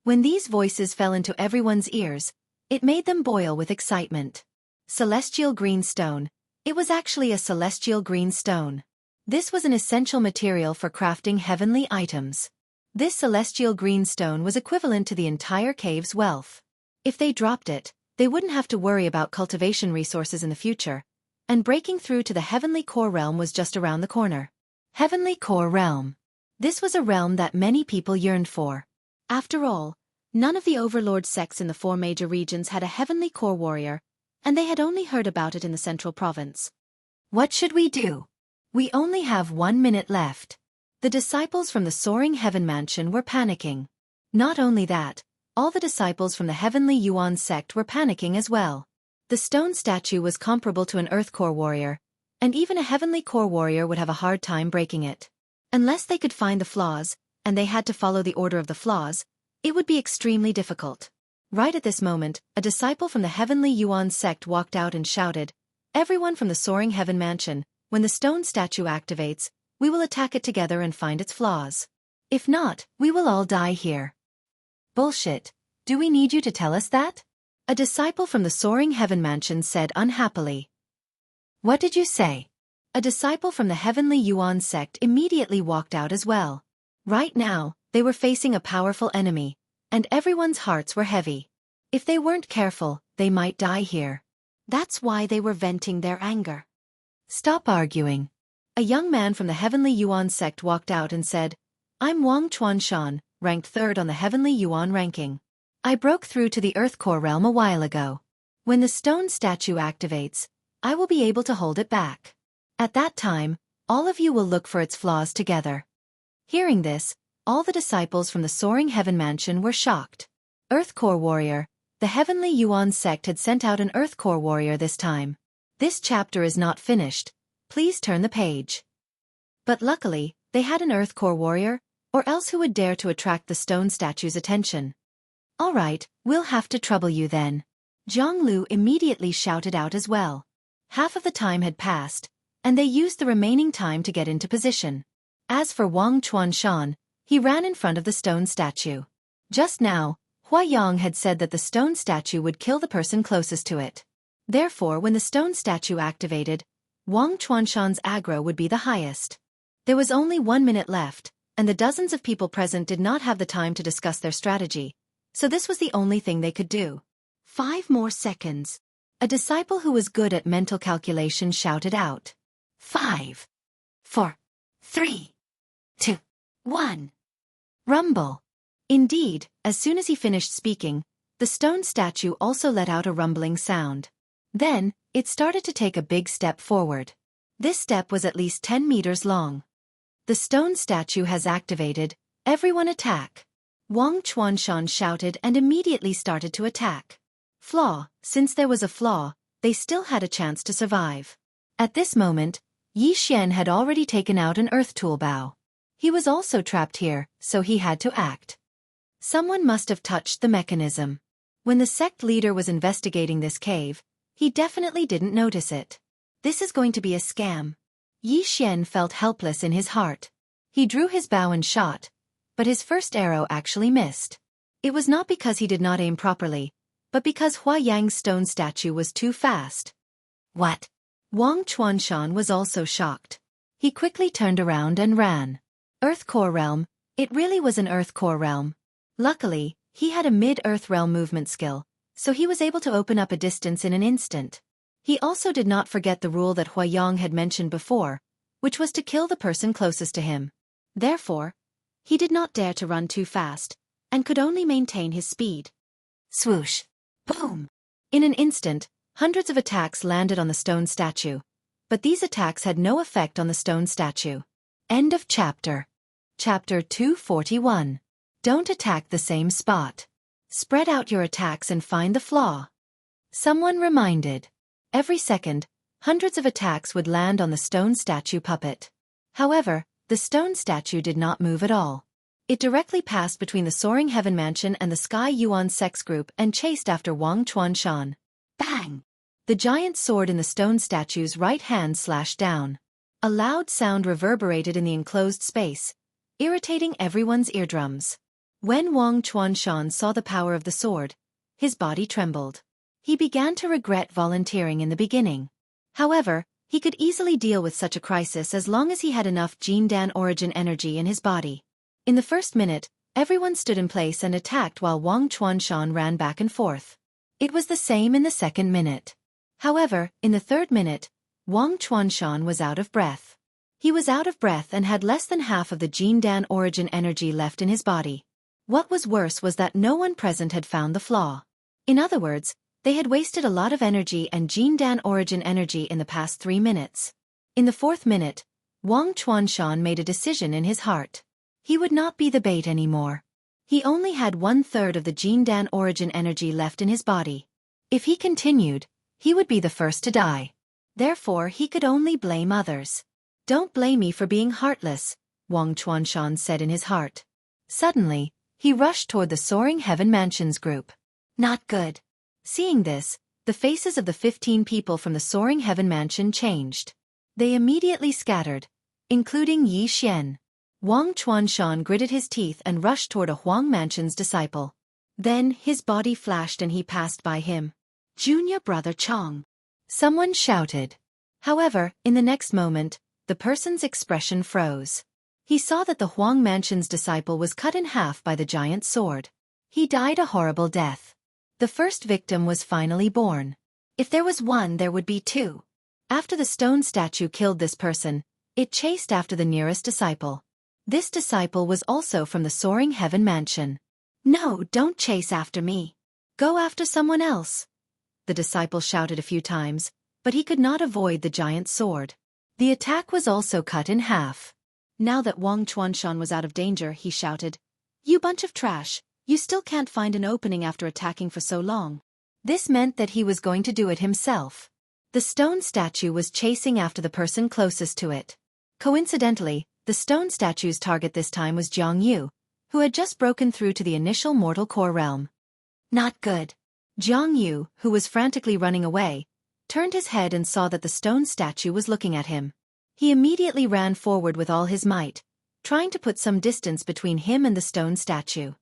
When these voices fell into everyone's ears, it made them boil with excitement. Celestial green stone. It was actually a celestial green stone. This was an essential material for crafting heavenly items. This celestial green stone was equivalent to the entire cave's wealth. If they dropped it, they wouldn't have to worry about cultivation resources in the future, and breaking through to the heavenly core realm was just around the corner. Heavenly core realm. This was a realm that many people yearned for. After all, none of the overlord sects in the 4 major regions had a heavenly core warrior, and they had only heard about it in the central province. What should we do? We only have 1 minute left. The disciples from the Soaring Heaven Mansion were panicking. Not only that, all the disciples from the Heavenly Yuan sect were panicking as well. The stone statue was comparable to an Earth Core warrior, and even a Heavenly Core warrior would have a hard time breaking it. Unless they could find the flaws, and they had to follow the order of the flaws, it would be extremely difficult. Right at this moment, a disciple from the Heavenly Yuan sect walked out and shouted, "Everyone from the Soaring Heaven Mansion, when the stone statue activates, we will attack it together and find its flaws. If not, we will all die here." Bullshit. Do we need you to tell us that? A disciple from the Soaring Heaven Mansion said unhappily. What did you say? A disciple from the Heavenly Yuan sect immediately walked out as well. Right now, they were facing a powerful enemy, and everyone's hearts were heavy. If they weren't careful, they might die here. That's why they were venting their anger. Stop arguing. A young man from the Heavenly Yuan sect walked out and said, "I'm Wang Chuanshan, ranked 3rd on the Heavenly Yuan ranking. I broke through to the Earth Core realm a while ago. When the stone statue activates, I will be able to hold it back. At that time, all of you will look for its flaws together." Hearing this, all the disciples from the Soaring Heaven Mansion were shocked. Earth Core warrior. The Heavenly Yuan sect had sent out an Earth Core warrior this time. This chapter is not finished. Please turn the page. But luckily, they had an Earth Core warrior, or else who would dare to attract the stone statue's attention? Alright, we'll have to trouble you then. Zhonglu immediately shouted out as well. Half of the time had passed, and they used the remaining time to get into position. As for Wang Chuanshan, he ran in front of the stone statue. Just now, Hua Yang had said that the stone statue would kill the person closest to it. Therefore, when the stone statue activated, Wang Chuanshan's aggro would be the highest. There was only 1 minute left, and the dozens of people present did not have the time to discuss their strategy, so this was the only thing they could do. 5 more seconds. A disciple who was good at mental calculation shouted out. 5, 4, 3, 2, 1. Rumble. Indeed, as soon as he finished speaking, the stone statue also let out a rumbling sound. Then, it started to take a big step forward. This step was at least 10 meters long. The stone statue has activated. Everyone attack. Wang Chuanshan shouted and immediately started to attack. Flaw. Since there was a flaw, they still had a chance to survive. At this moment, Yi Xian had already taken out an earth tool bow. He was also trapped here, so he had to act. Someone must have touched the mechanism. When the sect leader was investigating this cave, he definitely didn't notice it. This is going to be a scam. Yi Xian felt helpless in his heart. He drew his bow and shot, but his first arrow actually missed. It was not because he did not aim properly, but because Hua Yang's stone statue was too fast. What? Wang Chuanshan was also shocked. He quickly turned around and ran. Earth Core Realm. It really was an Earth Core Realm. Luckily, he had a mid-Earth Realm movement skill, so he was able to open up a distance in an instant. He also did not forget the rule that Hua Yang had mentioned before, which was to kill the person closest to him. Therefore, He did not dare to run too fast, and could only maintain his speed. Swoosh! Boom! In an instant, hundreds of attacks landed on the stone statue, but these attacks had no effect on the stone statue. End of chapter. Chapter 241. Don't attack the same spot. Spread out your attacks and find the flaw. Someone reminded. Every second, hundreds of attacks would land on the stone statue puppet. However, the stone statue did not move at all. It directly passed between the soaring heaven mansion and the Sky Yuan sex group and chased after Wang Chuanshan. Bang! The giant sword in the stone statue's right hand slashed down. A loud sound reverberated in the enclosed space, irritating everyone's eardrums. When Wang Chuanshan saw the power of the sword, his body trembled. He began to regret volunteering in the beginning. However, he could easily deal with such a crisis as long as he had enough Jindan origin energy in his body. In the first minute, everyone stood in place and attacked while Wang Chuanshan ran back and forth. It was the same in the second minute. However, in the third minute, Wang Chuanshan was out of breath. He was out of breath and had less than half of the Jindan origin energy left in his body. What was worse was that no one present had found the flaw. In other words, they had wasted a lot of energy and Jindan origin energy in the past 3 minutes. In the fourth minute, Wang Chuanshan made a decision in his heart. He would not be the bait anymore. He only had 1/3 of the Jindan origin energy left in his body. If he continued, he would be the first to die. Therefore, he could only blame others. Don't blame me for being heartless, Wang Chuanshan said in his heart. Suddenly, he rushed toward the soaring heaven mansions group. Not good. Seeing this, the faces of the 15 people from the soaring heaven mansion changed. They immediately scattered, including Yi Xian. Wang Chuanshan gritted his teeth and rushed toward a Huang Mansion's disciple. Then his body flashed and he passed by him. Junior brother Chong. Someone shouted. However, in the next moment, the person's expression froze. He saw that the Huang Mansion's disciple was cut in half by the giant sword. He died a horrible death. The first victim was finally born. If there was one, there would be two. After the stone statue killed this person, it chased after the nearest disciple. This disciple was also from the soaring heaven mansion. No, don't chase after me. Go after someone else. The disciple shouted a few times, but he could not avoid the giant sword. The attack was also cut in half. Now that Wang Chuanshan was out of danger, he shouted, "You bunch of trash, you still can't find an opening after attacking for so long." This meant that he was going to do it himself. The stone statue was chasing after the person closest to it. Coincidentally, the stone statue's target this time was Jiang Yu, who had just broken through to the initial mortal core realm. Not good. Jiang Yu, who was frantically running away, turned his head and saw that the stone statue was looking at him. He immediately ran forward with all his might, trying to put some distance between him and the stone statue.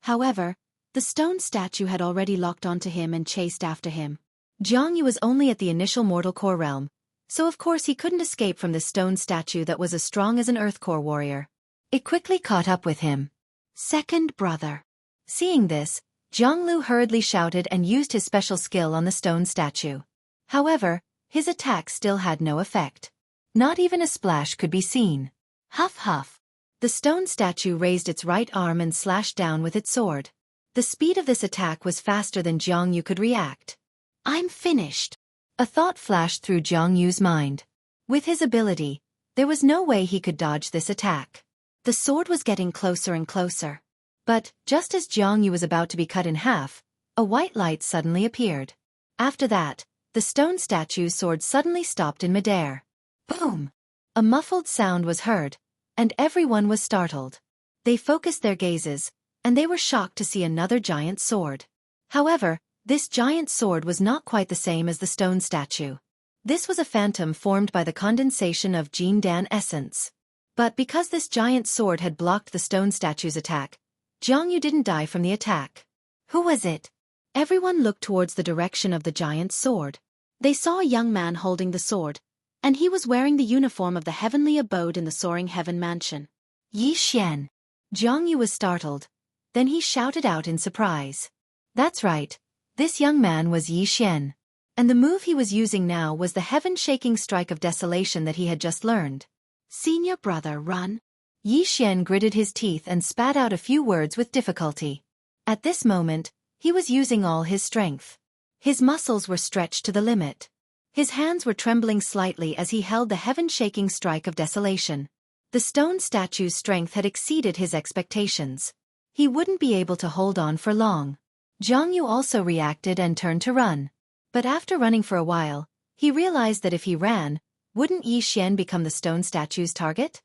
However, the stone statue had already locked onto him and chased after him. Jiang Yu was only at the initial mortal core realm, so of course he couldn't escape from this stone statue that was as strong as an earth core warrior. It quickly caught up with him. Second brother. Seeing this, Jiang Lu hurriedly shouted and used his special skill on the stone statue. However, his attack still had no effect. Not even a splash could be seen. Huff huff. The stone statue raised its right arm and slashed down with its sword. The speed of this attack was faster than Jiang Yu could react. I'm finished. A thought flashed through Jiang Yu's mind. With his ability, there was no way he could dodge this attack. The sword was getting closer and closer. But, just as Jiang Yu was about to be cut in half, a white light suddenly appeared. After that, the stone statue's sword suddenly stopped in midair. Boom! A muffled sound was heard, and everyone was startled. They focused their gazes, and they were shocked to see another giant sword. However, this giant sword was not quite the same as the stone statue. This was a phantom formed by the condensation of Jindan essence. But because this giant sword had blocked the stone statue's attack, Jiang Yu didn't die from the attack. Who was it? Everyone looked towards the direction of the giant sword. They saw a young man holding the sword, and he was wearing the uniform of the heavenly abode in the soaring heaven mansion. Yi Xian. Jiang Yu was startled. Then he shouted out in surprise. That's right. This young man was Yi Xian. And the move he was using now was the heaven-shaking strike of desolation that he had just learned. Senior brother, run. Yi Xian gritted his teeth and spat out a few words with difficulty. At this moment, he was using all his strength. His muscles were stretched to the limit. His hands were trembling slightly as he held the heaven-shaking strike of desolation. The stone statue's strength had exceeded his expectations. He wouldn't be able to hold on for long. Zhang Yu also reacted and turned to run. But after running for a while, he realized that if he ran, wouldn't Yi Xian become the stone statue's target?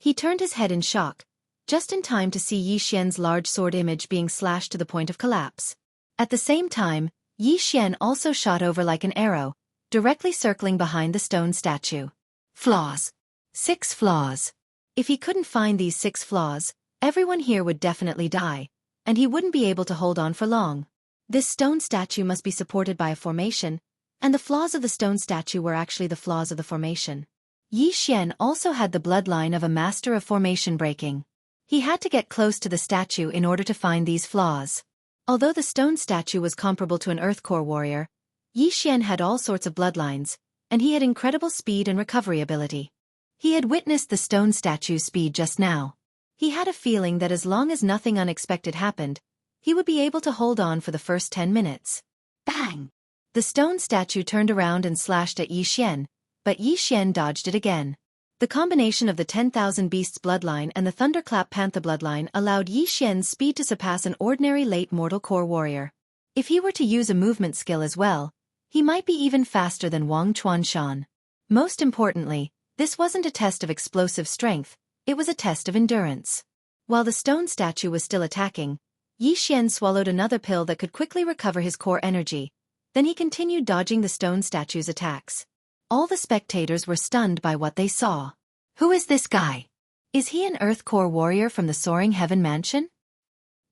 He turned his head in shock, just in time to see Yi Xian's large sword image being slashed to the point of collapse. At the same time, Yi Xian also shot over like an arrow, directly circling behind the stone statue. Flaws. 6 flaws. If he couldn't find these 6 flaws, everyone here would definitely die, and he wouldn't be able to hold on for long. This stone statue must be supported by a formation, and the flaws of the stone statue were actually the flaws of the formation. Yi Xian also had the bloodline of a master of formation breaking. He had to get close to the statue in order to find these flaws. Although the stone statue was comparable to an earth core warrior, Yi Xian had all sorts of bloodlines, and he had incredible speed and recovery ability. He had witnessed the stone statue's speed just now. He had a feeling that as long as nothing unexpected happened, he would be able to hold on for the first 10 minutes. Bang! The stone statue turned around and slashed at Yi Xian, but Yi Xian dodged it again. The combination of the 10,000 Beasts bloodline and the Thunderclap Panther bloodline allowed Yi Xian's speed to surpass an ordinary late mortal core warrior. If he were to use a movement skill as well, he might be even faster than Wang Chuanshan. Most importantly, this wasn't a test of explosive strength, it was a test of endurance. While the stone statue was still attacking, Yi Xian swallowed another pill that could quickly recover his core energy. Then he continued dodging the stone statue's attacks. All the spectators were stunned by what they saw. Who is this guy? Is he an Earth Core warrior from the Soaring Heaven Mansion?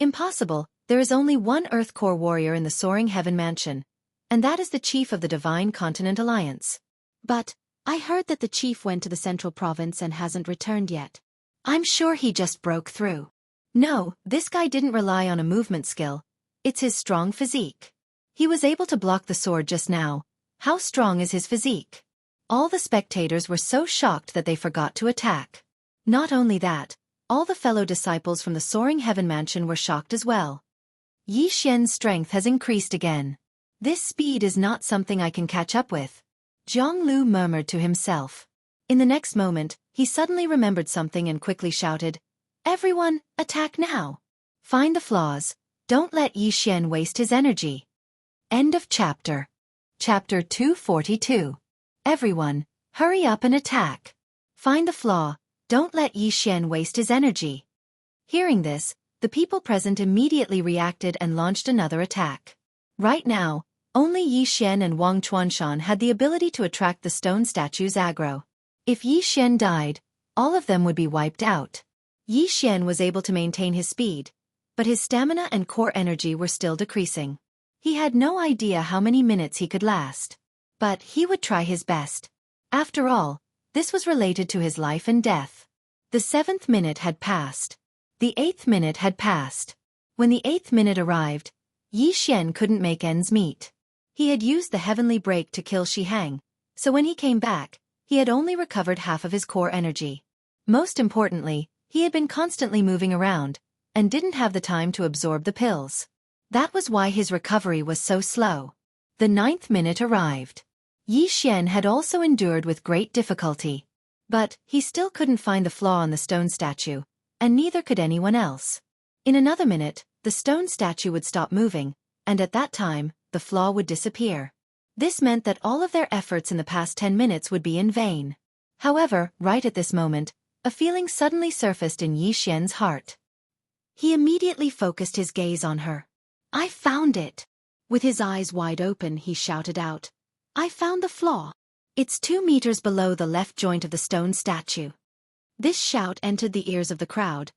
Impossible, there is only one Earth Core warrior in the Soaring Heaven Mansion, and that is the chief of the Divine Continent Alliance. But, I heard that the chief went to the Central Province and hasn't returned yet. I'm sure he just broke through. No, this guy didn't rely on a movement skill. It's his strong physique. He was able to block the sword just now. How strong is his physique? All the spectators were so shocked that they forgot to attack. Not only that, all the fellow disciples from the Soaring Heaven Mansion were shocked as well. Yi Xian's strength has increased again. This speed is not something I can catch up with. Zhang Lu murmured to himself. In the next moment, he suddenly remembered something and quickly shouted, "Everyone, attack now! Find the flaws, don't let Yi Xian waste his energy." End of chapter. Chapter 242. Everyone, hurry up and attack. Find the flaw, don't let Yi Xian waste his energy. Hearing this, the people present immediately reacted and launched another attack. Right now, only Yi Xian and Wang Chuanshan had the ability to attract the stone statue's aggro. If Yi Xian died, all of them would be wiped out. Yi Xian was able to maintain his speed, but his stamina and core energy were still decreasing. He had no idea how many minutes he could last. But he would try his best. After all, this was related to his life and death. The 7th minute had passed. The 8th minute had passed. When the 8th minute arrived, Yi Xian couldn't make ends meet. He had used the heavenly break to kill Shihang, so when he came back, he had only recovered half of his core energy. Most importantly, he had been constantly moving around, and didn't have the time to absorb the pills. That was why his recovery was so slow. The 9th minute arrived. Yi Xian had also endured with great difficulty. But he still couldn't find the flaw in the stone statue, and neither could anyone else. In another minute, the stone statue would stop moving, and at that time, the flaw would disappear. This meant that all of their efforts in the past 10 minutes would be in vain. However, right at this moment, a feeling suddenly surfaced in Yi Xian's heart. He immediately focused his gaze on her. "I found it!" With his eyes wide open, he shouted out, "I found the flaw. It's 2 meters below the left joint of the stone statue." This shout entered the ears of the crowd,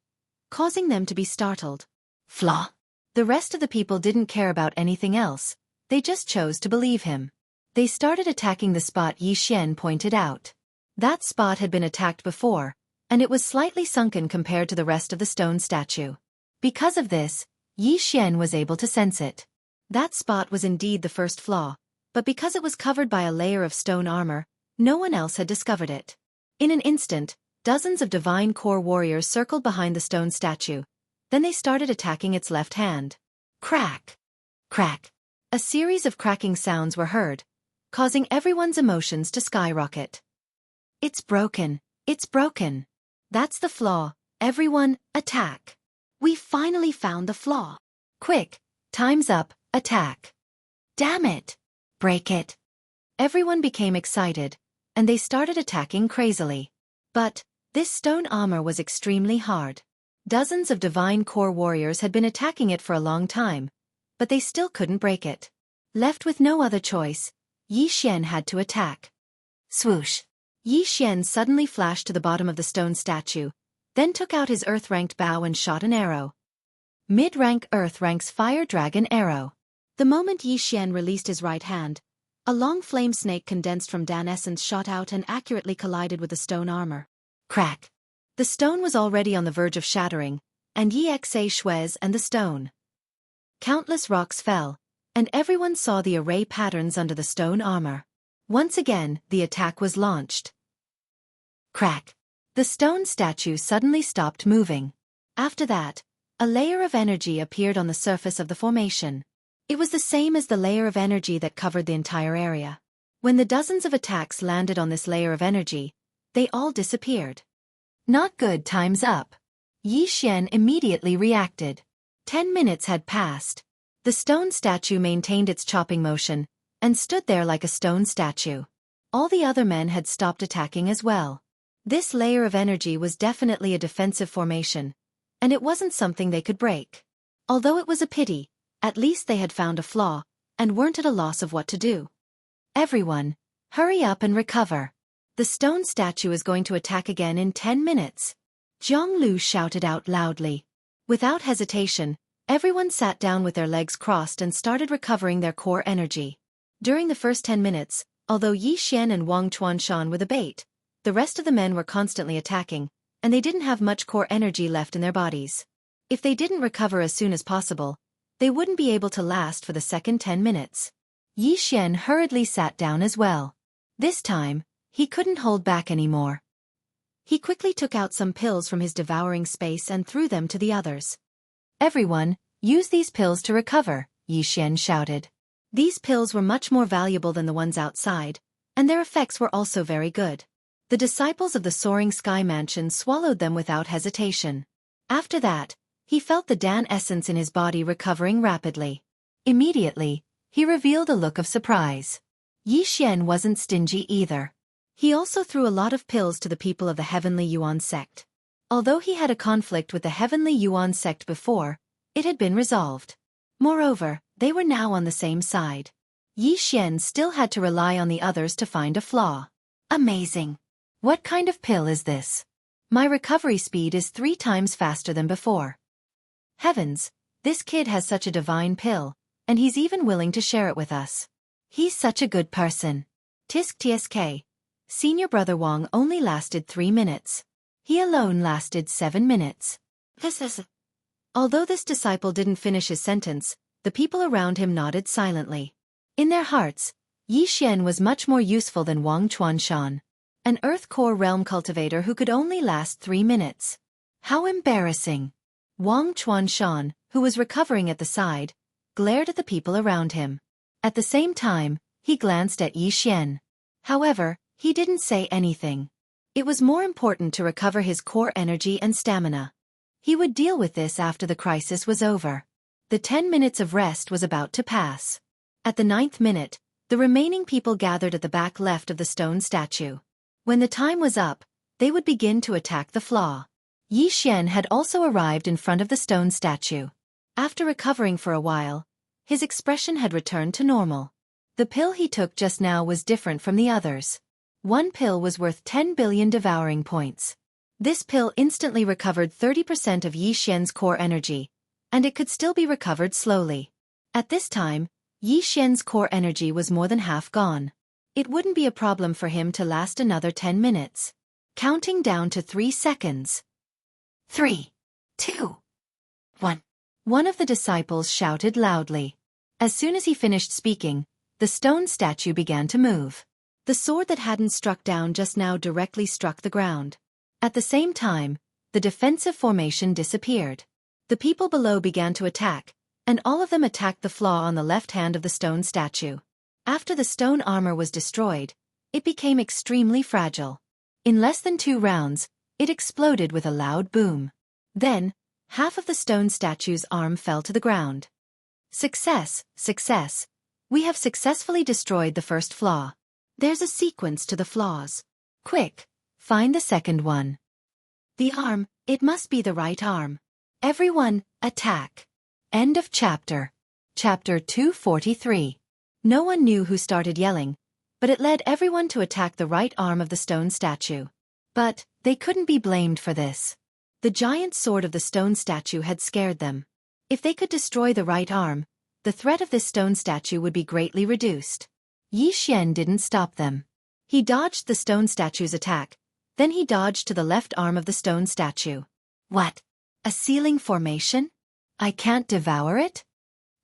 causing them to be startled. Flaw? The rest of the people didn't care about anything else, they just chose to believe him. They started attacking the spot Yi Xian pointed out. That spot had been attacked before, and it was slightly sunken compared to the rest of the stone statue. Because of this, Yi Xian was able to sense it. That spot was indeed the first flaw, but because it was covered by a layer of stone armor, no one else had discovered it. In an instant, Dozens of divine core warriors circled behind the stone statue. Then they started attacking its left hand. Crack! Crack! A series of cracking sounds were heard, causing everyone's emotions to skyrocket. It's broken! It's broken! That's the flaw. Everyone, attack! We finally found the flaw. Quick! Time's up, attack! Damn it! Break it! Everyone became excited, and they started attacking crazily. But this stone armor was extremely hard. Dozens of divine core warriors had been attacking it for a long time, but they still couldn't break it. Left with no other choice, Yi Xian had to attack. Swoosh! Yi Xian suddenly flashed to the bottom of the stone statue, then took out his earth-ranked bow and shot an arrow. Mid-rank Earth ranks Fire Dragon Arrow. The moment Yi Xian released his right hand, a long flame snake condensed from Dan essence shot out and accurately collided with the stone armor. Crack! The stone was already on the verge of shattering, and Yi Xa Shuez and the stone. Countless rocks fell, and everyone saw the array patterns under the stone armor. Once again, the attack was launched. Crack! The stone statue suddenly stopped moving. After that, a layer of energy appeared on the surface of the formation. It was the same as the layer of energy that covered the entire area. When the dozens of attacks landed on this layer of energy, they all disappeared. Not good, time's up. Yi Xian immediately reacted. 10 minutes had passed. The stone statue maintained its chopping motion, and stood there like a stone statue. All the other men had stopped attacking as well. This layer of energy was definitely a defensive formation, and it wasn't something they could break. Although it was a pity, at least they had found a flaw, and weren't at a loss of what to do. Everyone, hurry up and recover. The stone statue is going to attack again in 10 minutes. Jiang Lu shouted out loudly. Without hesitation, everyone sat down with their legs crossed and started recovering their core energy. During the first 10 minutes, although Yi Xian and Wang Chuanshan were the bait, the rest of the men were constantly attacking, and they didn't have much core energy left in their bodies. If they didn't recover as soon as possible, they wouldn't be able to last for the second 10 minutes. Yi Xian hurriedly sat down as well. This time, he couldn't hold back anymore. He quickly took out some pills from his devouring space and threw them to the others. Everyone, use these pills to recover, Yi Xian shouted. These pills were much more valuable than the ones outside, and their effects were also very good. The disciples of the Soaring Sky Mansion swallowed them without hesitation. After that, he felt the Dan essence in his body recovering rapidly. Immediately, he revealed a look of surprise. Yi Xian wasn't stingy either. He also threw a lot of pills to the people of the Heavenly Yuan sect. Although he had a conflict with the Heavenly Yuan sect before, it had been resolved. Moreover, they were now on the same side. Yi Xian still had to rely on the others to find a flaw. Amazing! What kind of pill is this? My recovery speed is 3 times faster than before. Heavens, this kid has such a divine pill, and he's even willing to share it with us. He's such a good person. Tisk Tsk. Senior brother Wang only lasted 3 minutes. He alone lasted 7 minutes. Although this disciple didn't finish his sentence, the people around him nodded silently. In their hearts, Yi Xian was much more useful than Wang Chuanshan, an Earth Core Realm cultivator who could only last 3 minutes. How embarrassing! Wang Chuanshan, who was recovering at the side, glared at the people around him. At the same time, he glanced at Yi Xian. However, he didn't say anything. It was more important to recover his core energy and stamina. He would deal with this after the crisis was over. The 10 minutes of rest was about to pass. At the 9th minute, the remaining people gathered at the back left of the stone statue. When the time was up, they would begin to attack the flaw. Yi Xian had also arrived in front of the stone statue. After recovering for a while, his expression had returned to normal. The pill he took just now was different from the others. One pill was worth 10 billion devouring points. This pill instantly recovered 30% of Yi Xian's core energy, and it could still be recovered slowly. At this time, Yi Xian's core energy was more than half gone. It wouldn't be a problem for him to last another 10 minutes. Counting down to 3 seconds. 3, 2, 1. One of the disciples shouted loudly. As soon as he finished speaking, the stone statue began to move. The sword that hadn't struck down just now directly struck the ground. At the same time, the defensive formation disappeared. The people below began to attack, and all of them attacked the flaw on the left hand of the stone statue. After the stone armor was destroyed, it became extremely fragile. In less than 2 rounds, it exploded with a loud boom. Then, half of the stone statue's arm fell to the ground. Success, success. We have successfully destroyed the first flaw. There's a sequence to the flaws. Quick, find the second one. The arm, it must be the right arm. Everyone, attack. End of chapter. Chapter 243. No one knew who started yelling, but it led everyone to attack the right arm of the stone statue. But they couldn't be blamed for this. The giant sword of the stone statue had scared them. If they could destroy the right arm, the threat of this stone statue would be greatly reduced. Yi Xian didn't stop them. He dodged the stone statue's attack, then he dodged to the left arm of the stone statue. What? A ceiling formation? I can't devour it?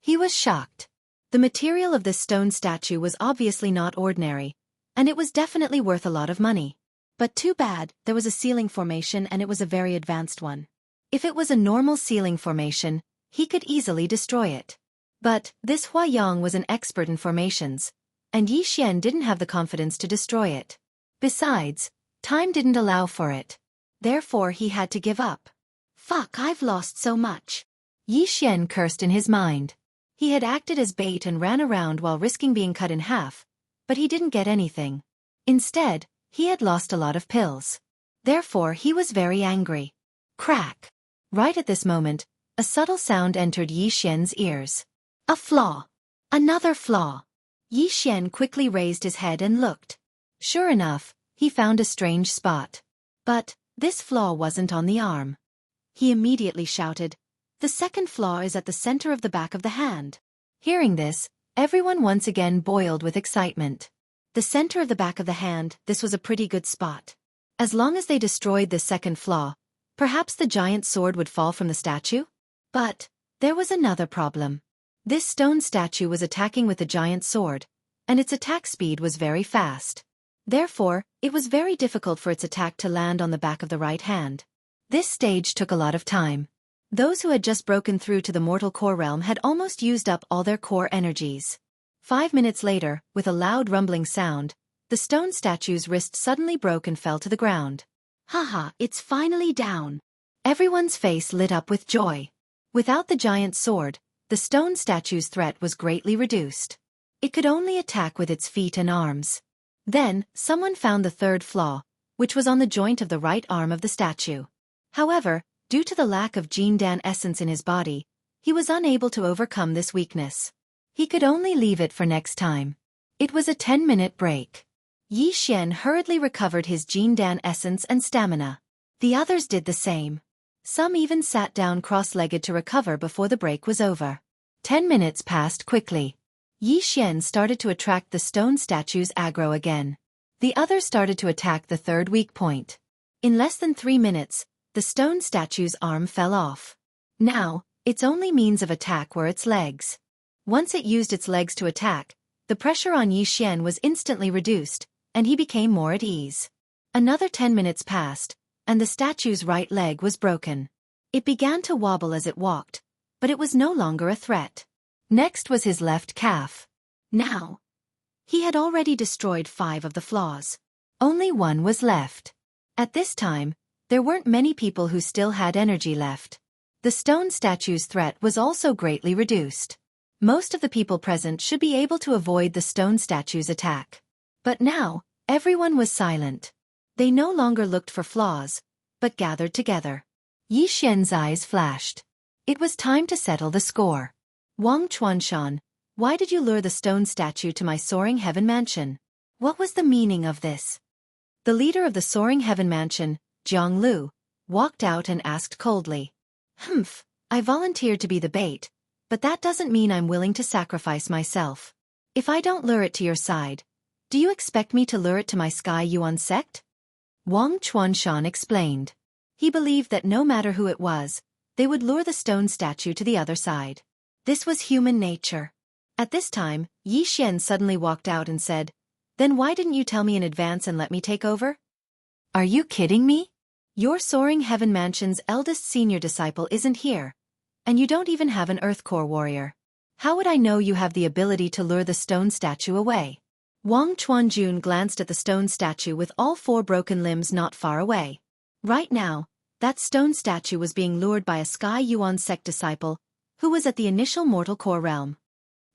He was shocked. The material of this stone statue was obviously not ordinary, and it was definitely worth a lot of money. But too bad, there was a ceiling formation and it was a very advanced one. If it was a normal ceiling formation, he could easily destroy it. But this Hua Yang was an expert in formations, and Yi Xian didn't have the confidence to destroy it. Besides, time didn't allow for it. Therefore he had to give up. Fuck, I've lost so much. Yi Xian cursed in his mind. He had acted as bait and ran around while risking being cut in half, but he didn't get anything. Instead, he had lost a lot of pills. Therefore he was very angry. Crack. Right at this moment, a subtle sound entered Yi Xian's ears. A flaw. Another flaw. Yi Xian quickly raised his head and looked. Sure enough, he found a strange spot. But this flaw wasn't on the arm. He immediately shouted, "The second flaw is at the center of the back of the hand." Hearing this, everyone once again boiled with excitement. The center of the back of the hand, this was a pretty good spot. As long as they destroyed this second flaw, perhaps the giant sword would fall from the statue? But there was another problem. This stone statue was attacking with the giant sword, and its attack speed was very fast. Therefore, it was very difficult for its attack to land on the back of the right hand. This stage took a lot of time. Those who had just broken through to the mortal core realm had almost used up all their core energies. 5 minutes later, with a loud rumbling sound, the stone statue's wrist suddenly broke and fell to the ground. Haha, it's finally down. Everyone's face lit up with joy. Without the giant sword, the stone statue's threat was greatly reduced. It could only attack with its feet and arms. Then, someone found the third flaw, which was on the joint of the right arm of the statue. However, due to the lack of Jindan essence in his body, he was unable to overcome this weakness. He could only leave it for next time. It was a 10-minute break. Yi Xian hurriedly recovered his Jindan essence and stamina. The others did the same. Some even sat down cross-legged to recover before the break was over. 10 minutes passed quickly. Yi Xian started to attract the stone statue's aggro again. The others started to attack the third weak point. In less than 3 minutes, the stone statue's arm fell off. Now, its only means of attack were its legs. Once it used its legs to attack, the pressure on Yi Xian was instantly reduced, and he became more at ease. Another 10 minutes passed, and the statue's right leg was broken. It began to wobble as it walked, but it was no longer a threat. Next was his left calf. Now, he had already destroyed 5 of the flaws. Only 1 was left. At this time, there weren't many people who still had energy left. The stone statue's threat was also greatly reduced. Most of the people present should be able to avoid the stone statue's attack. But now, everyone was silent. They no longer looked for flaws, but gathered together. Yi Xian's eyes flashed. It was time to settle the score. Wang Chuanshan, why did you lure the stone statue to my soaring heaven mansion? What was the meaning of this? The leader of the soaring heaven mansion, Jiang Lu, walked out and asked coldly. Humph, I volunteered to be the bait, but that doesn't mean I'm willing to sacrifice myself. If I don't lure it to your side, do you expect me to lure it to my Sky Yuan sect? Wang Chuanshan explained. He believed that no matter who it was, they would lure the stone statue to the other side. This was human nature. At this time, Yi Xian suddenly walked out and said, "Then why didn't you tell me in advance and let me take over?" Are you kidding me? Your Soaring Heaven Mansion's eldest senior disciple isn't here, and you don't even have an Earth Core warrior. How would I know you have the ability to lure the stone statue away? Wang Chuanjun glanced at the stone statue with all 4 broken limbs not far away. Right now, that stone statue was being lured by a Sky Yuan sect disciple, who was at the initial mortal core realm.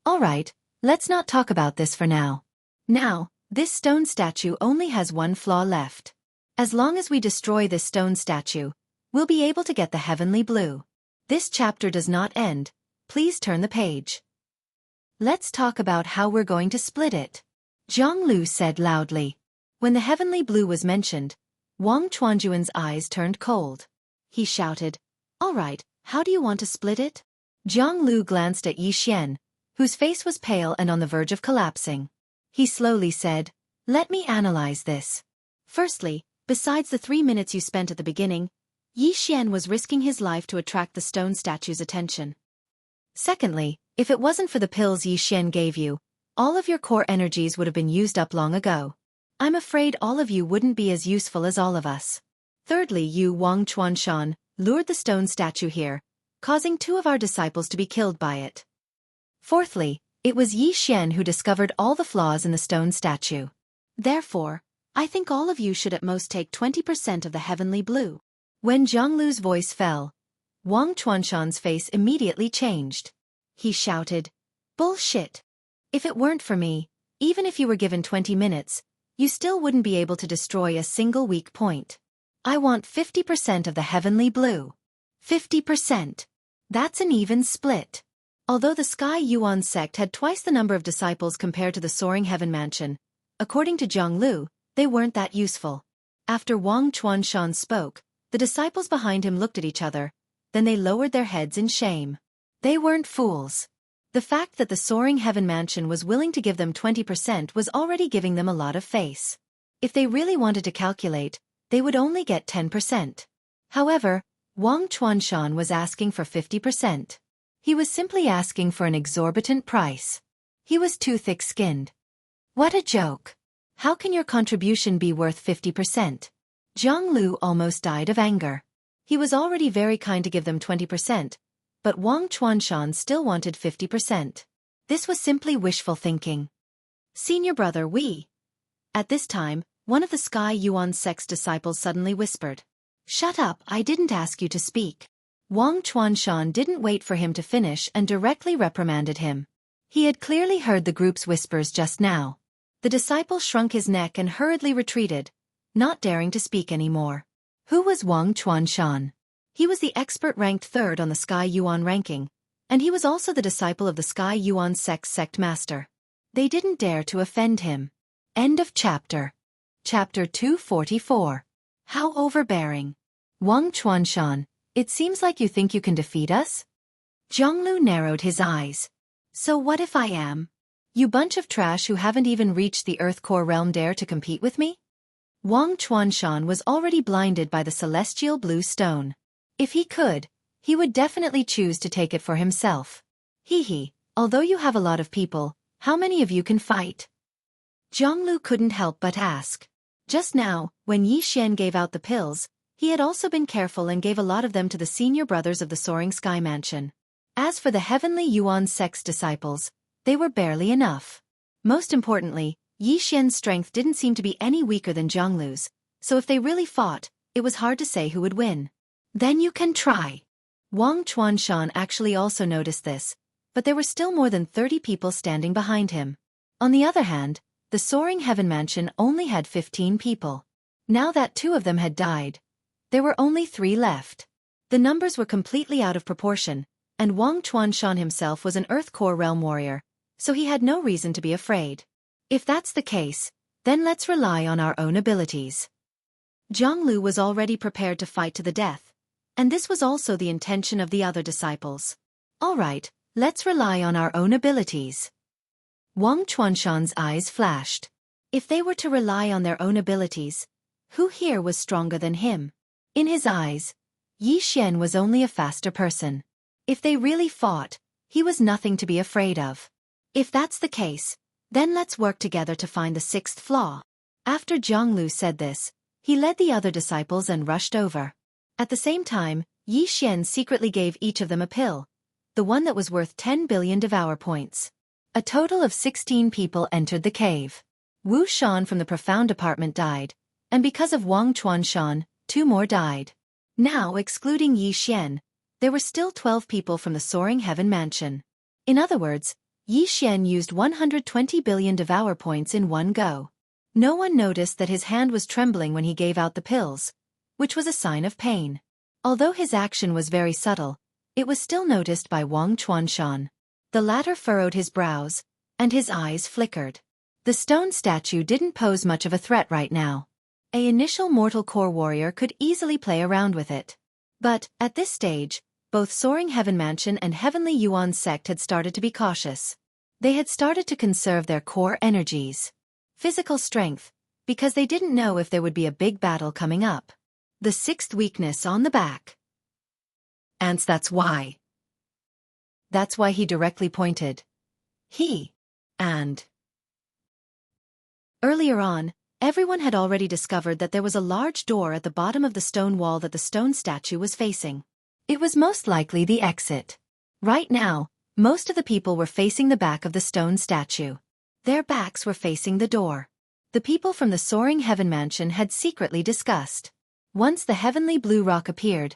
Alright, let's not talk about this for now. Now, this stone statue only has one flaw left. As long as we destroy this stone statue, we'll be able to get the heavenly blue. This chapter does not end. Please turn the page. Let's talk about how we're going to split it. Zhang Lu said loudly. When the heavenly blue was mentioned, Wang Chuanjuan's eyes turned cold. He shouted, "Alright, how do you want to split it?" Zhang Lu glanced at Yi Xian, whose face was pale and on the verge of collapsing. He slowly said, "Let me analyze this. Firstly, besides the 3 minutes you spent at the beginning, Yi Xian was risking his life to attract the stone statue's attention. Secondly, if it wasn't for the pills Yi Xian gave you, all of your core energies would have been used up long ago. I'm afraid all of you wouldn't be as useful as all of us. Thirdly, you Wang Chuanshan lured the stone statue here, causing 2 of our disciples to be killed by it. Fourthly, it was Yi Xian who discovered all the flaws in the stone statue. Therefore, I think all of you should at most take 20% of the heavenly blue." When Zhang Lu's voice fell, Wang Chuanshan's face immediately changed. He shouted, "Bullshit! If it weren't for me, even if you were given 20 minutes, you still wouldn't be able to destroy a single weak point. I want 50% of the heavenly blue. 50%. That's an even split." Although the Sky Yuan sect had twice the number of disciples compared to the Soaring Heaven Mansion, according to Zhang Lu, they weren't that useful. After Wang Chuanshan spoke, the disciples behind him looked at each other, then they lowered their heads in shame. They weren't fools. The fact that the Soaring Heaven Mansion was willing to give them 20% was already giving them a lot of face. If they really wanted to calculate, they would only get 10%. However, Wang Chuanshan was asking for 50%. He was simply asking for an exorbitant price. He was too thick-skinned. What a joke. How can your contribution be worth 50%? Zhang Lu almost died of anger. He was already very kind to give them 20%, but Wang Chuanshan still wanted 50%. This was simply wishful thinking. "Senior brother, we..." At this time, one of the Sky Yuan sect's disciples suddenly whispered, "Shut up, I didn't ask you to speak." Wang Chuanshan didn't wait for him to finish and directly reprimanded him. He had clearly heard the group's whispers just now. The disciple shrunk his neck and hurriedly retreated, not daring to speak anymore. Who was Wang Chuanshan? He was the expert ranked 3rd on the Sky Yuan ranking, and he was also the disciple of the Sky Yuan sect's sect master. They didn't dare to offend him. End of chapter. Chapter 244. How overbearing. Wang Chuanshan, it seems like you think you can defeat us? Zhang Lu narrowed his eyes. So what if I am? You bunch of trash who haven't even reached the Earth Core realm dare to compete with me? Wang Chuanshan was already blinded by the celestial blue stone. If he could, he would definitely choose to take it for himself. Hee, although you have a lot of people, how many of you can fight? Zhang Lu couldn't help but ask. Just now, when Yi Xian gave out the pills, he had also been careful and gave a lot of them to the senior brothers of the Soaring Sky Mansion. As for the Heavenly Yuan sect's disciples, they were barely enough. Most importantly, Yi Xian's strength didn't seem to be any weaker than Zhang Lu's, so if they really fought, it was hard to say who would win. Then you can try. Wang Chuanshan actually also noticed this, but there were still more than 30 people standing behind him. On the other hand, the Soaring Heaven Mansion only had 15 people. Now that 2 of them had died, there were only 3 left. The numbers were completely out of proportion, and Wang Chuanshan himself was an Earth Core realm warrior, so he had no reason to be afraid. If that's the case, then let's rely on our own abilities. Zhang Lu was already prepared to fight to the death, and this was also the intention of the other disciples. Alright, let's rely on our own abilities. Wang Chuanshan's eyes flashed. If they were to rely on their own abilities, who here was stronger than him? In his eyes, Yi Xian was only a faster person. If they really fought, he was nothing to be afraid of. If that's the case, then let's work together to find the 6th flaw. After Zhang Lu said this, He led the other disciples and rushed over. At the same time, Yi Xian secretly gave each of them a pill, the one that was worth 10 billion devour points. A total of 16 people entered the cave. Wu Shan from the profound department died, and because of Wang Chuanshan, 2 more died. Now, excluding Yi Xian, there were still 12 people from the Soaring Heaven Mansion. In other words, Yi Xian used 120 billion devour points in one go. No one noticed that his hand was trembling when he gave out the pills, which was a sign of pain. Although his action was very subtle, it was still noticed by Wang Chuanshan. The latter furrowed his brows, and his eyes flickered. The stone statue didn't pose much of a threat right now. An initial mortal core warrior could easily play around with it. But, at this stage, both Soaring Heaven Mansion and Heavenly Yuan sect had started to be cautious. They had started to conserve their core energies. Physical strength, because they didn't know if there would be a big battle coming up. The 6th weakness on the back. Ants, that's why. That's why he directly pointed. And earlier on, everyone had already discovered that there was a large door at the bottom of the stone wall that the stone statue was facing. It was most likely the exit. Right now, most of the people were facing the back of the stone statue. Their backs were facing the door. The people from the Soaring Heaven Mansion had secretly discussed. Once the heavenly blue rock appeared,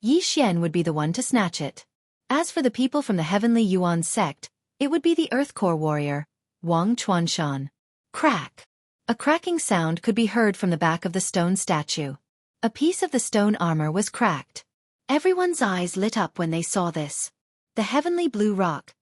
Yi Xian would be the one to snatch it. As for the people from the Heavenly Yuan sect, it would be the Earth Core warrior, Wang Chuanshan. Crack! A cracking sound could be heard from the back of the stone statue. A piece of the stone armor was cracked. Everyone's eyes lit up when they saw this. The heavenly blue rock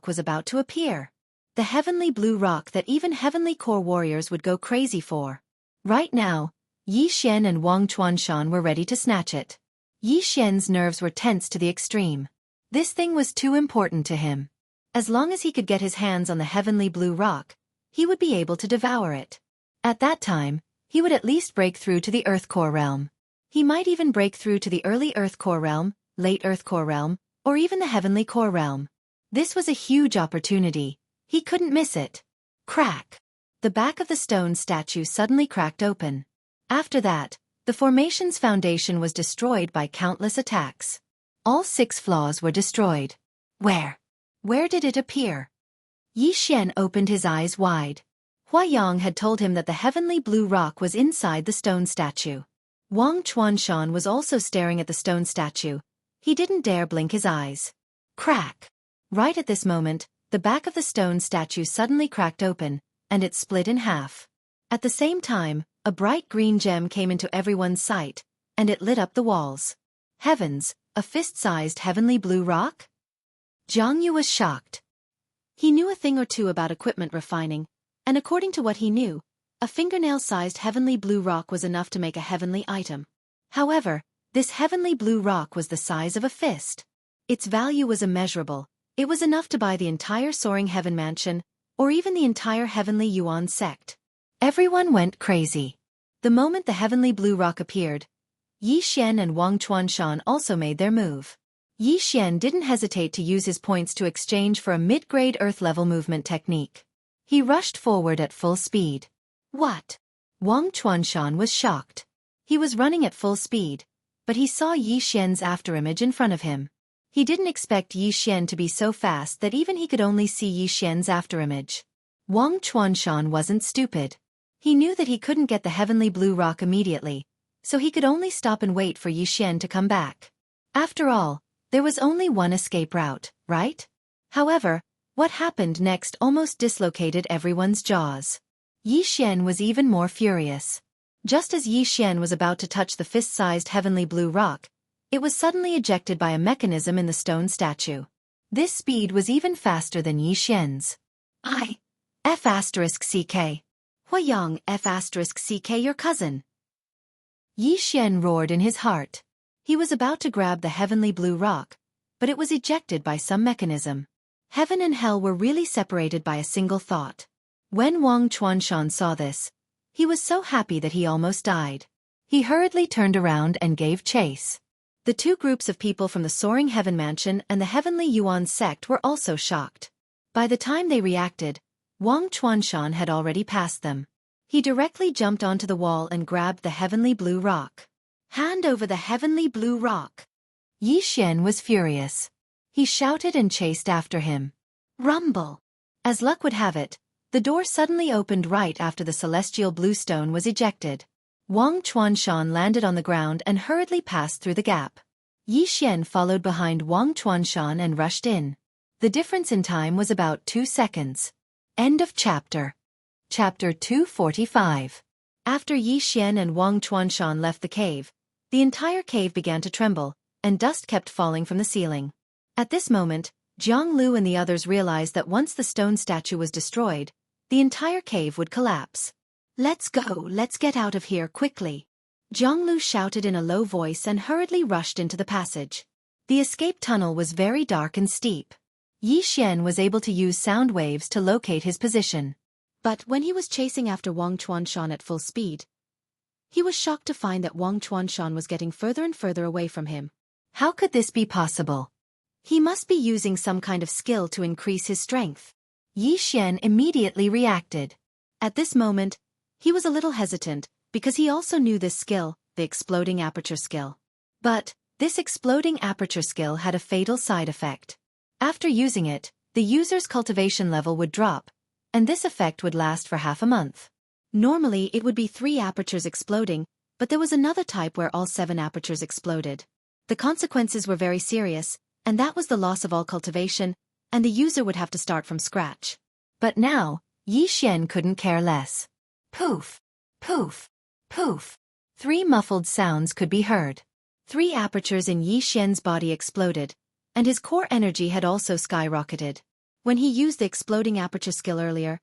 was about to appear. The heavenly blue rock that even heavenly core warriors would go crazy for. Right now, Yi Xian and Wang Chuanshan were ready to snatch it. Yi Xian's nerves were tense to the extreme. This thing was too important to him. As long as he could get his hands on the heavenly blue rock, he would be able to devour it. At that time, he would at least break through to the Earth Core realm. He might even break through to the early Earth Core realm, late Earth Core realm, or even the Heavenly Core realm. This was a huge opportunity. He couldn't miss it. Crack! The back of the stone statue suddenly cracked open. After that, the formation's foundation was destroyed by countless attacks. All 6 flaws were destroyed. Where did it appear? Yi Xian opened his eyes wide. Hua Yang had told him that the heavenly blue rock was inside the stone statue. Wang Chuanshan was also staring at the stone statue. He didn't dare blink his eyes. Crack! Right at this moment, the back of the stone statue suddenly cracked open, and it split in half. At the same time, a bright green gem came into everyone's sight, and it lit up the walls. Heavens, a fist-sized heavenly blue rock? Jiang Yu was shocked. He knew a thing or two about equipment refining, and according to what he knew, a fingernail-sized heavenly blue rock was enough to make a heavenly item. However, this heavenly blue rock was the size of a fist. Its value was immeasurable. It was enough to buy the entire Soaring Heaven Mansion, or even the entire Heavenly Yuan sect. Everyone went crazy. The moment the heavenly blue rock appeared, Yi Xian and Wang Chuanshan also made their move. Yi Xian didn't hesitate to use his points to exchange for a mid-grade Earth-level movement technique. He rushed forward at full speed. What? Wang Chuanshan was shocked. He was running at full speed, but he saw Yi Xian's afterimage in front of him. He didn't expect Yi Xian to be so fast that even he could only see Yi Xian's afterimage. Wang Chuanshan wasn't stupid. He knew that he couldn't get the heavenly blue rock immediately, so he could only stop and wait for Yi Xian to come back. After all, there was only one escape route, right? However, what happened next almost dislocated everyone's jaws. Yi Xian was even more furious. Just as Yi Xian was about to touch the fist-sized heavenly blue rock, it was suddenly ejected by a mechanism in the stone statue. This speed was even faster than Yi Xian's. F***CK. Huayang F***CK your cousin. Yi Xian roared in his heart. He was about to grab the heavenly blue rock, but it was ejected by some mechanism. Heaven and hell were really separated by a single thought. When Wang Chuanshan saw this, he was so happy that he almost died. He hurriedly turned around and gave chase. The 2 groups of people from the Soaring Heaven Mansion and the Heavenly Yuan sect were also shocked. By the time they reacted, Wang Chuanshan had already passed them. He directly jumped onto the wall and grabbed the heavenly blue rock. Hand over the heavenly blue rock. Yi Xian was furious. He shouted and chased after him. Rumble. As luck would have it, the door suddenly opened right after the celestial blue stone was ejected. Wang Chuanshan landed on the ground and hurriedly passed through the gap. Yi Xian followed behind Wang Chuanshan and rushed in. The difference in time was about 2 seconds. End of chapter. Chapter 245. After Yi Xian and Wang Chuanshan left the cave, the entire cave began to tremble, and dust kept falling from the ceiling. At this moment, Jiang Lu and the others realized that once the stone statue was destroyed, the entire cave would collapse. Let's go, let's get out of here quickly. Jiang Lu shouted in a low voice and hurriedly rushed into the passage. The escape tunnel was very dark and steep. Yi Xian was able to use sound waves to locate his position. But when he was chasing after Wang Chuanshan at full speed, he was shocked to find that Wang Chuanshan was getting further and further away from him. How could this be possible? He must be using some kind of skill to increase his strength. Yi Xian immediately reacted. At this moment, he was a little hesitant, because he also knew this skill, the exploding aperture skill. But this exploding aperture skill had a fatal side effect. After using it, the user's cultivation level would drop, and this effect would last for half a month. Normally it would be 3 apertures exploding, but there was another type where all 7 apertures exploded. The consequences were very serious, and that was the loss of all cultivation, and the user would have to start from scratch. But now, Yi Xian couldn't care less. Poof, poof, poof. 3 muffled sounds could be heard. 3 apertures in Yi Xian's body exploded, and his core energy had also skyrocketed. When he used the exploding aperture skill earlier,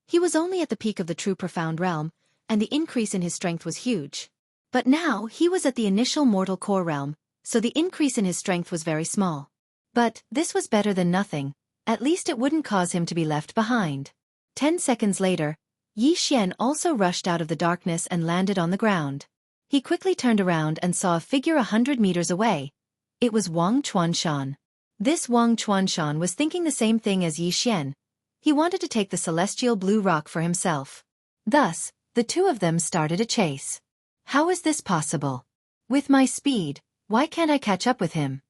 he was only at the peak of the true profound realm, and the increase in his strength was huge. But now he was at the initial mortal core realm, so the increase in his strength was very small. But this was better than nothing. At least it wouldn't cause him to be left behind. 10 seconds later, Yi Xian also rushed out of the darkness and landed on the ground. He quickly turned around and saw a figure 100 meters away. It was Wang Chuanshan. This Wang Chuanshan was thinking the same thing as Yi Xian. He wanted to take the celestial blue rock for himself. Thus, the two of them started a chase. How is this possible? With my speed, why can't I catch up with him?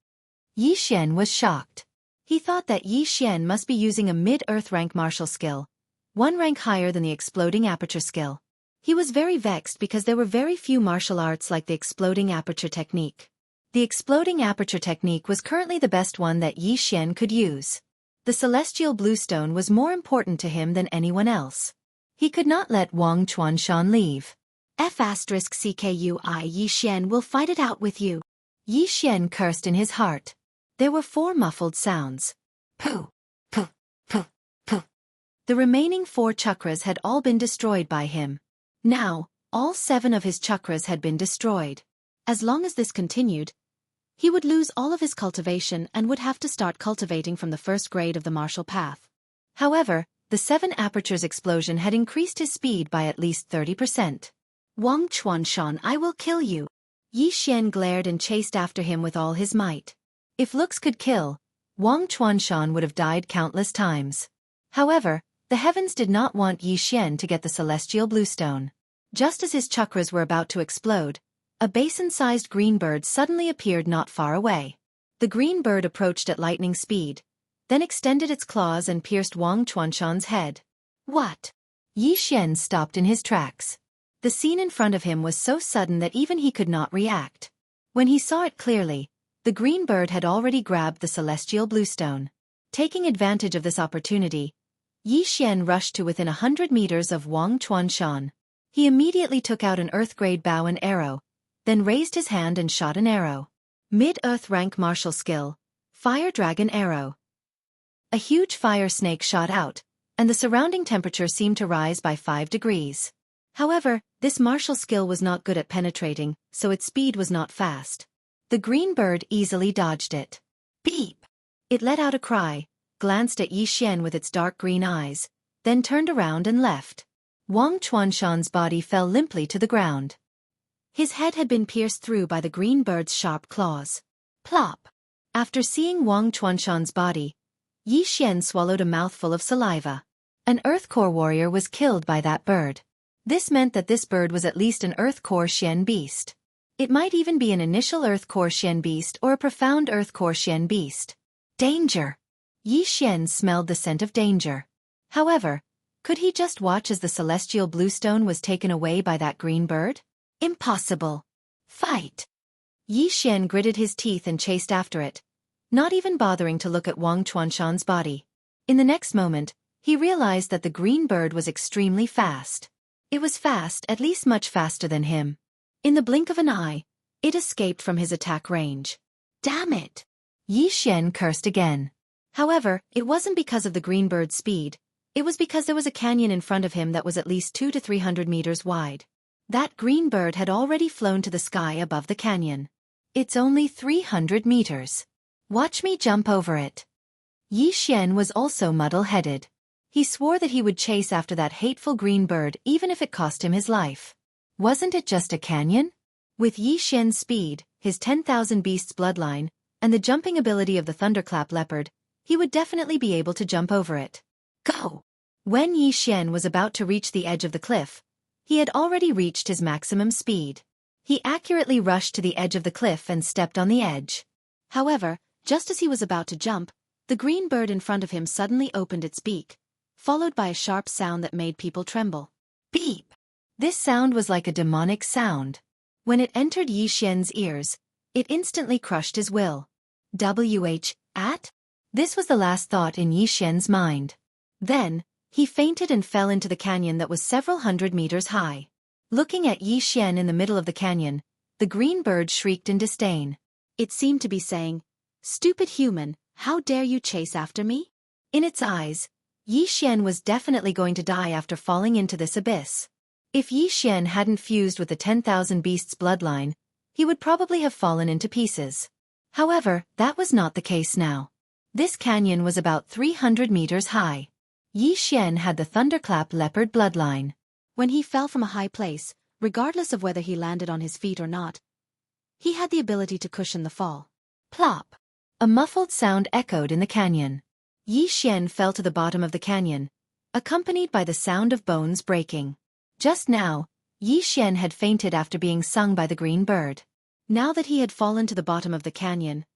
Yi Xian was shocked. He thought that Yi Xian must be using a mid-earth rank martial skill, 1 rank higher than the exploding aperture skill. He was very vexed because there were very few martial arts like the exploding aperture technique. The exploding aperture technique was currently the best one that Yi Xian could use. The celestial blue stone was more important to him than anyone else. He could not let Wang Chuanshan leave. F***CKUI Yi Xian will fight it out with you. Yi Xian cursed in his heart. There were 4 muffled sounds. Pooh, pooh, pooh, pooh. The remaining 4 chakras had all been destroyed by him. Now, all 7 of his chakras had been destroyed. As long as this continued, he would lose all of his cultivation and would have to start cultivating from the first grade of the martial path. However, the 7 apertures explosion had increased his speed by at least 30%. Wang Chuanshan, I will kill you. Yi Xian glared and chased after him with all his might. If looks could kill, Wang Chuanshan would have died countless times. However, the heavens did not want Yi Xian to get the celestial blue stone. Just as his chakras were about to explode, a basin-sized green bird suddenly appeared not far away. The green bird approached at lightning speed, then extended its claws and pierced Wang Chuanshan's head. What? Yi Xian stopped in his tracks. The scene in front of him was so sudden that even he could not react. When he saw it clearly, the green bird had already grabbed the celestial blue stone. Taking advantage of this opportunity, Yi Xian rushed to within 100 meters of Wang Chuanshan. He immediately took out an earth-grade bow and arrow, then raised his hand and shot an arrow. Mid-earth rank martial skill, Fire Dragon Arrow. A huge fire snake shot out, and the surrounding temperature seemed to rise by 5 degrees. However, this martial skill was not good at penetrating, so its speed was not fast. The green bird easily dodged it. Beep! It let out a cry, glanced at Yi Xian with its dark green eyes, then turned around and left. Wang Chuanshan's body fell limply to the ground. His head had been pierced through by the green bird's sharp claws. Plop! After seeing Wang Chuanshan's body, Yi Xian swallowed a mouthful of saliva. An Earth Core warrior was killed by that bird. This meant that this bird was at least an Earth Core Xian beast. It might even be an initial Earth Core Xian beast or a profound Earth Core Xian beast. Danger! Yi Xian smelled the scent of danger. However, could he just watch as the celestial bluestone was taken away by that green bird? Impossible! Fight! Yi Xian gritted his teeth and chased after it, not even bothering to look at Wang Chuanshan's body. In the next moment, he realized that the green bird was extremely fast. It was fast, at least much faster than him. In the blink of an eye, it escaped from his attack range. Damn it! Yi Xian cursed again. However, it wasn't because of the green bird's speed. It was because there was a canyon in front of him that was at least 200 to 300 meters wide. That green bird had already flown to the sky above the canyon. It's only 300 meters. Watch me jump over it. Yi Xian was also muddle-headed. He swore that he would chase after that hateful green bird even if it cost him his life. Wasn't it just a canyon? With Yi Xian's speed, his 10,000 beasts bloodline, and the jumping ability of the thunderclap leopard, he would definitely be able to jump over it. Go! When Yi Xian was about to reach the edge of the cliff, he had already reached his maximum speed. He accurately rushed to the edge of the cliff and stepped on the edge. However, just as he was about to jump, the green bird in front of him suddenly opened its beak, followed by a sharp sound that made people tremble. Beep! This sound was like a demonic sound. When it entered Yi Xian's ears, it instantly crushed his will. At? This was the last thought in Yi Xian's mind. Then, he fainted and fell into the canyon that was several hundred meters high. Looking at Yi Xian in the middle of the canyon, the green bird shrieked in disdain. It seemed to be saying, "Stupid human, how dare you chase after me?" In its eyes, Yi Xian was definitely going to die after falling into this abyss. If Yi Xian hadn't fused with the 10,000 beasts bloodline, he would probably have fallen into pieces. However, that was not the case now. This canyon was about 300 meters high. Yi Xian had the thunderclap leopard bloodline. When he fell from a high place, regardless of whether he landed on his feet or not, he had the ability to cushion the fall. Plop! A muffled sound echoed in the canyon. Yi Xian fell to the bottom of the canyon, accompanied by the sound of bones breaking. Just now, Yi Xian had fainted after being sung by the green bird. Now that he had fallen to the bottom of the canyon,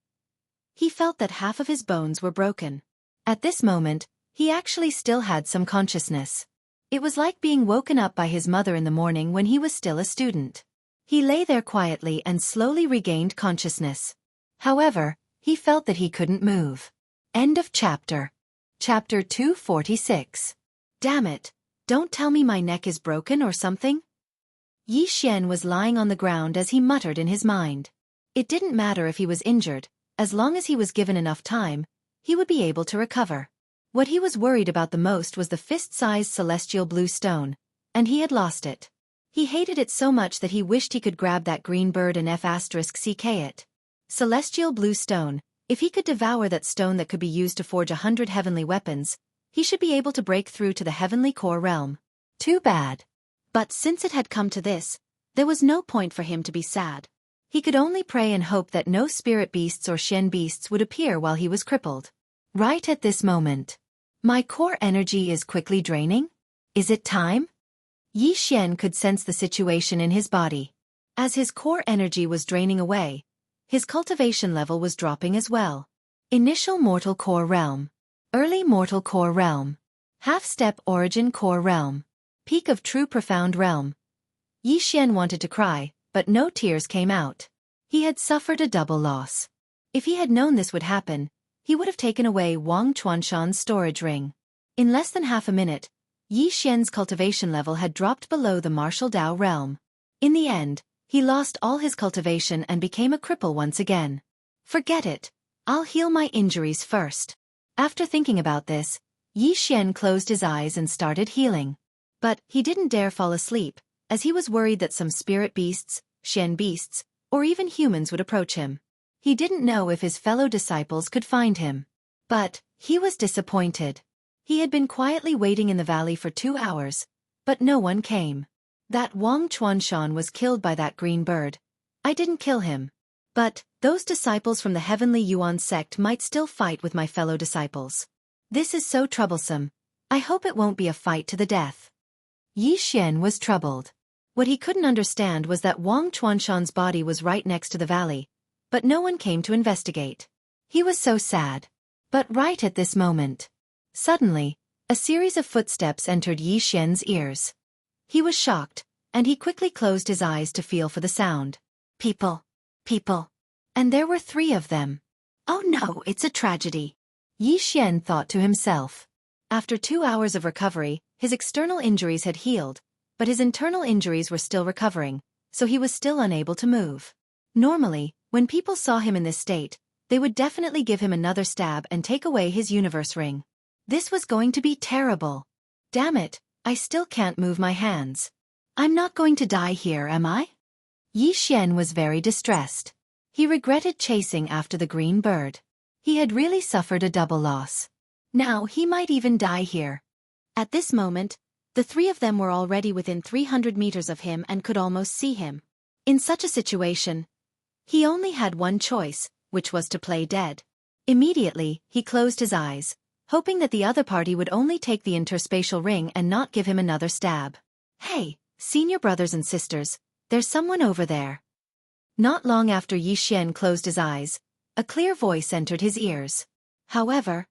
he felt that half of his bones were broken. At this moment, he actually still had some consciousness. It was like being woken up by his mother in the morning when he was still a student. He lay there quietly and slowly regained consciousness. However, he felt that he couldn't move. End of chapter. Chapter 246. Damn it, don't tell me my neck is broken or something? Yi Xian was lying on the ground as he muttered in his mind. It didn't matter if he was injured, as long as he was given enough time, he would be able to recover. What he was worried about the most was the fist-sized celestial blue stone, and he had lost it. He hated it so much that he wished he could grab that green bird and F*ck it. Celestial blue stone. If he could devour that stone that could be used to forge 100 heavenly weapons, he should be able to break through to the heavenly core realm. Too bad. But since it had come to this, there was no point for him to be sad. He could only pray and hope that no spirit beasts or Xian beasts would appear while he was crippled. Right at this moment. My core energy is quickly draining? Is it time? Yi Xian could sense the situation in his body. As his core energy was draining away, his cultivation level was dropping as well. Initial Mortal Core Realm. Early Mortal Core Realm. Half-Step Origin Core Realm. Peak of True Profound Realm. Yi Xian wanted to cry, but no tears came out. He had suffered a double loss. If he had known this would happen, he would have taken away Wang Chuanshan's storage ring. In less than half a minute, Yi Xian's cultivation level had dropped below the martial Dao realm. In the end, he lost all his cultivation and became a cripple once again. Forget it. I'll heal my injuries first. After thinking about this, Yi Xian closed his eyes and started healing. But he didn't dare fall asleep, as he was worried that some spirit beasts, Xian beasts, or even humans would approach him. He didn't know if his fellow disciples could find him. But he was disappointed. He had been quietly waiting in the valley for 2 hours, but no one came. That Wang Chuanshan was killed by that green bird. I didn't kill him. But those disciples from the Heavenly Yuan sect might still fight with my fellow disciples. This is so troublesome. I hope it won't be a fight to the death. Yi Xian was troubled. What he couldn't understand was that Wang Chuanshan's body was right next to the valley, but no one came to investigate. He was so sad. But right at this moment, suddenly, a series of footsteps entered Yi Xian's ears. He was shocked, and he quickly closed his eyes to feel for the sound. People. People. And there were 3 of them. Oh no, it's a tragedy. Yi Xian thought to himself. After 2 hours of recovery, his external injuries had healed, but his internal injuries were still recovering, so he was still unable to move. Normally, when people saw him in this state, they would definitely give him another stab and take away his universe ring. This was going to be terrible. Damn it, I still can't move my hands. I'm not going to die here, am I? Yi Xian was very distressed. He regretted chasing after the green bird. He had really suffered a double loss. Now he might even die here. At this moment, the 3 of them were already within 300 meters of him and could almost see him. In such a situation, he only had one choice, which was to play dead. Immediately, he closed his eyes, hoping that the other party would only take the interspatial ring and not give him another stab. Hey, senior brothers and sisters, there's someone over there. Not long after Yi Xian closed his eyes, a clear voice entered his ears. However,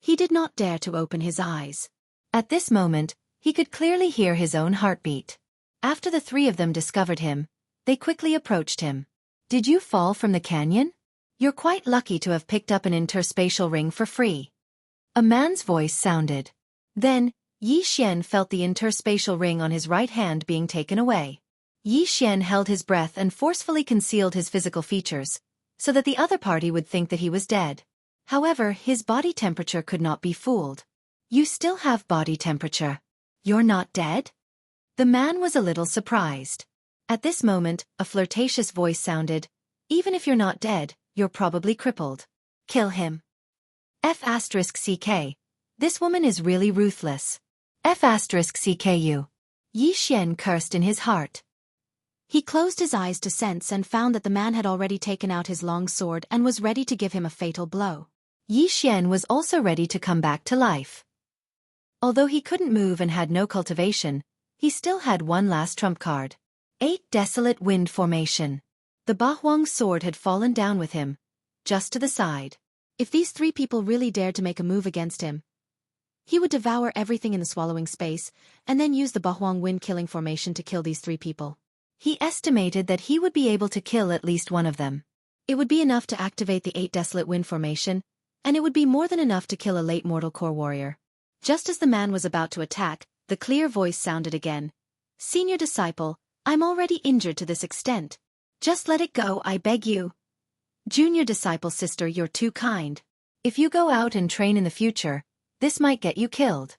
he did not dare to open his eyes. At this moment, he could clearly hear his own heartbeat. After the 3 of them discovered him, they quickly approached him. Did you fall from the canyon? You're quite lucky to have picked up an interspatial ring for free. A man's voice sounded. Then, Yi Xian felt the interspatial ring on his right hand being taken away. Yi Xian held his breath and forcefully concealed his physical features, so that the other party would think that he was dead. However, his body temperature could not be fooled. You still have body temperature. You're not dead? The man was a little surprised. At this moment, a flirtatious voice sounded. Even if you're not dead, you're probably crippled. Kill him. F*CK. This woman is really ruthless. F*CKU. Yi Xian cursed in his heart. He closed his eyes to sense and found that the man had already taken out his long sword and was ready to give him a fatal blow. Yi Xian was also ready to come back to life. Although he couldn't move and had no cultivation, he still had one last trump card. 8 Desolate Wind Formation. The Bahuang sword had fallen down with him, just to the side. If these 3 people really dared to make a move against him, he would devour everything in the swallowing space, and then use the Bahuang wind killing formation to kill these 3 people. He estimated that he would be able to kill at least one of them. It would be enough to activate the 8 Desolate Wind Formation, and it would be more than enough to kill a late mortal core warrior. Just as the man was about to attack, the clear voice sounded again. Senior disciple, I'm already injured to this extent. Just let it go, I beg you. Junior disciple sister, you're too kind. If you go out and train in the future, this might get you killed.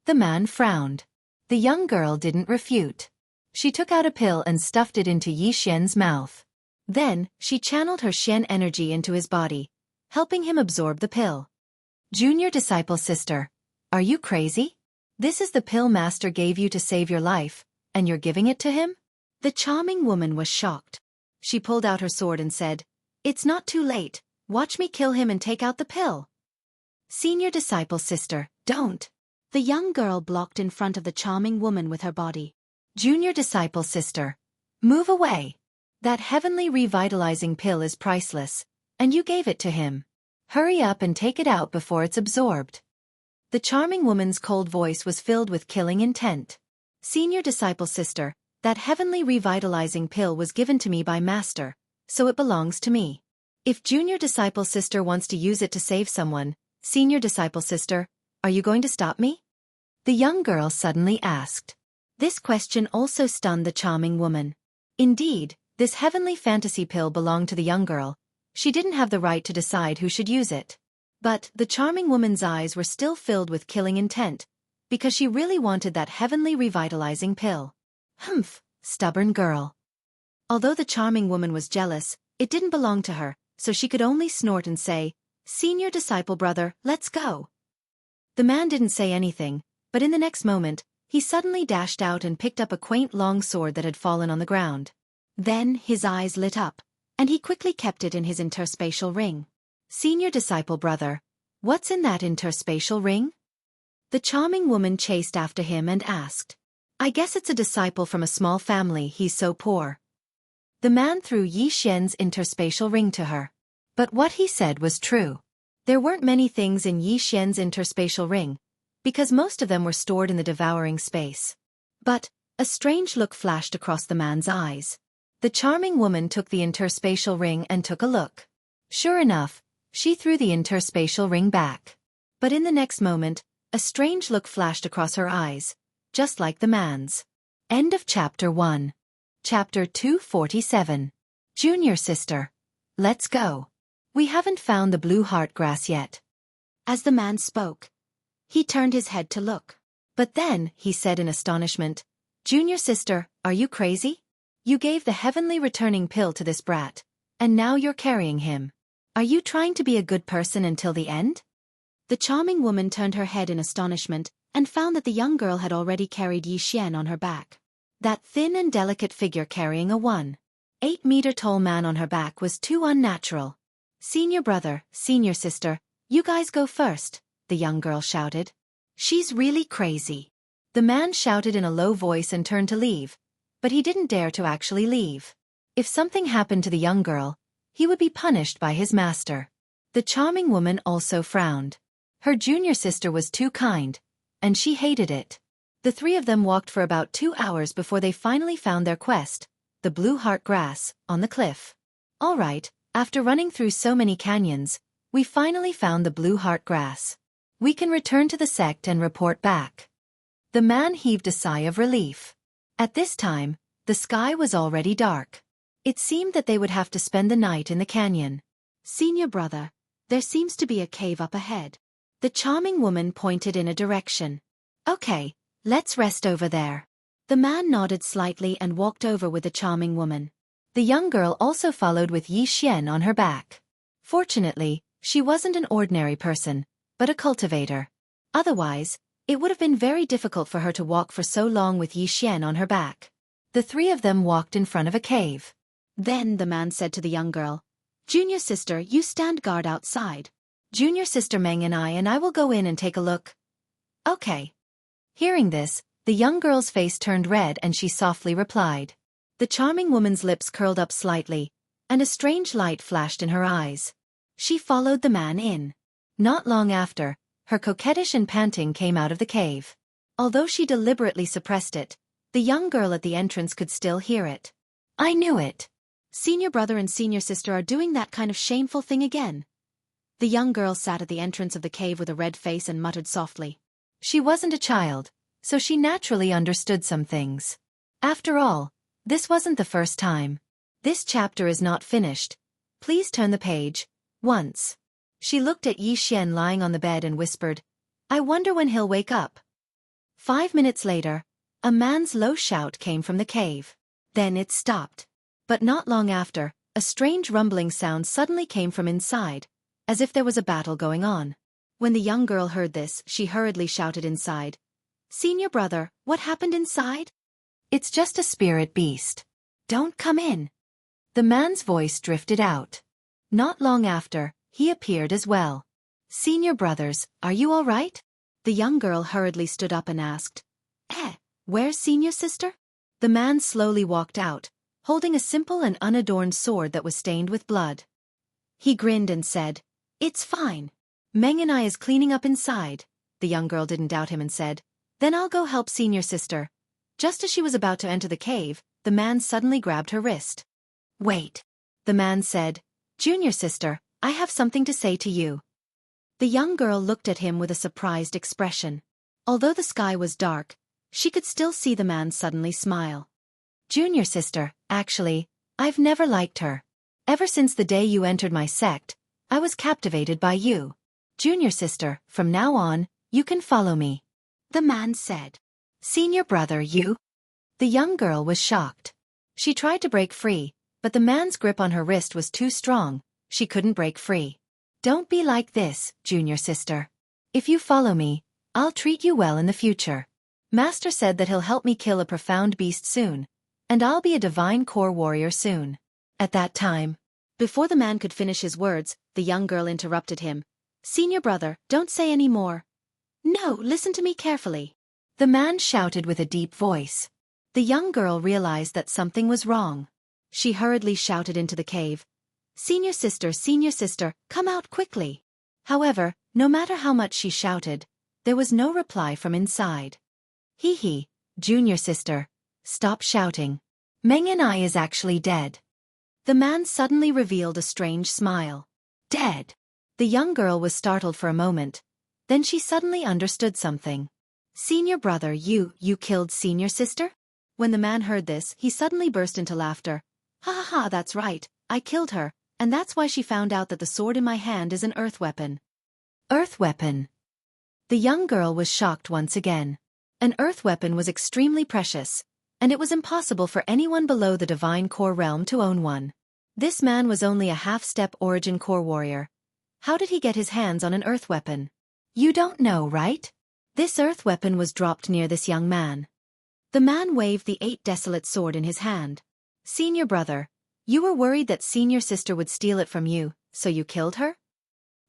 The man frowned. The young girl didn't refute. She took out a pill and stuffed it into Yi Xian's mouth. Then, she channeled her Xian energy into his body, helping him absorb the pill. Junior disciple sister, are you crazy? This is the pill master gave you to save your life, and you're giving it to him? The charming woman was shocked. She pulled out her sword and said, It's not too late, watch me kill him and take out the pill. Senior disciple sister, don't. The young girl blocked in front of the charming woman with her body. Junior disciple sister, move away. That heavenly revitalizing pill is priceless, and you gave it to him. Hurry up and take it out before it's absorbed. The charming woman's cold voice was filled with killing intent. Senior disciple sister, that heavenly revitalizing pill was given to me by master, so it belongs to me. If junior disciple sister wants to use it to save someone, senior disciple sister, are you going to stop me? The young girl suddenly asked. This question also stunned the charming woman. Indeed, this heavenly fantasy pill belonged to the young girl. She didn't have the right to decide who should use it. But the charming woman's eyes were still filled with killing intent, because she really wanted that heavenly revitalizing pill. Humph, stubborn girl. Although the charming woman was jealous, it didn't belong to her, so she could only snort and say, Senior disciple brother, let's go. The man didn't say anything, but in the next moment, he suddenly dashed out and picked up a quaint long sword that had fallen on the ground. Then his eyes lit up, and he quickly kept it in his interspatial ring. Senior disciple brother, what's in that interspatial ring? The charming woman chased after him and asked. I guess it's a disciple from a small family, he's so poor. The man threw Yi Xian's interspatial ring to her. But what he said was true. There weren't many things in Yi Xian's interspatial ring, because most of them were stored in the devouring space. But a strange look flashed across the man's eyes. The charming woman took the interspatial ring and took a look. Sure enough, she threw the interspatial ring back. But in the next moment, a strange look flashed across her eyes, just like the man's. End of Chapter 1. Chapter 247. Junior sister. Let's go. We haven't found the blue heartgrass yet. As the man spoke, he turned his head to look. But then, he said in astonishment, Junior sister, are you crazy? You gave the heavenly returning pill to this brat, and now you're carrying him. Are you trying to be a good person until the end? The charming woman turned her head in astonishment, and found that the young girl had already carried Yi Xian on her back. That thin and delicate figure carrying a 1.8-meter-tall man on her back was too unnatural. Senior brother, senior sister, you guys go first, the young girl shouted. She's really crazy. The man shouted in a low voice and turned to leave, but he didn't dare to actually leave. If something happened to the young girl, he would be punished by his master. The charming woman also frowned. Her junior sister was too kind, and she hated it. The three of them walked for about 2 hours before they finally found their quest, the blue heart grass, on the cliff. All right, after running through so many canyons, we finally found the blue heart grass. We can return to the sect and report back. The man heaved a sigh of relief. At this time, the sky was already dark. It seemed that they would have to spend the night in the canyon. Senior brother, there seems to be a cave up ahead. The charming woman pointed in a direction. Okay, let's rest over there. The man nodded slightly and walked over with the charming woman. The young girl also followed with Yi Xian on her back. Fortunately, she wasn't an ordinary person, but a cultivator. Otherwise, it would have been very difficult for her to walk for so long with Yi Xian on her back. The three of them walked in front of a cave. Then the man said to the young girl, Junior sister, you stand guard outside. Junior sister Meng and I will go in and take a look. Okay. Hearing this, the young girl's face turned red and she softly replied. The charming woman's lips curled up slightly, and a strange light flashed in her eyes. She followed the man in. Not long after, her coquettish and panting came out of the cave. Although she deliberately suppressed it, the young girl at the entrance could still hear it. I knew it. Senior brother and senior sister are doing that kind of shameful thing again. The young girl sat at the entrance of the cave with a red face and muttered softly. She wasn't a child, so she naturally understood some things. After all, this wasn't the first time. This chapter is not finished. Please turn the page. Once. She looked at Yi Xian lying on the bed and whispered, I wonder when he'll wake up. 5 minutes later, a man's low shout came from the cave. Then it stopped. But not long after, a strange rumbling sound suddenly came from inside, as if there was a battle going on. When the young girl heard this, she hurriedly shouted inside. Senior brother, what happened inside? It's just a spirit beast. Don't come in. The man's voice drifted out. Not long after, he appeared as well. Senior brothers, are you all right? The young girl hurriedly stood up and asked. Where's senior sister? The man slowly walked out, holding a simple and unadorned sword that was stained with blood. He grinned and said, It's fine. Meng and I is cleaning up inside. The young girl didn't doubt him and said, Then I'll go help senior sister. Just as she was about to enter the cave, the man suddenly grabbed her wrist. Wait. The man said, Junior sister, I have something to say to you. The young girl looked at him with a surprised expression. Although the sky was dark, she could still see the man suddenly smile. Junior sister, actually, I've never liked her. Ever since the day you entered my sect, I was captivated by you. Junior sister, from now on, you can follow me. The man said. Senior brother, you? The young girl was shocked. She tried to break free, but the man's grip on her wrist was too strong, she couldn't break free. Don't be like this, junior sister. If you follow me, I'll treat you well in the future. Master said that he'll help me kill a profound beast soon, and I'll be a divine core warrior soon. At that time. Before the man could finish his words, the young girl interrupted him. Senior brother, don't say any more. No, listen to me carefully. the man shouted with a deep voice. The young girl realized that something was wrong. She hurriedly shouted into the cave, Senior sister, come out quickly. However, no matter how much she shouted, there was no reply from inside. Hee, junior sister, stop shouting. Meng and I is actually dead. The man suddenly revealed a strange smile. Dead. The young girl was startled for a moment. Then she suddenly understood something. Senior brother, you killed senior sister? When the man heard this, he suddenly burst into laughter. Ha, that's right, I killed her, and that's why she found out that the sword in my hand is an earth weapon. Earth weapon. The young girl was shocked once again. An earth weapon was extremely precious, and it was impossible for anyone below the divine core realm to own one. This man was only a half-step origin core warrior. How did he get his hands on an earth weapon? You don't know, right? This earth weapon was dropped near this young man. The man waved the 8 desolate sword in his hand. Senior brother, you were worried that senior sister would steal it from you, so you killed her?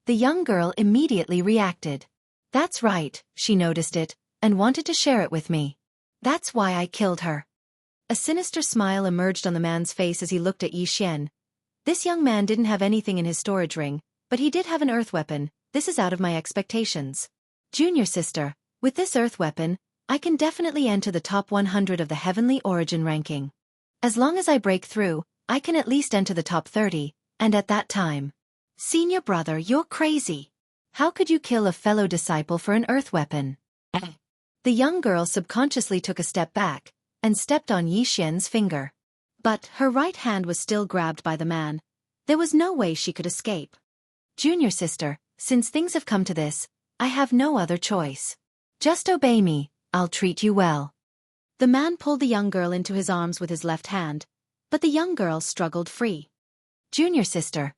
The young girl immediately reacted. That's right, she noticed it, and wanted to share it with me. That's why I killed her. A sinister smile emerged on the man's face as he looked at Yi Xian. This young man didn't have anything in his storage ring, but he did have an earth weapon. This is out of my expectations. Junior sister, with this earth weapon, I can definitely enter the top 100 of the heavenly origin ranking. As long as I break through, I can at least enter the top 30, and at that time. Senior brother, you're crazy. How could you kill a fellow disciple for an earth weapon? The young girl subconsciously took a step back, and stepped on Yi Xian's finger. But her right hand was still grabbed by the man. There was no way she could escape. Junior sister, since things have come to this, I have no other choice. Just obey me, I'll treat you well. The man pulled the young girl into his arms with his left hand, but the young girl struggled free. Junior sister,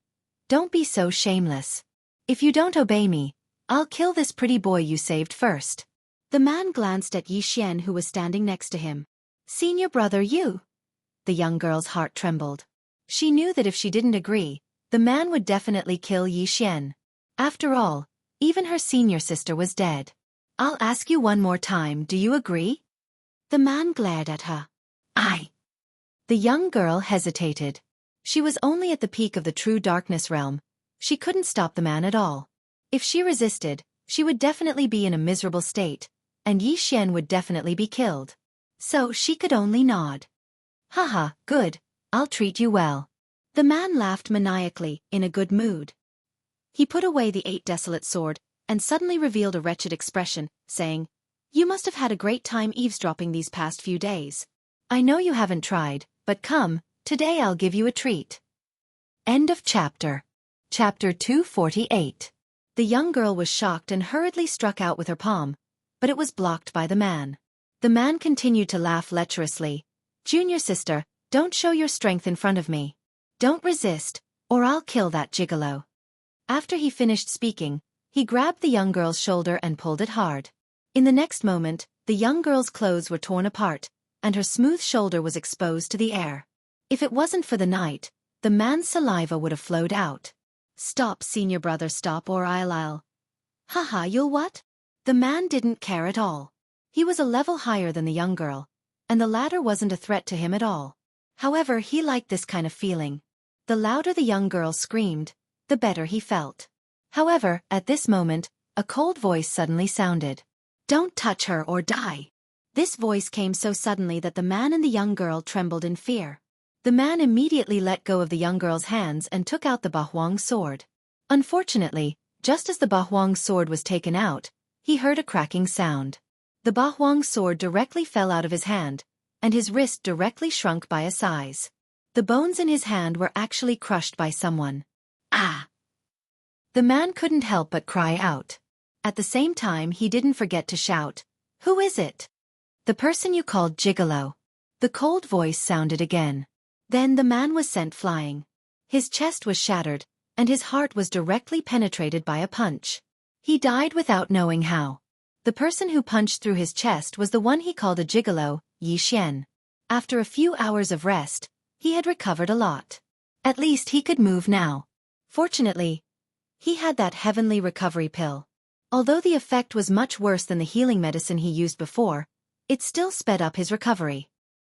don't be so shameless. If you don't obey me, I'll kill this pretty boy you saved first. The man glanced at Yi Xian who was standing next to him. Senior brother, you? The young girl's heart trembled. She knew that if she didn't agree, the man would definitely kill Yi Xian. After all, even her senior sister was dead. I'll ask you one more time, do you agree? The man glared at her. The young girl hesitated. She was only at the peak of the true darkness realm. She couldn't stop the man at all. If she resisted, she would definitely be in a miserable state, and Yi Xian would definitely be killed. So she could only nod. Haha, good, I'll treat you well. The man laughed maniacally, in a good mood. He put away the 8 desolate sword, and suddenly revealed a wretched expression, saying, You must have had a great time eavesdropping these past few days. I know you haven't tried, but come, today I'll give you a treat. End of chapter. Chapter 248. The young girl was shocked and hurriedly struck out with her palm, but it was blocked by the man. The man continued to laugh lecherously. Junior sister, don't show your strength in front of me. Don't resist, or I'll kill that gigolo. After he finished speaking, he grabbed the young girl's shoulder and pulled it hard. In the next moment, the young girl's clothes were torn apart, and her smooth shoulder was exposed to the air. If it wasn't for the night, the man's saliva would have flowed out. Stop, senior brother, stop, or I'll. Haha, you'll what? The man didn't care at all. He was a level higher than the young girl, and the latter wasn't a threat to him at all. However, he liked this kind of feeling. The louder the young girl screamed, the better he felt. However, at this moment, a cold voice suddenly sounded. Don't touch her or die. This voice came so suddenly that the man and the young girl trembled in fear. The man immediately let go of the young girl's hands and took out the Bahuang sword. Unfortunately, just as the Bahuang sword was taken out, he heard a cracking sound. The Bahuang sword directly fell out of his hand, and his wrist directly shrunk by a size. The bones in his hand were actually crushed by someone. Ah! The man couldn't help but cry out. At the same time, he didn't forget to shout, Who is it? The person you called Gigolo. The cold voice sounded again. Then the man was sent flying. His chest was shattered, and his heart was directly penetrated by a punch. He died without knowing how. The person who punched through his chest was the one he called a gigolo, Yi Xian. After a few hours of rest, he had recovered a lot. At least he could move now. Fortunately, he had that heavenly recovery pill. Although the effect was much worse than the healing medicine he used before, it still sped up his recovery.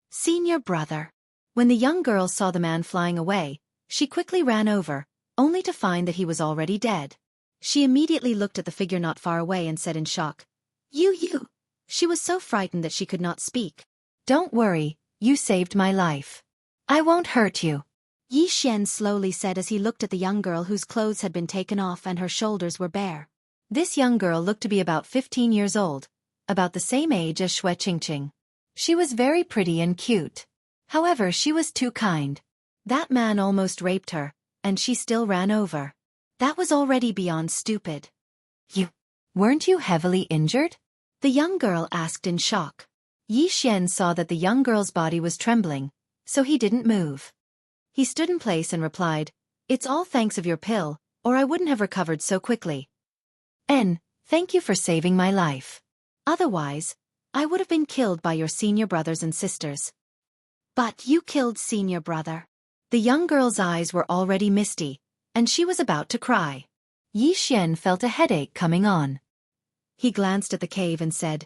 Senior brother. When the young girl saw the man flying away, she quickly ran over, only to find that he was already dead. She immediately looked at the figure not far away and said in shock, You. She was so frightened that she could not speak. Don't worry, you saved my life. I won't hurt you. Yi Xian slowly said as he looked at the young girl whose clothes had been taken off and her shoulders were bare. This young girl looked to be about 15 years old, about the same age as Xue Qingqing. She was very pretty and cute. However, she was too kind. That man almost raped her, and she still ran over. That was already beyond stupid. Weren't you heavily injured? The young girl asked in shock. Yi Xian saw that the young girl's body was trembling, so he didn't move. He stood in place and replied, It's all thanks of your pill, or I wouldn't have recovered so quickly. Thank you for saving my life. Otherwise, I would have been killed by your senior brothers and sisters. But you killed senior brother. The young girl's eyes were already misty, and she was about to cry. Yi Xian felt a headache coming on. He glanced at the cave and said,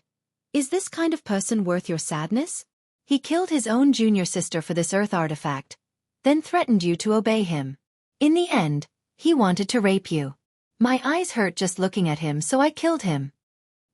Is this kind of person worth your sadness? He killed his own junior sister for this earth artifact, then threatened you to obey him. In the end, he wanted to rape you. My eyes hurt just looking at him, so I killed him.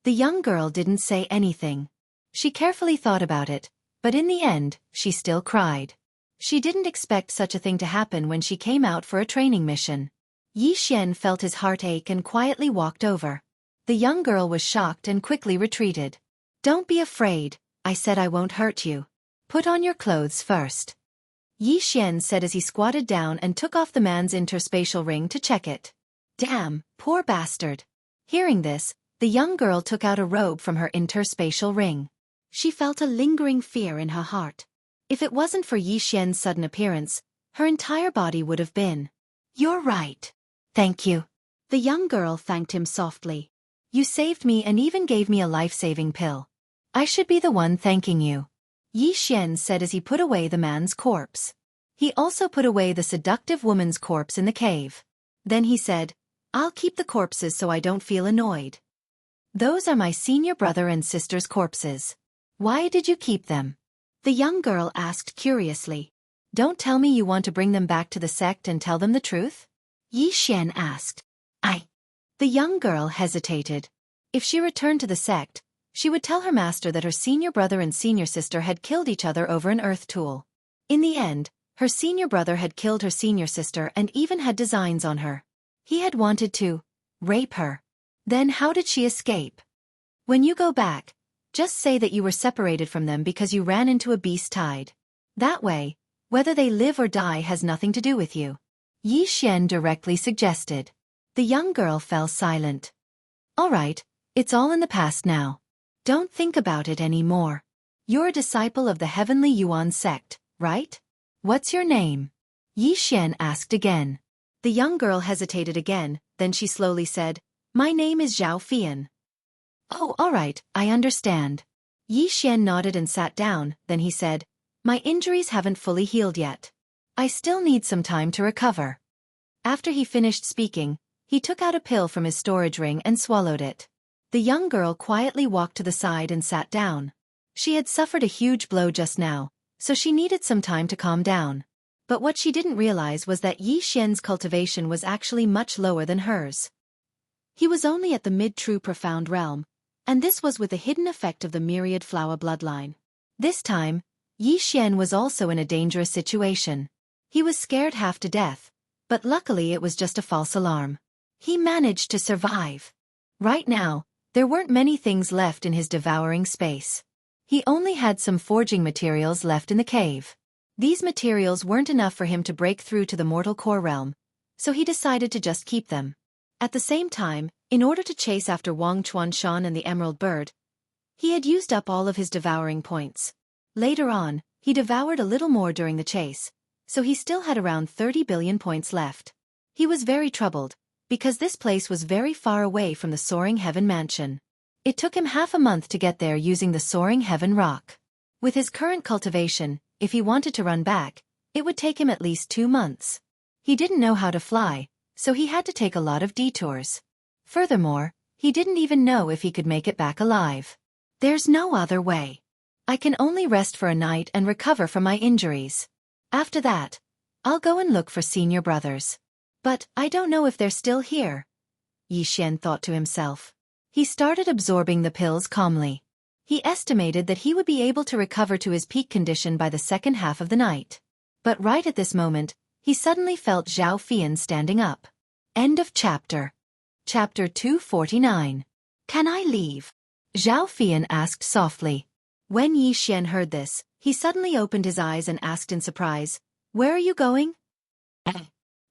The young girl didn't say anything. She carefully thought about it, but in the end, she still cried. She didn't expect such a thing to happen when she came out for a training mission. Yi Xian felt his heart ache and quietly walked over. The young girl was shocked and quickly retreated. Don't be afraid, I said I won't hurt you. Put on your clothes first. Yi Xian said as he squatted down and took off the man's interspatial ring to check it. Damn, poor bastard. Hearing this, the young girl took out a robe from her interspatial ring. She felt a lingering fear in her heart. If it wasn't for Yi Xian's sudden appearance, her entire body would have been. You're right. Thank you. The young girl thanked him softly. You saved me and even gave me a life-saving pill. I should be the one thanking you. Yi Xian said as he put away the man's corpse. He also put away the seductive woman's corpse in the cave. Then he said, I'll keep the corpses so I don't feel annoyed. Those are my senior brother and sister's corpses. Why did you keep them? The young girl asked curiously. Don't tell me you want to bring them back to the sect and tell them the truth? Yi Xian asked. The young girl hesitated. If she returned to the sect, she would tell her master that her senior brother and senior sister had killed each other over an earth tool. In the end, her senior brother had killed her senior sister and even had designs on her. He had wanted to rape her. Then how did she escape? When you go back, just say that you were separated from them because you ran into a beast tide. That way, whether they live or die has nothing to do with you. Yi Xian directly suggested. The young girl fell silent. All right, it's all in the past now. Don't think about it anymore. You're a disciple of the Heavenly Yuan sect, right? What's your name? Yi Xian asked again. The young girl hesitated again, then she slowly said, My name is Zhao Fian. Oh, all right, I understand. Yi Xian nodded and sat down, then he said, My injuries haven't fully healed yet. I still need some time to recover. After he finished speaking, he took out a pill from his storage ring and swallowed it. The young girl quietly walked to the side and sat down. She had suffered a huge blow just now, so she needed some time to calm down. But what she didn't realize was that Yi Xian's cultivation was actually much lower than hers. He was only at the mid-true profound realm, and this was with the hidden effect of the myriad flower bloodline. This time, Yi Xian was also in a dangerous situation. He was scared half to death, but luckily it was just a false alarm. He managed to survive. Right now, there weren't many things left in his devouring space. He only had some forging materials left in the cave. These materials weren't enough for him to break through to the mortal core realm, so he decided to just keep them. At the same time, in order to chase after Wang Chuanshan and the Emerald Bird, he had used up all of his devouring points. Later on, he devoured a little more during the chase, so he still had around 30 billion points left. He was very troubled, because this place was very far away from the Soaring Heaven Mansion. It took him half a month to get there using the Soaring Heaven Rock. With his current cultivation, if he wanted to run back, it would take him at least 2 months. He didn't know how to fly, so he had to take a lot of detours. Furthermore, He didn't even know if he could make it back alive. There's no other way. I can only rest for a night and recover from my injuries. After that, I'll go and look for senior brothers. But I don't know if they're still here, Yi Xian thought to himself. He started absorbing the pills calmly. He estimated that he would be able to recover to his peak condition by the second half of the night. But right at this moment, he suddenly felt Zhao Fian standing up. End of chapter. Chapter 249. Can I leave? Zhao Fian asked softly. When Yi Xian heard this, he suddenly opened his eyes and asked in surprise, Where are you going?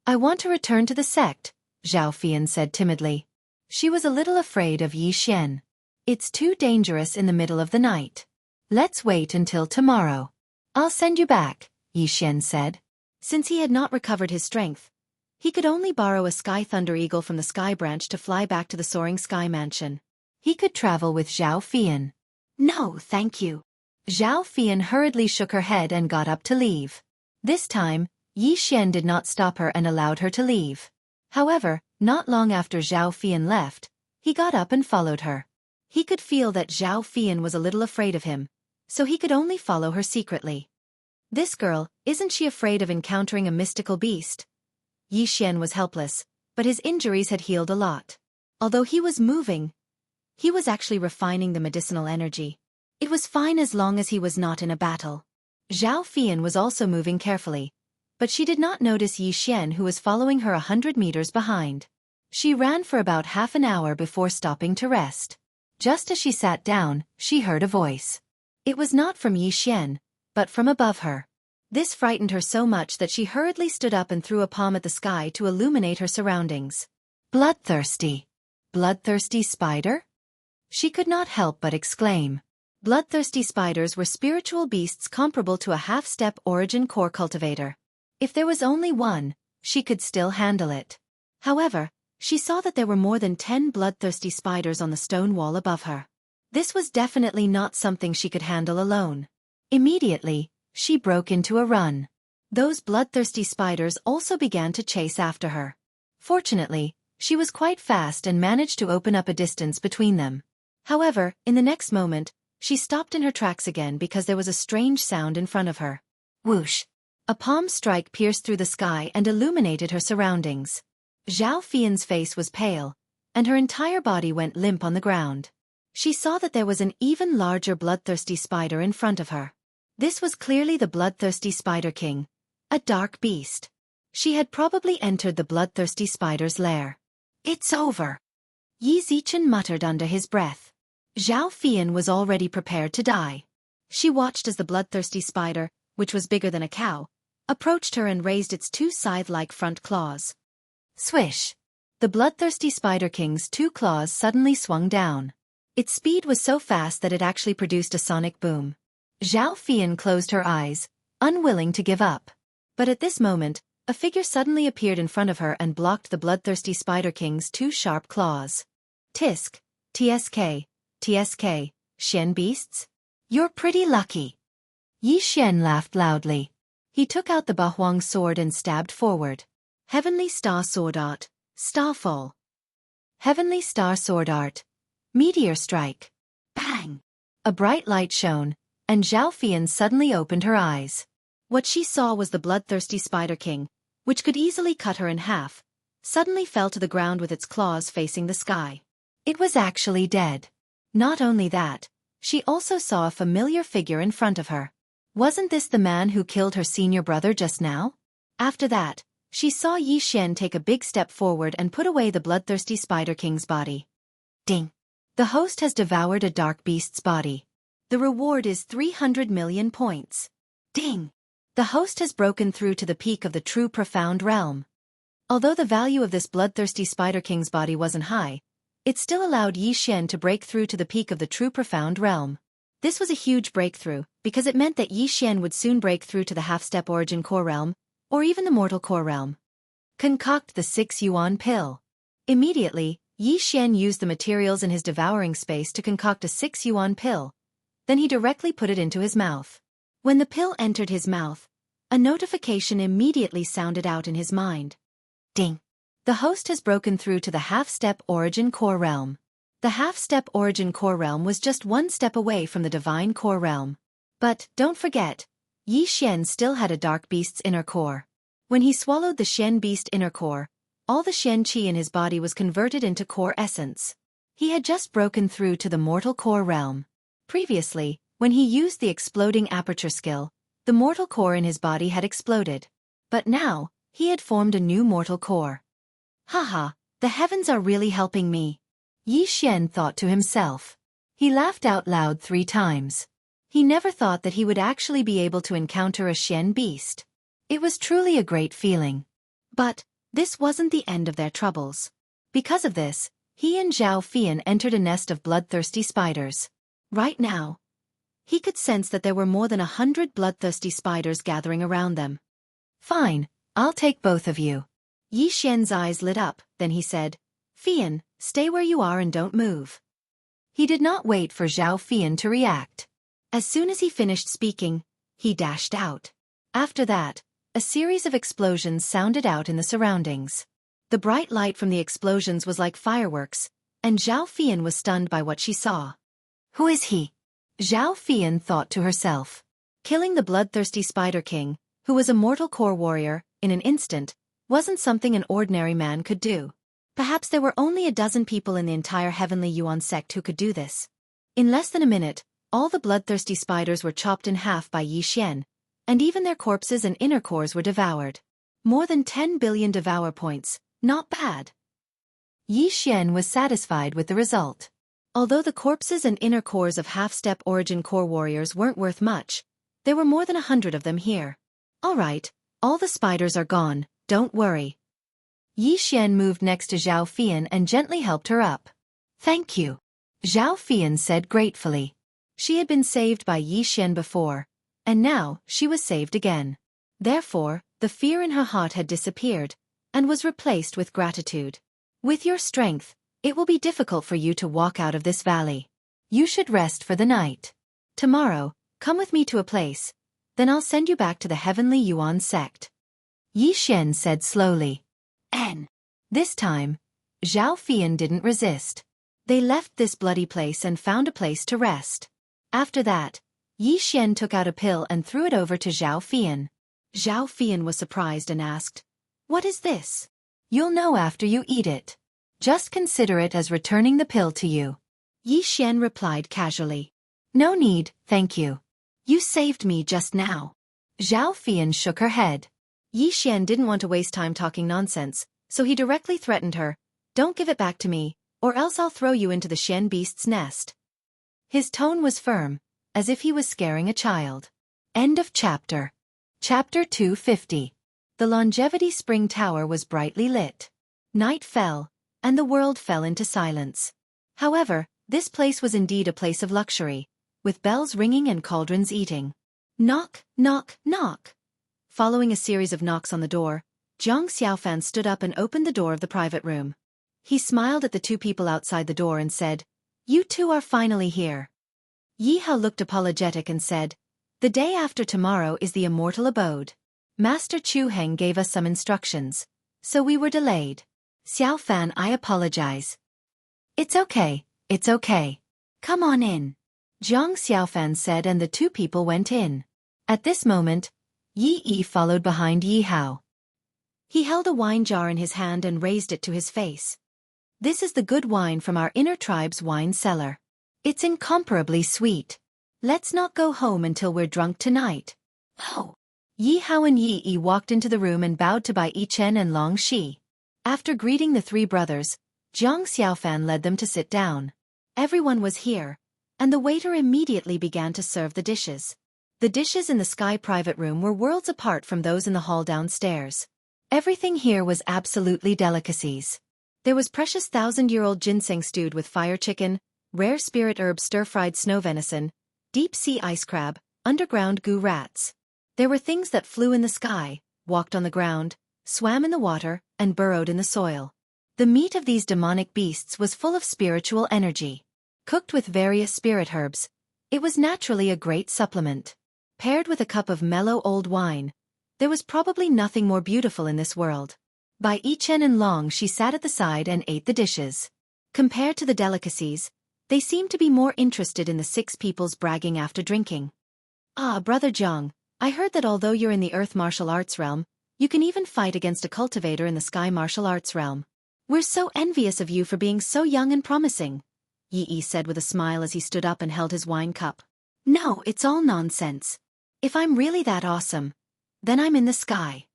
I want to return to the sect, Zhao Fian said timidly. She was a little afraid of Yi Xian. It's too dangerous in the middle of the night. Let's wait until tomorrow. I'll send you back, Yi Xian said. Since he had not recovered his strength, he could only borrow a sky thunder eagle from the sky branch to fly back to the soaring sky mansion. He could travel with Zhao Fian. No, thank you. Zhao Fian hurriedly shook her head and got up to leave. This time, Yi Xian did not stop her and allowed her to leave. However, not long after Zhao Fian left, he got up and followed her. He could feel that Zhao Fian was a little afraid of him, so he could only follow her secretly. This girl, isn't she afraid of encountering a mystical beast? Yi Xian was helpless, but his injuries had healed a lot. Although he was moving, he was actually refining the medicinal energy. It was fine as long as he was not in a battle. Zhao Fian was also moving carefully, but she did not notice Yi Xian, who was following her 100 meters behind. She ran for about half an hour before stopping to rest. Just as she sat down, she heard a voice. It was not from Yi Xian, but from above her. This frightened her so much that she hurriedly stood up and threw a palm at the sky to illuminate her surroundings. Bloodthirsty. Bloodthirsty spider? She could not help but exclaim. Bloodthirsty spiders were spiritual beasts comparable to a half-step origin core cultivator. If there was only one, she could still handle it. However, she saw that there were more than 10 bloodthirsty spiders on the stone wall above her. This was definitely not something she could handle alone. Immediately, she broke into a run. Those bloodthirsty spiders also began to chase after her. Fortunately, she was quite fast and managed to open up a distance between them. However, in the next moment, she stopped in her tracks again because there was a strange sound in front of her. Whoosh! A palm strike pierced through the sky and illuminated her surroundings. Zhao Fian's face was pale, and her entire body went limp on the ground. She saw that there was an even larger bloodthirsty spider in front of her. This was clearly the bloodthirsty spider king, a dark beast. She had probably entered the bloodthirsty spider's lair. It's over, Yi Zichen muttered under his breath. Zhao Fian was already prepared to die. She watched as the bloodthirsty spider, which was bigger than a cow, approached her and raised its two scythe-like front claws. Swish! The bloodthirsty Spider King's two claws suddenly swung down. Its speed was so fast that it actually produced a sonic boom. Zhao Fian closed her eyes, unwilling to give up. But at this moment, a figure suddenly appeared in front of her and blocked the bloodthirsty Spider King's two sharp claws. Tisk, TSK, TSK, Shen beasts? You're pretty lucky. Yi Xian laughed loudly. He took out the Bahuang sword and stabbed forward. Heavenly Star Sword Art, Starfall. Heavenly Star Sword Art, Meteor Strike. Bang! A bright light shone, and Zhao Fian suddenly opened her eyes. What she saw was the bloodthirsty Spider King, which could easily cut her in half, suddenly fell to the ground with its claws facing the sky. It was actually dead. Not only that, she also saw a familiar figure in front of her. Wasn't this the man who killed her senior brother just now? After that, she saw Yi Xian take a big step forward and put away the bloodthirsty Spider King's body. Ding! The host has devoured a dark beast's body. The reward is 300 million points. Ding! The host has broken through to the peak of the true profound realm. Although the value of this bloodthirsty Spider King's body wasn't high, it still allowed Yi Xian to break through to the peak of the true profound realm. This was a huge breakthrough, because it meant that Yi Xian would soon break through to the half-step origin core realm, or even the mortal core realm. Concoct the 6 yuan pill. Immediately, Yi Xian used the materials in his devouring space to concoct a 6 yuan pill. Then he directly put it into his mouth. When the pill entered his mouth, a notification immediately sounded out in his mind. Ding! The host has broken through to the half-step origin core realm. The half-step origin core realm was just one step away from the divine core realm. But, don't forget, Yi Xian still had a dark beast's inner core. When he swallowed the Xian beast inner core, all the Xian qi in his body was converted into core essence. He had just broken through to the mortal core realm. Previously, when he used the exploding aperture skill, the mortal core in his body had exploded. But now, he had formed a new mortal core. Haha, the heavens are really helping me. Yi Xian thought to himself. He laughed out loud 3 times. He never thought that he would actually be able to encounter a Xian beast. It was truly a great feeling. But, this wasn't the end of their troubles. Because of this, he and Zhao Fian entered a nest of bloodthirsty spiders. Right now, he could sense that there were more than 100 bloodthirsty spiders gathering around them. Fine, I'll take both of you. Yi Xian's eyes lit up, then he said, Fian, stay where you are and don't move. He did not wait for Zhao Fian to react. As soon as he finished speaking, he dashed out. After that, a series of explosions sounded out in the surroundings. The bright light from the explosions was like fireworks, and Zhao Fian was stunned by what she saw. Who is he? Zhao Fian thought to herself. Killing the bloodthirsty Spider King, who was a mortal core warrior, in an instant, wasn't something an ordinary man could do. Perhaps there were only a dozen people in the entire Heavenly Yuan sect who could do this. In less than a minute, all the bloodthirsty spiders were chopped in half by Yi Xian, and even their corpses and inner cores were devoured. More than 10 billion devour points, not bad. Yi Xian was satisfied with the result. Although the corpses and inner cores of half-step origin core warriors weren't worth much, there were more than 100 of them here. Alright, all the spiders are gone, don't worry. Yi Xian moved next to Zhao Fian and gently helped her up. Thank you, Zhao Fian said gratefully. She had been saved by Yi Xian before, and now she was saved again. Therefore, the fear in her heart had disappeared, and was replaced with gratitude. With your strength, it will be difficult for you to walk out of this valley. You should rest for the night. Tomorrow, come with me to a place, then I'll send you back to the Heavenly Yuan sect. Yi Xian said slowly. This time, Zhao Fian didn't resist. They left this bloody place and found a place to rest. After that, Yi Xian took out a pill and threw it over to Zhao Fian. Zhao Fian was surprised and asked, "What is this?" You'll know after you eat it. Just consider it as returning the pill to you. Yi Xian replied casually. No need, thank you. You saved me just now. Zhao Fian shook her head. Yi Xian didn't want to waste time talking nonsense, so he directly threatened her, "Don't give it back to me, or else I'll throw you into the Xian beast's nest." His tone was firm, as if he was scaring a child. End of chapter. Chapter 250. The Longevity Spring Tower was brightly lit. Night fell, and the world fell into silence. However, this place was indeed a place of luxury, with bells ringing and cauldrons eating. Knock, knock, knock. Following a series of knocks on the door, Zhang Xiaofan stood up and opened the door of the private room. He smiled at the 2 people outside the door and said, "You 2 are finally here." Yi Hao looked apologetic and said, "The day after tomorrow is the immortal abode. Master Chu Heng gave us some instructions, so we were delayed." Xiaofan, I apologize. It's okay, it's okay. Come on in. Zhang Xiaofan said, and the 2 people went in. At this moment, Yi Yi followed behind Yi Hao. He held a wine jar in his hand and raised it to his face. "This is the good wine from our inner tribe's wine cellar. It's incomparably sweet. Let's not go home until we're drunk tonight." Oh. Yi Hao and Yi Yi walked into the room and bowed to Bai Yichen and Long Shi. After greeting the 3 brothers, Zhang Xiaofan led them to sit down. Everyone was here, and the waiter immediately began to serve the dishes. The dishes in the Sky private room were worlds apart from those in the hall downstairs. Everything here was absolutely delicacies. There was precious 1,000-year-old ginseng stewed with fire chicken, rare spirit herb stir-fried snow venison, deep-sea ice crab, underground goo rats. There were things that flew in the sky, walked on the ground, swam in the water, and burrowed in the soil. The meat of these demonic beasts was full of spiritual energy. Cooked with various spirit herbs, it was naturally a great supplement. Paired with a cup of mellow old wine, there was probably nothing more beautiful in this world. Bai Yichen and Long Shi sat at the side and ate the dishes. Compared to the delicacies, they seemed to be more interested in the 6 people's bragging after drinking. Ah, Brother Jiang, I heard that although you're in the earth martial arts realm, you can even fight against a cultivator in the sky martial arts realm. We're so envious of you for being so young and promising, Yi said with a smile as he stood up and held his wine cup. No, it's all nonsense. If I'm really that awesome, then I'm in the sky.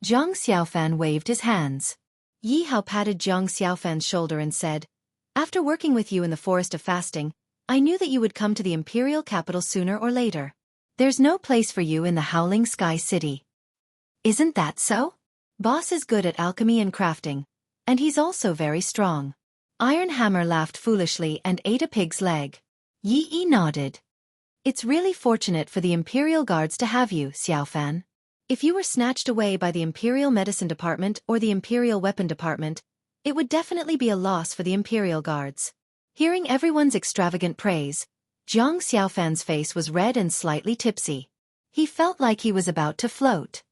Zhang Xiaofan waved his hands. Yi Hao patted Zhang Xiaofan's shoulder and said, After working with you in the Forest of Fasting, I knew that you would come to the imperial capital sooner or later. There's no place for you in the Howling Sky City. Isn't that so? Boss is good at alchemy and crafting, and he's also very strong. Iron Hammer laughed foolishly and ate a pig's leg. Yi nodded. It's really fortunate for the Imperial Guards to have you, Xiaofan. If you were snatched away by the Imperial Medicine Department or the Imperial Weapon Department, it would definitely be a loss for the Imperial Guards. Hearing everyone's extravagant praise, Zhang Xiaofan's face was red and slightly tipsy. He felt like he was about to float.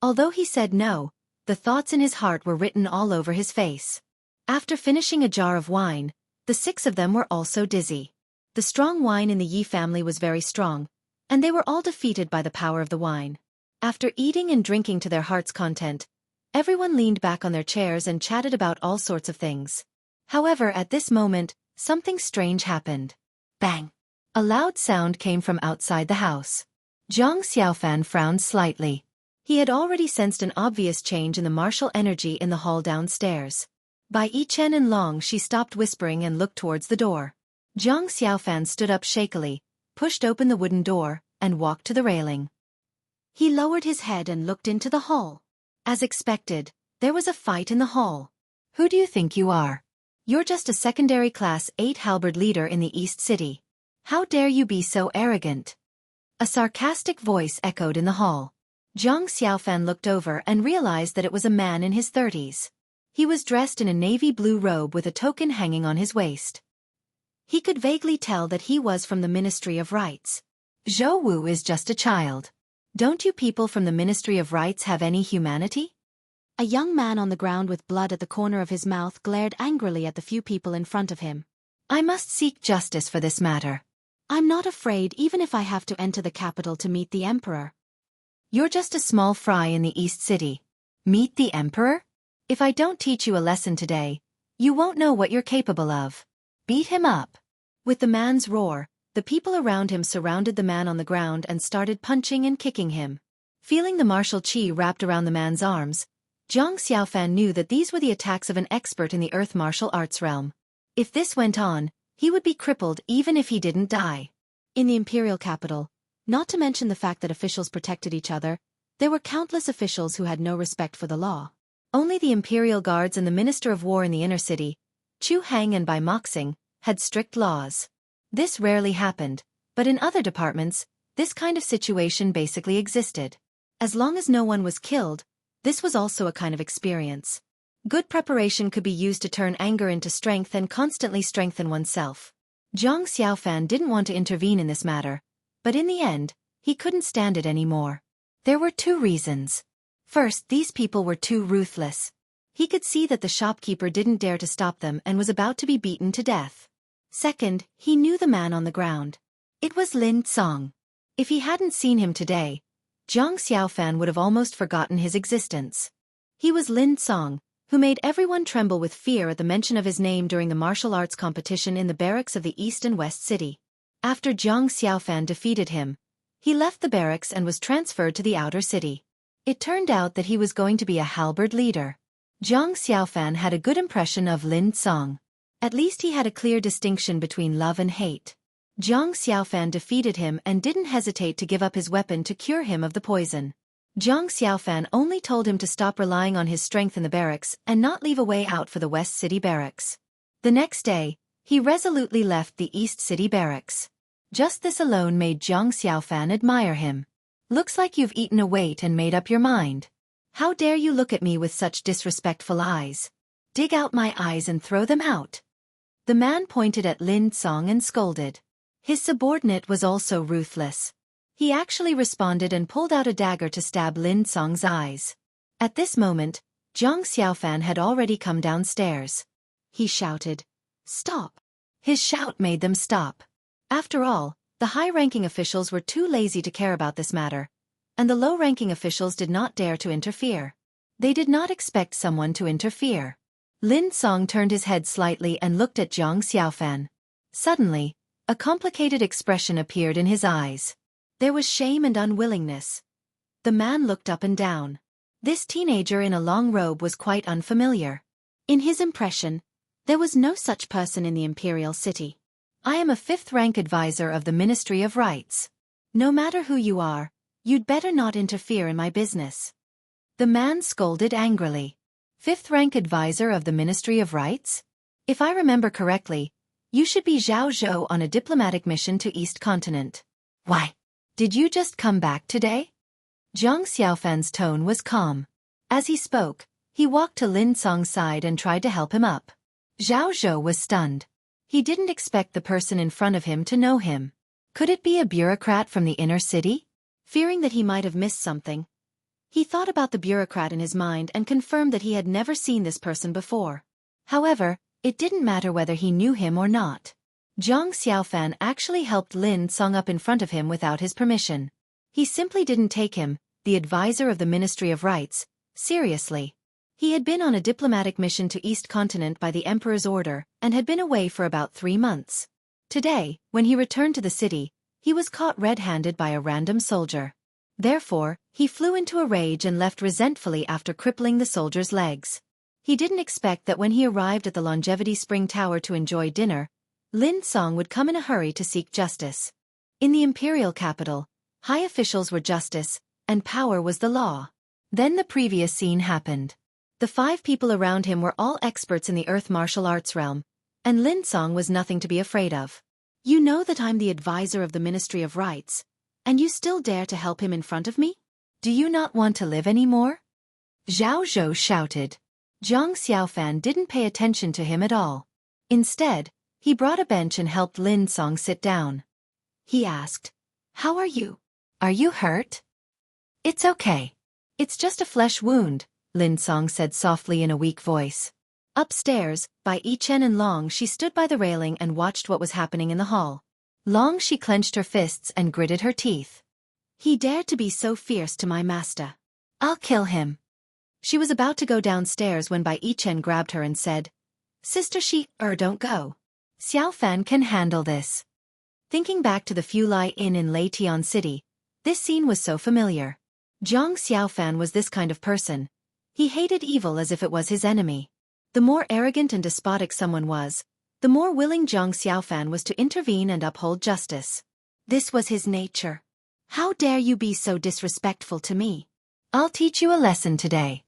Although he said no, the thoughts in his heart were written all over his face. After finishing a jar of wine, the 6 of them were also dizzy. The strong wine in the Yi family was very strong, and they were all defeated by the power of the wine. After eating and drinking to their heart's content, everyone leaned back on their chairs and chatted about all sorts of things. However, at this moment, something strange happened. Bang! A loud sound came from outside the house. Zhang Xiaofan frowned slightly. He had already sensed an obvious change in the martial energy in the hall downstairs. Bai Yichen and Long she stopped whispering and looked towards the door. Zhang Xiaofan stood up shakily, pushed open the wooden door, and walked to the railing. He lowered his head and looked into the hall. As expected, there was a fight in the hall. Who do you think you are? You're just a secondary class 8 halberd leader in the East City. How dare you be so arrogant? A sarcastic voice echoed in the hall. Zhang Xiaofan looked over and realized that it was a man in his 30s. He was dressed in a navy blue robe with a token hanging on his waist. He could vaguely tell that he was from the Ministry of Rights. Zhou Wu is just a child. Don't you people from the Ministry of Rights have any humanity? A young man on the ground with blood at the corner of his mouth glared angrily at the few people in front of him. I must seek justice for this matter. I'm not afraid even if I have to enter the capital to meet the Emperor. You're just a small fry in the East City. Meet the Emperor? If I don't teach you a lesson today, you won't know what you're capable of. Beat him up. With the man's roar, the people around him surrounded the man on the ground and started punching and kicking him. Feeling the martial qi wrapped around the man's arms, Zhang Xiaofan knew that these were the attacks of an expert in the earth martial arts realm. If this went on, he would be crippled even if he didn't die. In the imperial capital, not to mention the fact that officials protected each other, there were countless officials who had no respect for the law. Only the imperial guards and the Minister of War in the inner city, Chu Hang and Bai Moxing, had strict laws. This rarely happened, but in other departments, this kind of situation basically existed. As long as no one was killed, this was also a kind of experience. Good preparation could be used to turn anger into strength and constantly strengthen oneself. Zhang Xiaofan didn't want to intervene in this matter, but in the end, he couldn't stand it anymore. There were 2 reasons. First, these people were too ruthless. He could see that the shopkeeper didn't dare to stop them and was about to be beaten to death. Second, he knew the man on the ground. It was Lin Song. If he hadn't seen him today, Zhang Xiaofan would have almost forgotten his existence. He was Lin Song, who made everyone tremble with fear at the mention of his name during the martial arts competition in the barracks of the East and West City. After Zhang Xiaofan defeated him, he left the barracks and was transferred to the outer city. It turned out that he was going to be a halberd leader. Zhang Xiaofan had a good impression of Lin Song. At least he had a clear distinction between love and hate. Zhang Xiaofan defeated him and didn't hesitate to give up his weapon to cure him of the poison. Zhang Xiaofan only told him to stop relying on his strength in the barracks and not leave a way out for the West City barracks. The next day, he resolutely left the East City barracks. Just this alone made Zhang Xiaofan admire him. Looks like you've eaten a weight and made up your mind. How dare you look at me with such disrespectful eyes? Dig out my eyes and throw them out. The man pointed at Lin Song and scolded. His subordinate was also ruthless. He actually responded and pulled out a dagger to stab Lin Song's eyes. At this moment, Zhang Xiaofan had already come downstairs. He shouted, Stop! His shout made them stop. After all, the high-ranking officials were too lazy to care about this matter, and the low-ranking officials did not dare to interfere. They did not expect someone to interfere. Lin Song turned his head slightly and looked at Jiang Xiaofan. Suddenly, a complicated expression appeared in his eyes. There was shame and unwillingness. The man looked up and down. This teenager in a long robe was quite unfamiliar. In his impression, there was no such person in the imperial city. I am a 5th-rank advisor of the Ministry of Rights. No matter who you are, you'd better not interfere in my business. The man scolded angrily. 5th-rank advisor of the Ministry of Rights? If I remember correctly, you should be Zhao Zhou on a diplomatic mission to East Continent. Why? Did you just come back today? Jiang Xiaofan's tone was calm. As he spoke, he walked to Lin Song's side and tried to help him up. Zhao Zhou was stunned. He didn't expect the person in front of him to know him. Could it be a bureaucrat from the inner city? Fearing that he might have missed something, he thought about the bureaucrat in his mind and confirmed that he had never seen this person before. However, it didn't matter whether he knew him or not. Jiang Xiaofan actually helped Lin Song up in front of him without his permission. He simply didn't take him, the advisor of the Ministry of Rights, seriously. He had been on a diplomatic mission to East Continent by the Emperor's order and had been away for about 3 months. Today, when he returned to the city, he was caught red-handed by a random soldier. Therefore, he flew into a rage and left resentfully after crippling the soldier's legs. He didn't expect that when he arrived at the Longevity Spring Tower to enjoy dinner, Lin Song would come in a hurry to seek justice. In the imperial capital, high officials were justice, and power was the law. Then the previous scene happened. The 5 people around him were all experts in the earth martial arts realm, and Lin Song was nothing to be afraid of. You know that I'm the advisor of the Ministry of Rights, and you still dare to help him in front of me? Do you not want to live anymore? Zhao Zhou shouted. Jiang Xiaofan didn't pay attention to him at all. Instead, he brought a bench and helped Lin Song sit down. He asked, "How are you? Are you hurt?" "It's okay. It's just a flesh wound," Lin Song said softly in a weak voice. Upstairs, by Yichen and Long, she stood by the railing and watched what was happening in the hall. Long, she clenched her fists and gritted her teeth. He dared to be so fierce to my master. I'll kill him. She was about to go downstairs when Bai Yichen grabbed her and said, "Sister don't go. Xiaofan can handle this." Thinking back to the Fulai Inn in Lei Tian City, this scene was so familiar. Jiang Xiaofan was this kind of person. He hated evil as if it was his enemy. The more arrogant and despotic someone was, the more willing Jiang Xiaofan was to intervene and uphold justice. This was his nature. How dare you be so disrespectful to me? I'll teach you a lesson today.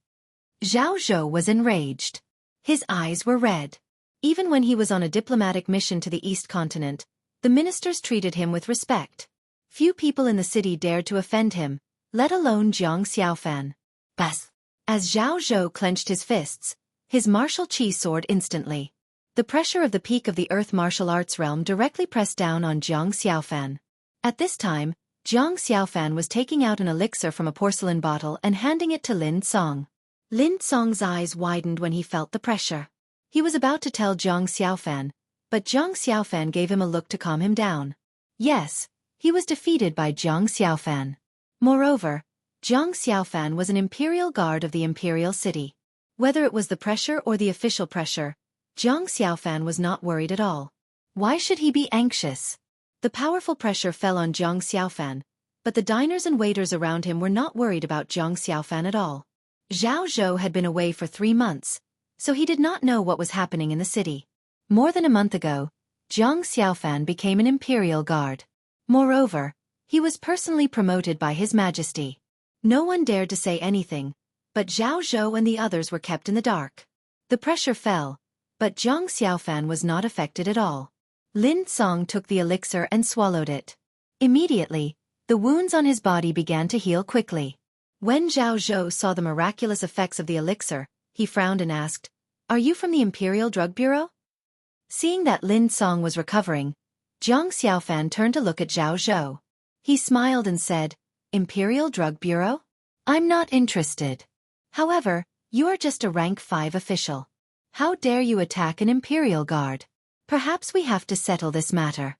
Zhao Zhou was enraged. His eyes were red. Even when he was on a diplomatic mission to the East Continent, the ministers treated him with respect. Few people in the city dared to offend him, let alone Jiang Xiaofan. Bas! As Zhao Zhou clenched his fists, his martial chi soared instantly. The pressure of the peak of the earth martial arts realm directly pressed down on Jiang Xiaofan. At this time, Jiang Xiaofan was taking out an elixir from a porcelain bottle and handing it to Lin Song. Lin Song's eyes widened when he felt the pressure. He was about to tell Jiang Xiaofan, but Jiang Xiaofan gave him a look to calm him down. Yes, he was defeated by Jiang Xiaofan. Moreover, Jiang Xiaofan was an imperial guard of the imperial city. Whether it was the pressure or the official pressure, Jiang Xiaofan was not worried at all. Why should he be anxious? The powerful pressure fell on Jiang Xiaofan, but the diners and waiters around him were not worried about Jiang Xiaofan at all. Zhao Zhou had been away for 3 months, so he did not know what was happening in the city. More than a month ago, Jiang Xiaofan became an imperial guard. Moreover, he was personally promoted by His Majesty. No one dared to say anything, but Zhao Zhou and the others were kept in the dark. The pressure fell, but Jiang Xiaofan was not affected at all. Lin Song took the elixir and swallowed it. Immediately, the wounds on his body began to heal quickly. When Zhao Zhou saw the miraculous effects of the elixir, he frowned and asked, "Are you from the Imperial Drug Bureau?" Seeing that Lin Song was recovering, Jiang Xiaofan turned to look at Zhao Zhou. He smiled and said, "Imperial Drug Bureau? I'm not interested. However, you are just a rank 5 official. How dare you attack an Imperial Guard? Perhaps we have to settle this matter.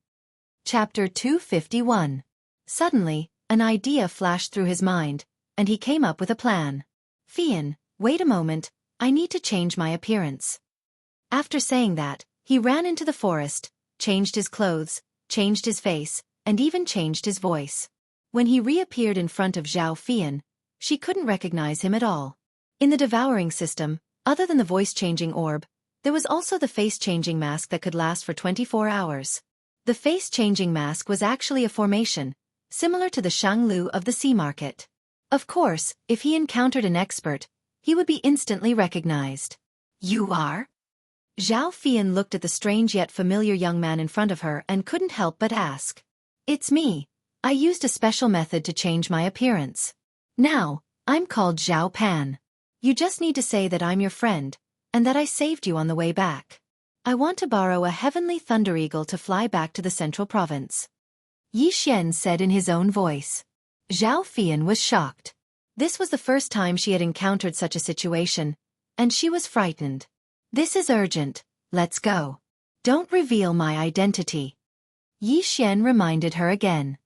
Chapter 251. Suddenly, an idea flashed through his mind, and he came up with a plan. Fian, wait a moment, I need to change my appearance. After saying that, he ran into the forest, changed his clothes, changed his face, and even changed his voice. When he reappeared in front of Zhao Fian, she couldn't recognize him at all. In the devouring system, other than the voice-changing orb, there was also the face-changing mask that could last for 24 hours. The face-changing mask was actually a formation, similar to the Shanglu of the sea market. Of course, if he encountered an expert, he would be instantly recognized. You are? Zhao Fian looked at the strange yet familiar young man in front of her and couldn't help but ask. It's me. I used a special method to change my appearance. Now, I'm called Zhao Pan. You just need to say that I'm your friend, and that I saved you on the way back. I want to borrow a heavenly thunder eagle to fly back to the central province. Yi Xian said in his own voice. Zhao Fian was shocked. This was the first time she had encountered such a situation, and she was frightened. This is urgent, let's go. Don't reveal my identity. Yi Xian reminded her again.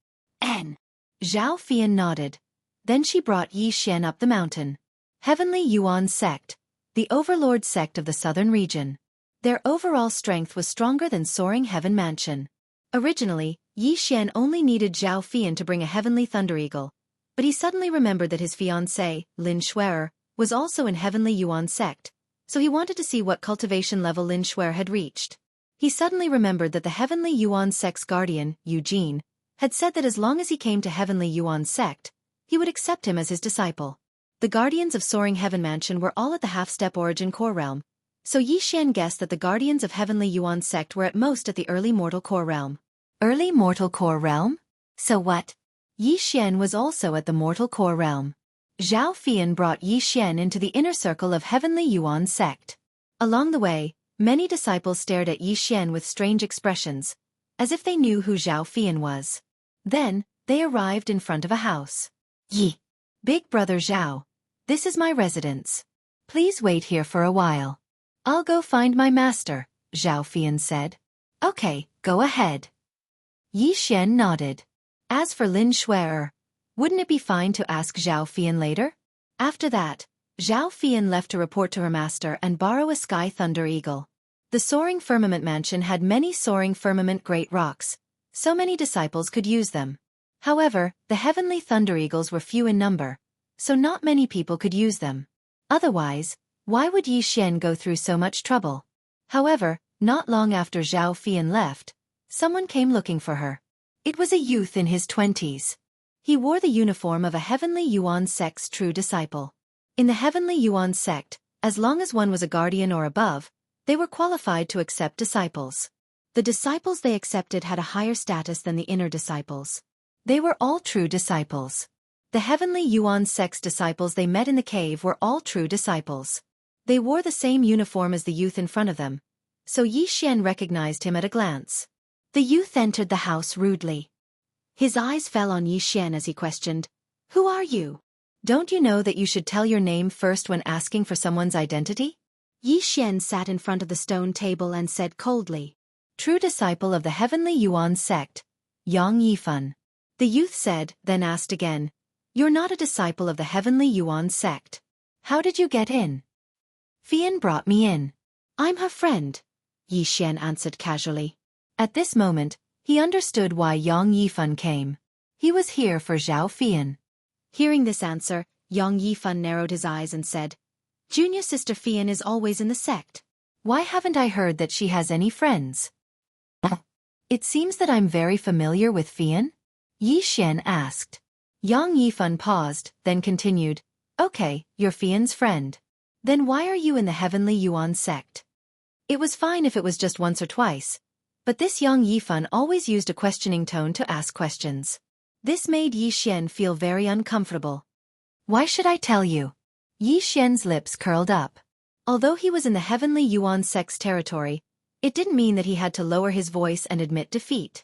Zhao Fian nodded. Then she brought Yi Xian up the mountain. Heavenly Yuan Sect, the overlord sect of the southern region. Their overall strength was stronger than Soaring Heaven Mansion. Originally, Yi Xian only needed Zhao Fian to bring a heavenly thunder eagle, but he suddenly remembered that his fiancée, Lin Shuer, was also in Heavenly Yuan Sect, so he wanted to see what cultivation level Lin Shuer had reached. He suddenly remembered that the Heavenly Yuan Sect's guardian, Eugene, had said that as long as he came to Heavenly Yuan Sect, he would accept him as his disciple. The guardians of Soaring Heaven Mansion were all at the half-step origin core realm, so Yi Xian guessed that the guardians of Heavenly Yuan Sect were at most at the early mortal core realm. Early mortal core realm? So what? Yi Xian was also at the mortal core realm. Zhao Fian brought Yi Xian into the inner circle of Heavenly Yuan Sect. Along the way, many disciples stared at Yi Xian with strange expressions, as if they knew who Zhao Fian was. Then, they arrived in front of a house. Yi. Big brother Zhao. This is my residence. Please wait here for a while. I'll go find my master, Zhao Fian said. Okay, go ahead. Yi Xian nodded. As for Lin Shuer, wouldn't it be fine to ask Zhao Fian later? After that, Zhao Fian left to report to her master and borrow a sky thunder eagle. The Soaring Firmament Mansion had many soaring firmament great rocks, so many disciples could use them. However, the heavenly thunder eagles were few in number, so not many people could use them. Otherwise, why would Yi Xian go through so much trouble? However, not long after Zhao Fian left, someone came looking for her. It was a youth in his 20s. He wore the uniform of a Heavenly Yuan Sect's true disciple. In the Heavenly Yuan Sect, as long as one was a guardian or above, they were qualified to accept disciples. The disciples they accepted had a higher status than the inner disciples. They were all true disciples. The Heavenly Yuan Sect's disciples they met in the cave were all true disciples. They wore the same uniform as the youth in front of them, so Yi Xian recognized him at a glance. The youth entered the house rudely. His eyes fell on Yi Xian as he questioned, "Who are you? Don't you know that you should tell your name first when asking for someone's identity?" Yi Xian sat in front of the stone table and said coldly, "True disciple of the Heavenly Yuan Sect, Yang Yifan." The youth said, then asked again, "You're not a disciple of the Heavenly Yuan Sect. How did you get in?" "Fian brought me in. I'm her friend," Yi Xian answered casually. At this moment, he understood why Yang Yifan came. He was here for Zhao Fian. Hearing this answer, Yang Yifan narrowed his eyes and said, "Junior sister Fian is always in the sect. Why haven't I heard that she has any friends?" "It seems that I'm very familiar with Fian?" Yi Xian asked. Yang Yifan paused, then continued, "Okay, you're Fian's friend. Then why are you in the Heavenly Yuan Sect?" It was fine if it was just once or twice, but this Yang Yifan always used a questioning tone to ask questions. This made Yi Xian feel very uncomfortable. "Why should I tell you?" Yi Xian's lips curled up. Although he was in the Heavenly Yuan Sect's territory, it didn't mean that he had to lower his voice and admit defeat.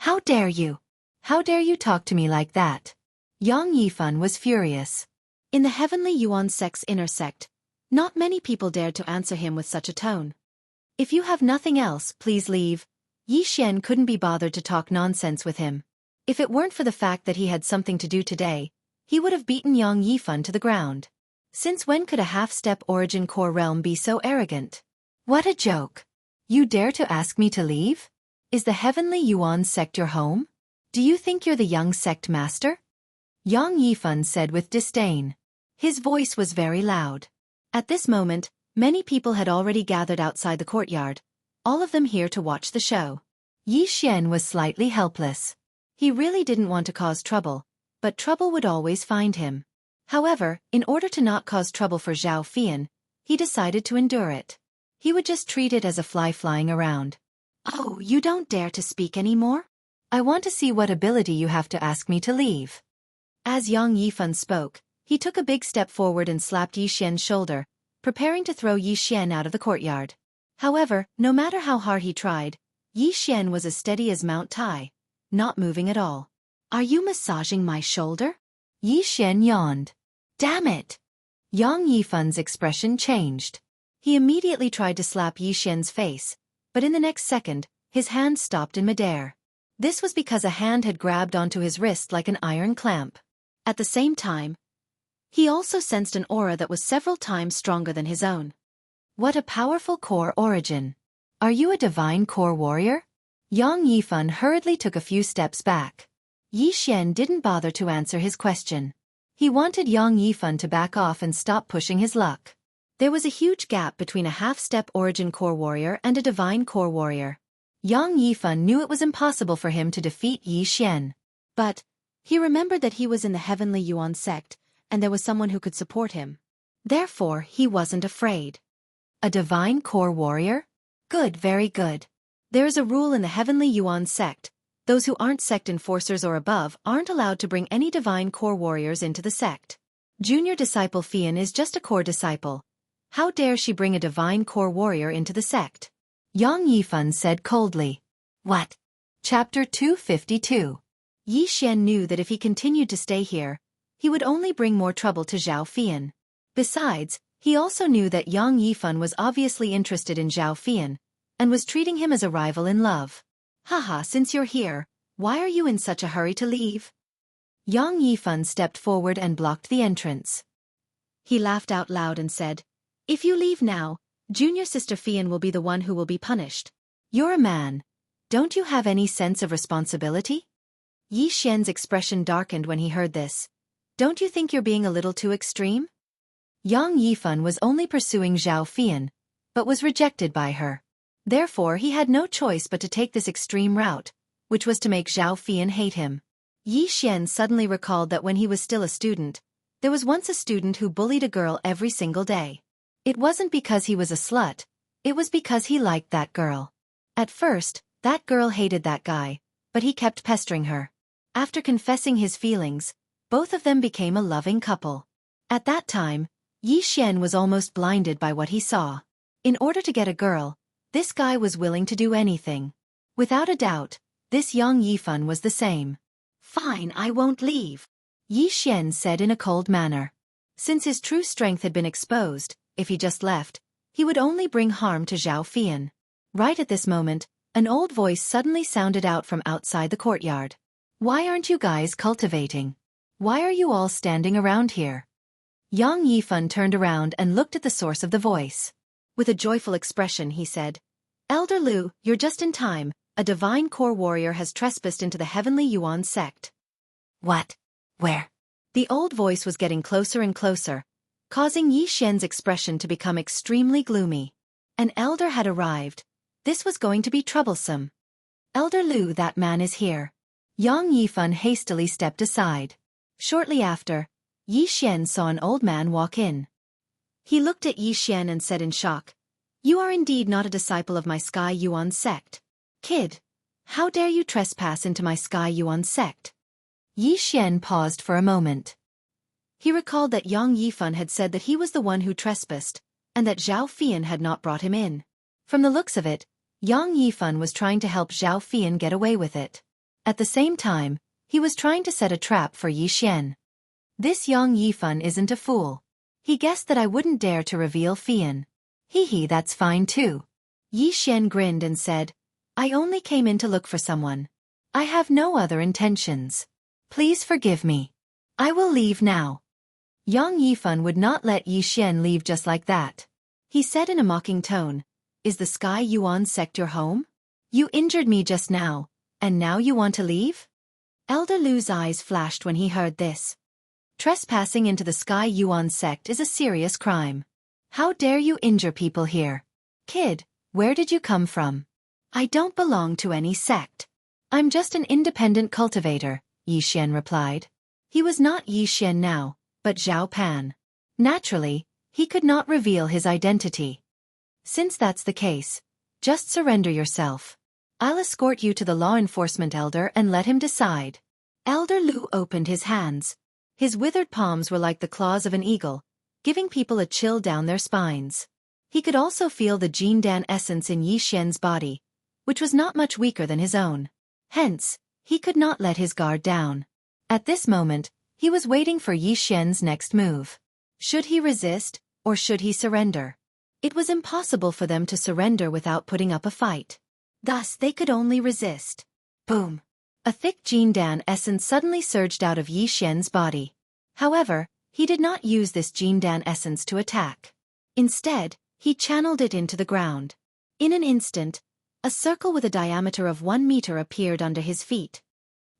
"How dare you? How dare you talk to me like that?" Yang Yifan was furious. In the Heavenly Yuan Sect's inner sect, not many people dared to answer him with such a tone. If you have nothing else, please leave. Yi Xian couldn't be bothered to talk nonsense with him. If it weren't for the fact that he had something to do today, he would have beaten Yang Yifan to the ground. Since when could a half-step origin core realm be so arrogant? What a joke. You dare to ask me to leave? Is the Heavenly Yuan sect your home? Do you think you're the young sect master? Yang Yifan said with disdain. His voice was very loud. At this moment, many people had already gathered outside the courtyard, all of them here to watch the show. Yi Xian was slightly helpless. He really didn't want to cause trouble, but trouble would always find him. However, in order to not cause trouble for Zhao Fian, he decided to endure it. He would just treat it as a fly flying around. Oh, you don't dare to speak anymore? I want to see what ability you have to ask me to leave. As Yang Yifan spoke, he took a big step forward and slapped Yi Xian's shoulder, preparing to throw Yi Xian out of the courtyard. However, no matter how hard he tried, Yi Xian was as steady as Mount Tai, not moving at all. Are you massaging my shoulder? Yi Xian yawned. Damn it! Yang Yifan's expression changed. He immediately tried to slap Yi Xian's face, but in the next second, his hand stopped in midair. This was because a hand had grabbed onto his wrist like an iron clamp. At the same time, he also sensed an aura that was several times stronger than his own. What a powerful core origin. Are you a divine core warrior? Yang Yifan hurriedly took a few steps back. Yi Xian didn't bother to answer his question. He wanted Yang Yifan to back off and stop pushing his luck. There was a huge gap between a half-step origin core warrior and a divine core warrior. Yang Yifan knew it was impossible for him to defeat Yi Xian. But he remembered that he was in the Heavenly Yuan sect, and there was someone who could support him. Therefore, he wasn't afraid. A divine core warrior? Good, very good. There is a rule in the Heavenly Yuan sect. Those who aren't sect enforcers or above aren't allowed to bring any divine core warriors into the sect. Junior disciple Fian is just a core disciple. How dare she bring a divine core warrior into the sect? Yang Yifan said coldly. What? Chapter 252. Yi Xian knew that if he continued to stay here, he would only bring more trouble to Zhao Fian. Besides, he also knew that Yang Yifan was obviously interested in Zhao Fian, and was treating him as a rival in love. Haha, since you're here, why are you in such a hurry to leave? Yang Yifan stepped forward and blocked the entrance. He laughed out loud and said, If you leave now, Junior Sister Fian will be the one who will be punished. You're a man. Don't you have any sense of responsibility? Yi Xian's expression darkened when he heard this. Don't you think you're being a little too extreme? Yang Yifan was only pursuing Zhao Fian, but was rejected by her. Therefore he had no choice but to take this extreme route, which was to make Zhao Fian hate him. Yi Xian suddenly recalled that when he was still a student, there was once a student who bullied a girl every single day. It wasn't because he was a slut, it was because he liked that girl. At first, that girl hated that guy, but he kept pestering her. After confessing his feelings, both of them became a loving couple. At that time, Yi Xian was almost blinded by what he saw. In order to get a girl, this guy was willing to do anything. Without a doubt, this Yang Yifan was the same. Fine, I won't leave, Yi Xian said in a cold manner. Since his true strength had been exposed, if he just left, he would only bring harm to Zhao Fian. Right at this moment, an old voice suddenly sounded out from outside the courtyard. Why aren't you guys cultivating? Why are you all standing around here? Yang Yifan turned around and looked at the source of the voice. With a joyful expression, he said, Elder Lu, you're just in time. A divine core warrior has trespassed into the Heavenly Yuan sect. What? Where? The old voice was getting closer and closer, causing Yi Xian's expression to become extremely gloomy. An elder had arrived. This was going to be troublesome. Elder Lu, that man is here. Yang Yifan hastily stepped aside. Shortly after, Yi Xian saw an old man walk in. He looked at Yi Xian and said in shock, You are indeed not a disciple of my Sky Yuan sect. Kid, how dare you trespass into my Sky Yuan sect? Yi Xian paused for a moment. He recalled that Yang Yifan had said that he was the one who trespassed, and that Zhao Fian had not brought him in. From the looks of it, Yang Yifan was trying to help Zhao Fian get away with it. At the same time, he was trying to set a trap for Yi Xian. This Yang Yifan isn't a fool. He guessed that I wouldn't dare to reveal Fian. Hee, that's fine too. Yi Xian grinned and said, I only came in to look for someone. I have no other intentions. Please forgive me. I will leave now. Yang Yifan would not let Yi Xian leave just like that. He said in a mocking tone, Is the Sky Yuan sect your home? You injured me just now, and now you want to leave? Elder Lu's eyes flashed when he heard this. Trespassing into the Sky Yuan sect is a serious crime. How dare you injure people here? Kid, where did you come from? I don't belong to any sect. I'm just an independent cultivator, Yi Xian replied. He was not Yi Xian now, but Zhao Pan. Naturally, he could not reveal his identity. Since that's the case, just surrender yourself. I'll escort you to the law enforcement elder and let him decide. Elder Lu opened his hands. His withered palms were like the claws of an eagle, giving people a chill down their spines. He could also feel the Jindan essence in Yi Xian's body, which was not much weaker than his own. Hence, he could not let his guard down. At this moment, he was waiting for Yi Xian's next move. Should he resist, or should he surrender? It was impossible for them to surrender without putting up a fight. Thus they could only resist. Boom! A thick Jindan essence suddenly surged out of Yi Xian's body. However, he did not use this Jindan essence to attack. Instead, he channeled it into the ground. In an instant, a circle with a diameter of 1 meter appeared under his feet.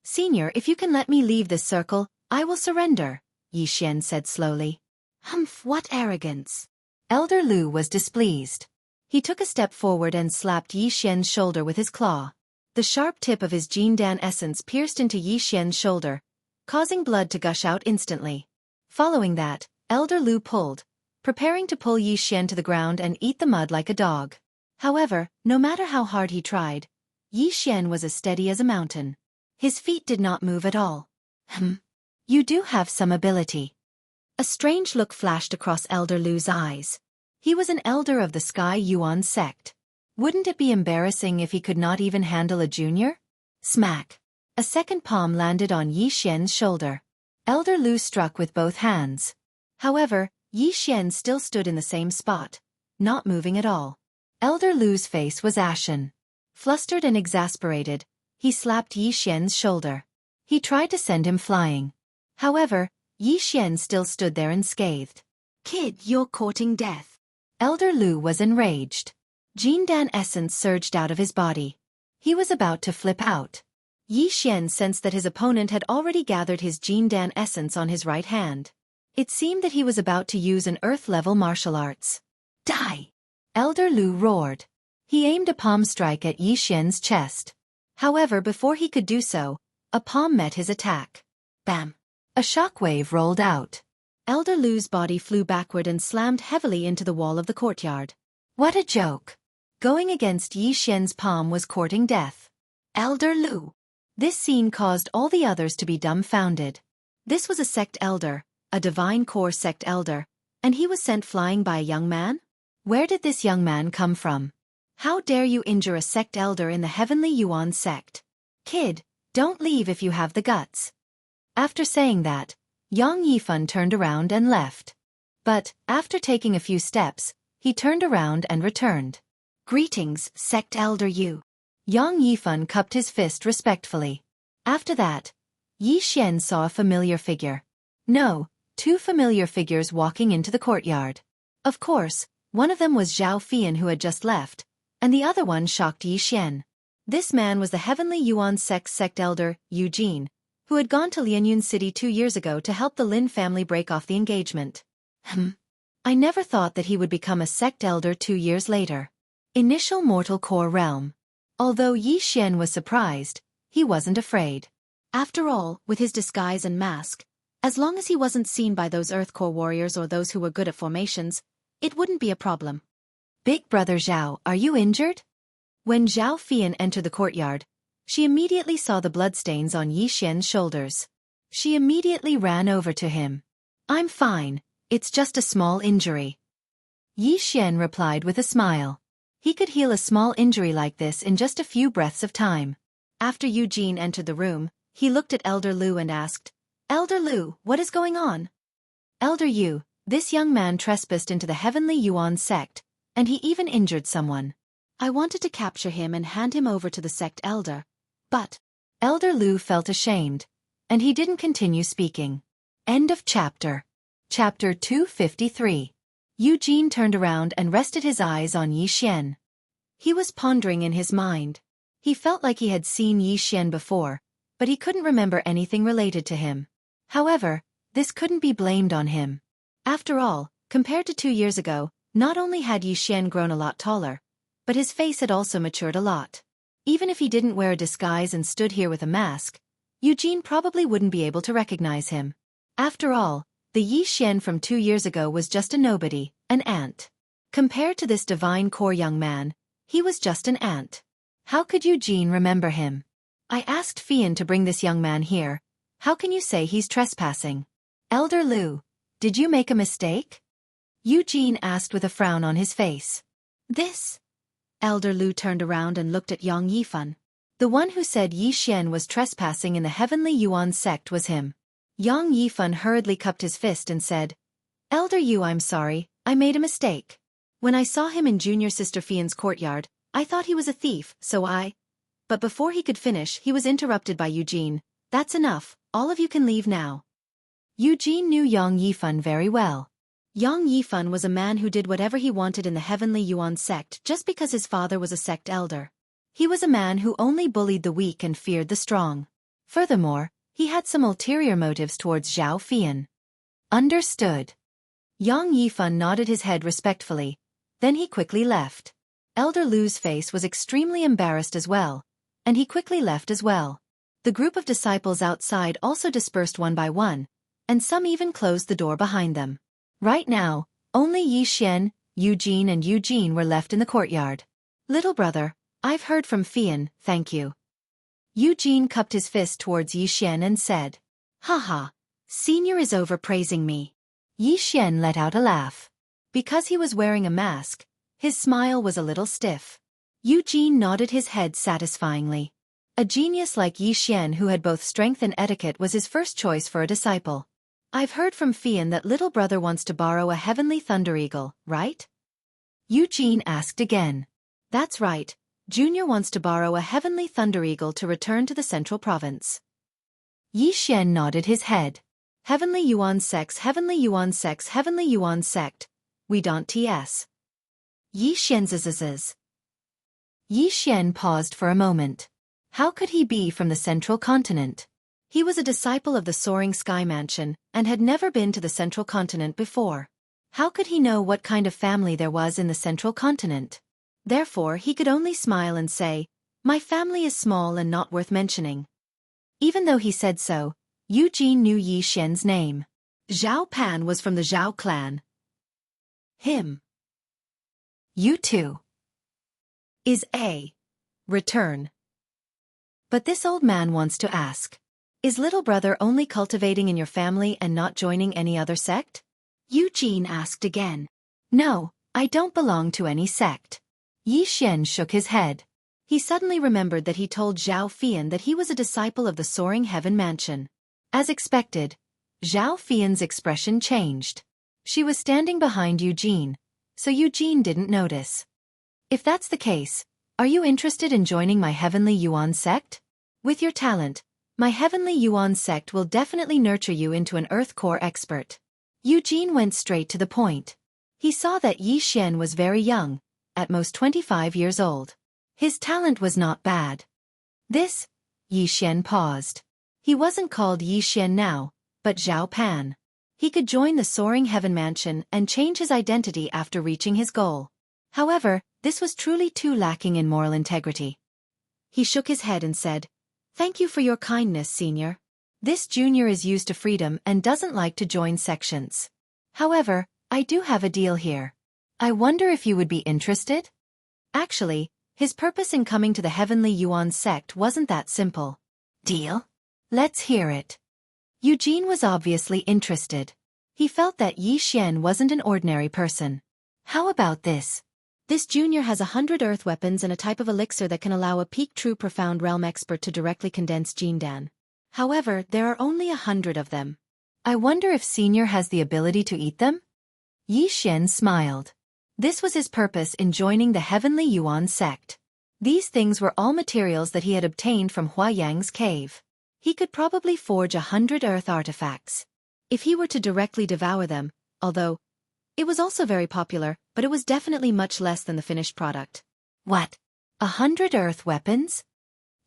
Senior, if you can let me leave this circle, I will surrender, Yi Xian said slowly. Humph, what arrogance! Elder Lu was displeased. He took a step forward and slapped Yi Xian's shoulder with his claw. The sharp tip of his Jindan essence pierced into Yi Xian's shoulder, causing blood to gush out instantly. Following that, Elder Lu pulled, preparing to pull Yi Xian to the ground and eat the mud like a dog. However, no matter how hard he tried, Yi Xian was as steady as a mountain. His feet did not move at all. You do have some ability. A strange look flashed across Elder Lu's eyes. He was an elder of the Sky Yuan sect. Wouldn't it be embarrassing if he could not even handle a junior? Smack! A second palm landed on Yi Xian's shoulder. Elder Lu struck with both hands. However, Yi Xian still stood in the same spot, not moving at all. Elder Lu's face was ashen. Flustered and exasperated, he slapped Yi Xian's shoulder. He tried to send him flying. However, Yi Xian still stood there unscathed. Kid, you're courting death. Elder Lu was enraged. Jindan essence surged out of his body. He was about to flip out. Yi Xian sensed that his opponent had already gathered his Jindan essence on his right hand. It seemed that he was about to use an earth-level martial arts. Die! Elder Lu roared. He aimed a palm strike at Yi Xian's chest. However, before he could do so, a palm met his attack. Bam! A shockwave rolled out. Elder Lu's body flew backward and slammed heavily into the wall of the courtyard. What a joke! Going against Yi Xian's palm was courting death. Elder Lu! This scene caused all the others to be dumbfounded. This was a sect elder, a divine core sect elder, and he was sent flying by a young man? Where did this young man come from? How dare you injure a sect elder in the Heavenly Yuan sect? Kid, don't leave if you have the guts. After saying that, Yang Yifan turned around and left. But, after taking a few steps, he turned around and returned. Greetings, sect elder Yu. Yang Yifan cupped his fist respectfully. After that, Yi Xian saw a familiar figure. No, 2 familiar figures walking into the courtyard. Of course, one of them was Zhao Fian who had just left, and the other one shocked Yi Xian. This man was the Heavenly Yuan sect elder, Eugene, who had gone to Lianyun City 2 years ago to help the Lin family break off the engagement. I never thought that he would become a sect elder 2 years later. Initial Mortal Core Realm. Although Yi Xian was surprised, he wasn't afraid. After all, with his disguise and mask, as long as he wasn't seen by those Earth Core warriors or those who were good at formations, it wouldn't be a problem. Big brother Zhao, are you injured? When Zhao Fian entered the courtyard, she immediately saw the bloodstains on Yi Xian's shoulders. She immediately ran over to him. I'm fine, it's just a small injury. Yi Xian replied with a smile. He could heal a small injury like this in just a few breaths of time. After Eugene entered the room, he looked at Elder Lu and asked, Elder Lu, what is going on? Elder Yu, this young man trespassed into the Heavenly Yuan sect, and he even injured someone. I wanted to capture him and hand him over to the sect elder. But Elder Lu felt ashamed, and he didn't continue speaking. End of chapter. Chapter 253. Eugene turned around and rested his eyes on Yi Xian. He was pondering in his mind. He felt like he had seen Yi Xian before, but he couldn't remember anything related to him. However, this couldn't be blamed on him. After all, compared to 2 years ago, not only had Yi Xian grown a lot taller, but his face had also matured a lot. Even if he didn't wear a disguise and stood here with a mask, Eugene probably wouldn't be able to recognize him. After all, the Yi Xian from 2 years ago was just a nobody, an ant. Compared to this divine core young man, he was just an ant. How could Eugene remember him? I asked Fian to bring this young man here. How can you say he's trespassing? Elder Lu, did you make a mistake? Eugene asked with a frown on his face. This? Elder Lu turned around and looked at Yang Yifan. The one who said Yi Xian was trespassing in the Heavenly Yuan sect was him. Yang Yifan hurriedly cupped his fist and said, Elder Yu, I'm sorry, I made a mistake. When I saw him in Junior Sister Fian's courtyard, I thought he was a thief, so I... But before he could finish, he was interrupted by Eugene. That's enough, all of you can leave now. Eugene knew Yang Yifan very well. Yang Yifan was a man who did whatever he wanted in the Heavenly Yuan sect just because his father was a sect elder. He was a man who only bullied the weak and feared the strong. Furthermore, he had some ulterior motives towards Zhao Fian. Understood. Yang Yifan nodded his head respectfully. Then he quickly left. Elder Lu's face was extremely embarrassed as well, and he quickly left as well. The group of disciples outside also dispersed one by one, and some even closed the door behind them. Right now, only Yi Xian, Eugene and Eugene were left in the courtyard. Little brother, I've heard from Fian, thank you. Eugene cupped his fist towards Yi Xian and said, Haha, Senior is overpraising me. Yi Xian let out a laugh. Because he was wearing a mask, his smile was a little stiff. Eugene nodded his head satisfyingly. A genius like Yi Xian who had both strength and etiquette was his first choice for a disciple. I've heard from Fian that little brother wants to borrow a heavenly thunder eagle, right? Eugene asked again. That's right, Junior wants to borrow a heavenly thunder eagle to return to the central province. Yi Xian nodded his head. Heavenly Yuan sects, Heavenly Yuan sects, Heavenly Yuan sect. We don't ts. Yi Xian. Yi Xian paused for a moment. How could he be from the central continent? He was a disciple of the Soaring Sky Mansion, and had never been to the central continent before. How could he know what kind of family there was in the central continent? Therefore he could only smile and say, My family is small and not worth mentioning. Even though he said so, Eugene knew Yi Xian's name. Zhao Pan was from the Zhao clan. Him. You too. Is a return. But this old man wants to ask, is little brother only cultivating in your family and not joining any other sect? Eugene asked again. No, I don't belong to any sect. Yi Xian shook his head. He suddenly remembered that he told Zhao Fian that he was a disciple of the Soaring Heaven Mansion. As expected, Zhao Fian's expression changed. She was standing behind Eugene, so Eugene didn't notice. If that's the case, are you interested in joining my Heavenly Yuan sect? With your talent, my Heavenly Yuan sect will definitely nurture you into an Earth Core expert. Eugene went straight to the point. He saw that Yi Xian was very young, at most 25 years old. His talent was not bad. This? Yi Xian paused. He wasn't called Yi Xian now, but Zhao Pan. He could join the Soaring Heaven Mansion and change his identity after reaching his goal. However, this was truly too lacking in moral integrity. He shook his head and said, Thank you for your kindness, Senior. This junior is used to freedom and doesn't like to join sections. However, I do have a deal here. I wonder if you would be interested? Actually, his purpose in coming to the Heavenly Yuan sect wasn't that simple. Deal? Let's hear it. Eugene was obviously interested. He felt that Yi Xian wasn't an ordinary person. How about this? This junior has 100 earth weapons and a type of elixir that can allow a peak true profound realm expert to directly condense Jindan. However, there are only 100 of them. I wonder if Senior has the ability to eat them? Yi Xian smiled. This was his purpose in joining the Heavenly Yuan sect. These things were all materials that he had obtained from Hua Yang's cave. He could probably forge 100 earth artifacts. If he were to directly devour them, although it was also very popular, but it was definitely much less than the finished product. What? 100 earth weapons?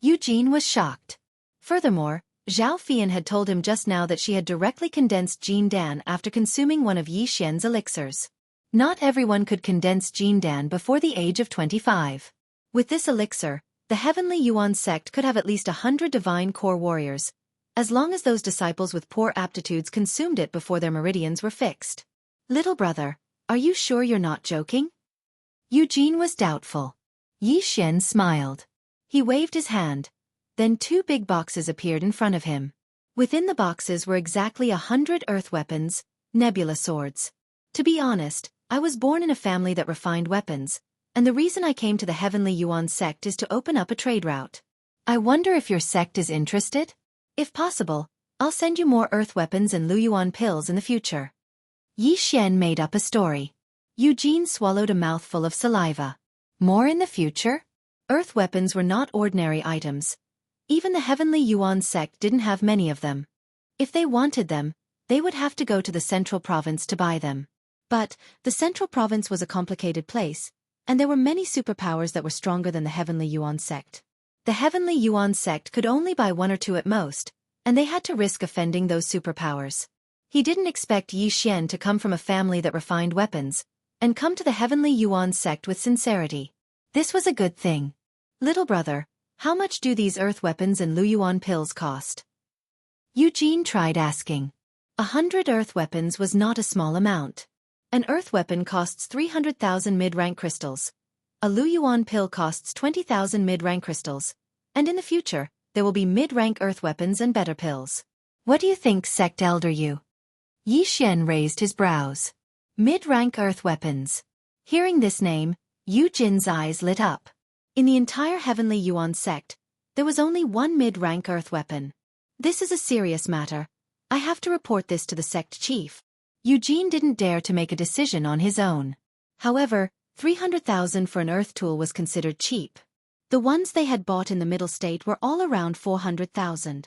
Eugene was shocked. Furthermore, Zhao Fian had told him just now that she had directly condensed Jin Dan after consuming one of Yi Xian's elixirs. Not everyone could condense Jin Dan before the age of 25. With this elixir, the Heavenly Yuan sect could have at least 100 divine core warriors, as long as those disciples with poor aptitudes consumed it before their meridians were fixed. Little brother, are you sure you're not joking? Eugene was doubtful. Yi Xian smiled. He waved his hand. Then 2 big boxes appeared in front of him. Within the boxes were exactly 100 earth weapons, nebula swords. To be honest, I was born in a family that refined weapons, and the reason I came to the Heavenly Yuan sect is to open up a trade route. I wonder if your sect is interested? If possible, I'll send you more earth weapons and Lu Yuan pills in the future. Yi Xian made up a story. Eugene swallowed a mouthful of saliva. More in the future? Earth weapons were not ordinary items. Even the Heavenly Yuan sect didn't have many of them. If they wanted them, they would have to go to the central province to buy them. But the central province was a complicated place, and there were many superpowers that were stronger than the Heavenly Yuan sect. The Heavenly Yuan sect could only buy 1 or 2 at most, and they had to risk offending those superpowers. He didn't expect Yi Xian to come from a family that refined weapons, and come to the Heavenly Yuan sect with sincerity. This was a good thing. Little brother, how much do these earth weapons and Lu Yuan pills cost? Eugene tried asking. 100 earth weapons was not a small amount. An earth weapon costs 300,000 mid-rank crystals. A Lu Yuan pill costs 20,000 mid-rank crystals. And in the future, there will be mid-rank earth weapons and better pills. What do you think, Sect Elder Yu? Yi Xian raised his brows. Mid-rank earth weapons. Hearing this name, Eugene's eyes lit up. In the entire Heavenly Yuan sect, there was only 1 mid-rank earth weapon. This is a serious matter. I have to report this to the sect chief. Eugene didn't dare to make a decision on his own. However, 300,000 for an earth tool was considered cheap. The ones they had bought in the middle state were all around 400,000.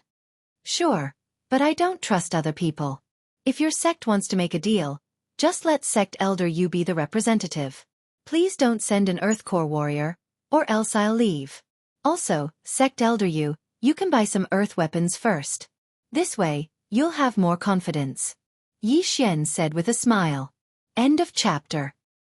Sure, but I don't trust other people. If your sect wants to make a deal, just let Sect Elder Yu be the representative. Please don't send an Earth Core warrior, or else I'll leave. Also, Sect Elder Yu, you can buy some earth weapons first. This way, you'll have more confidence. Yi Xian said with a smile. End of chapter.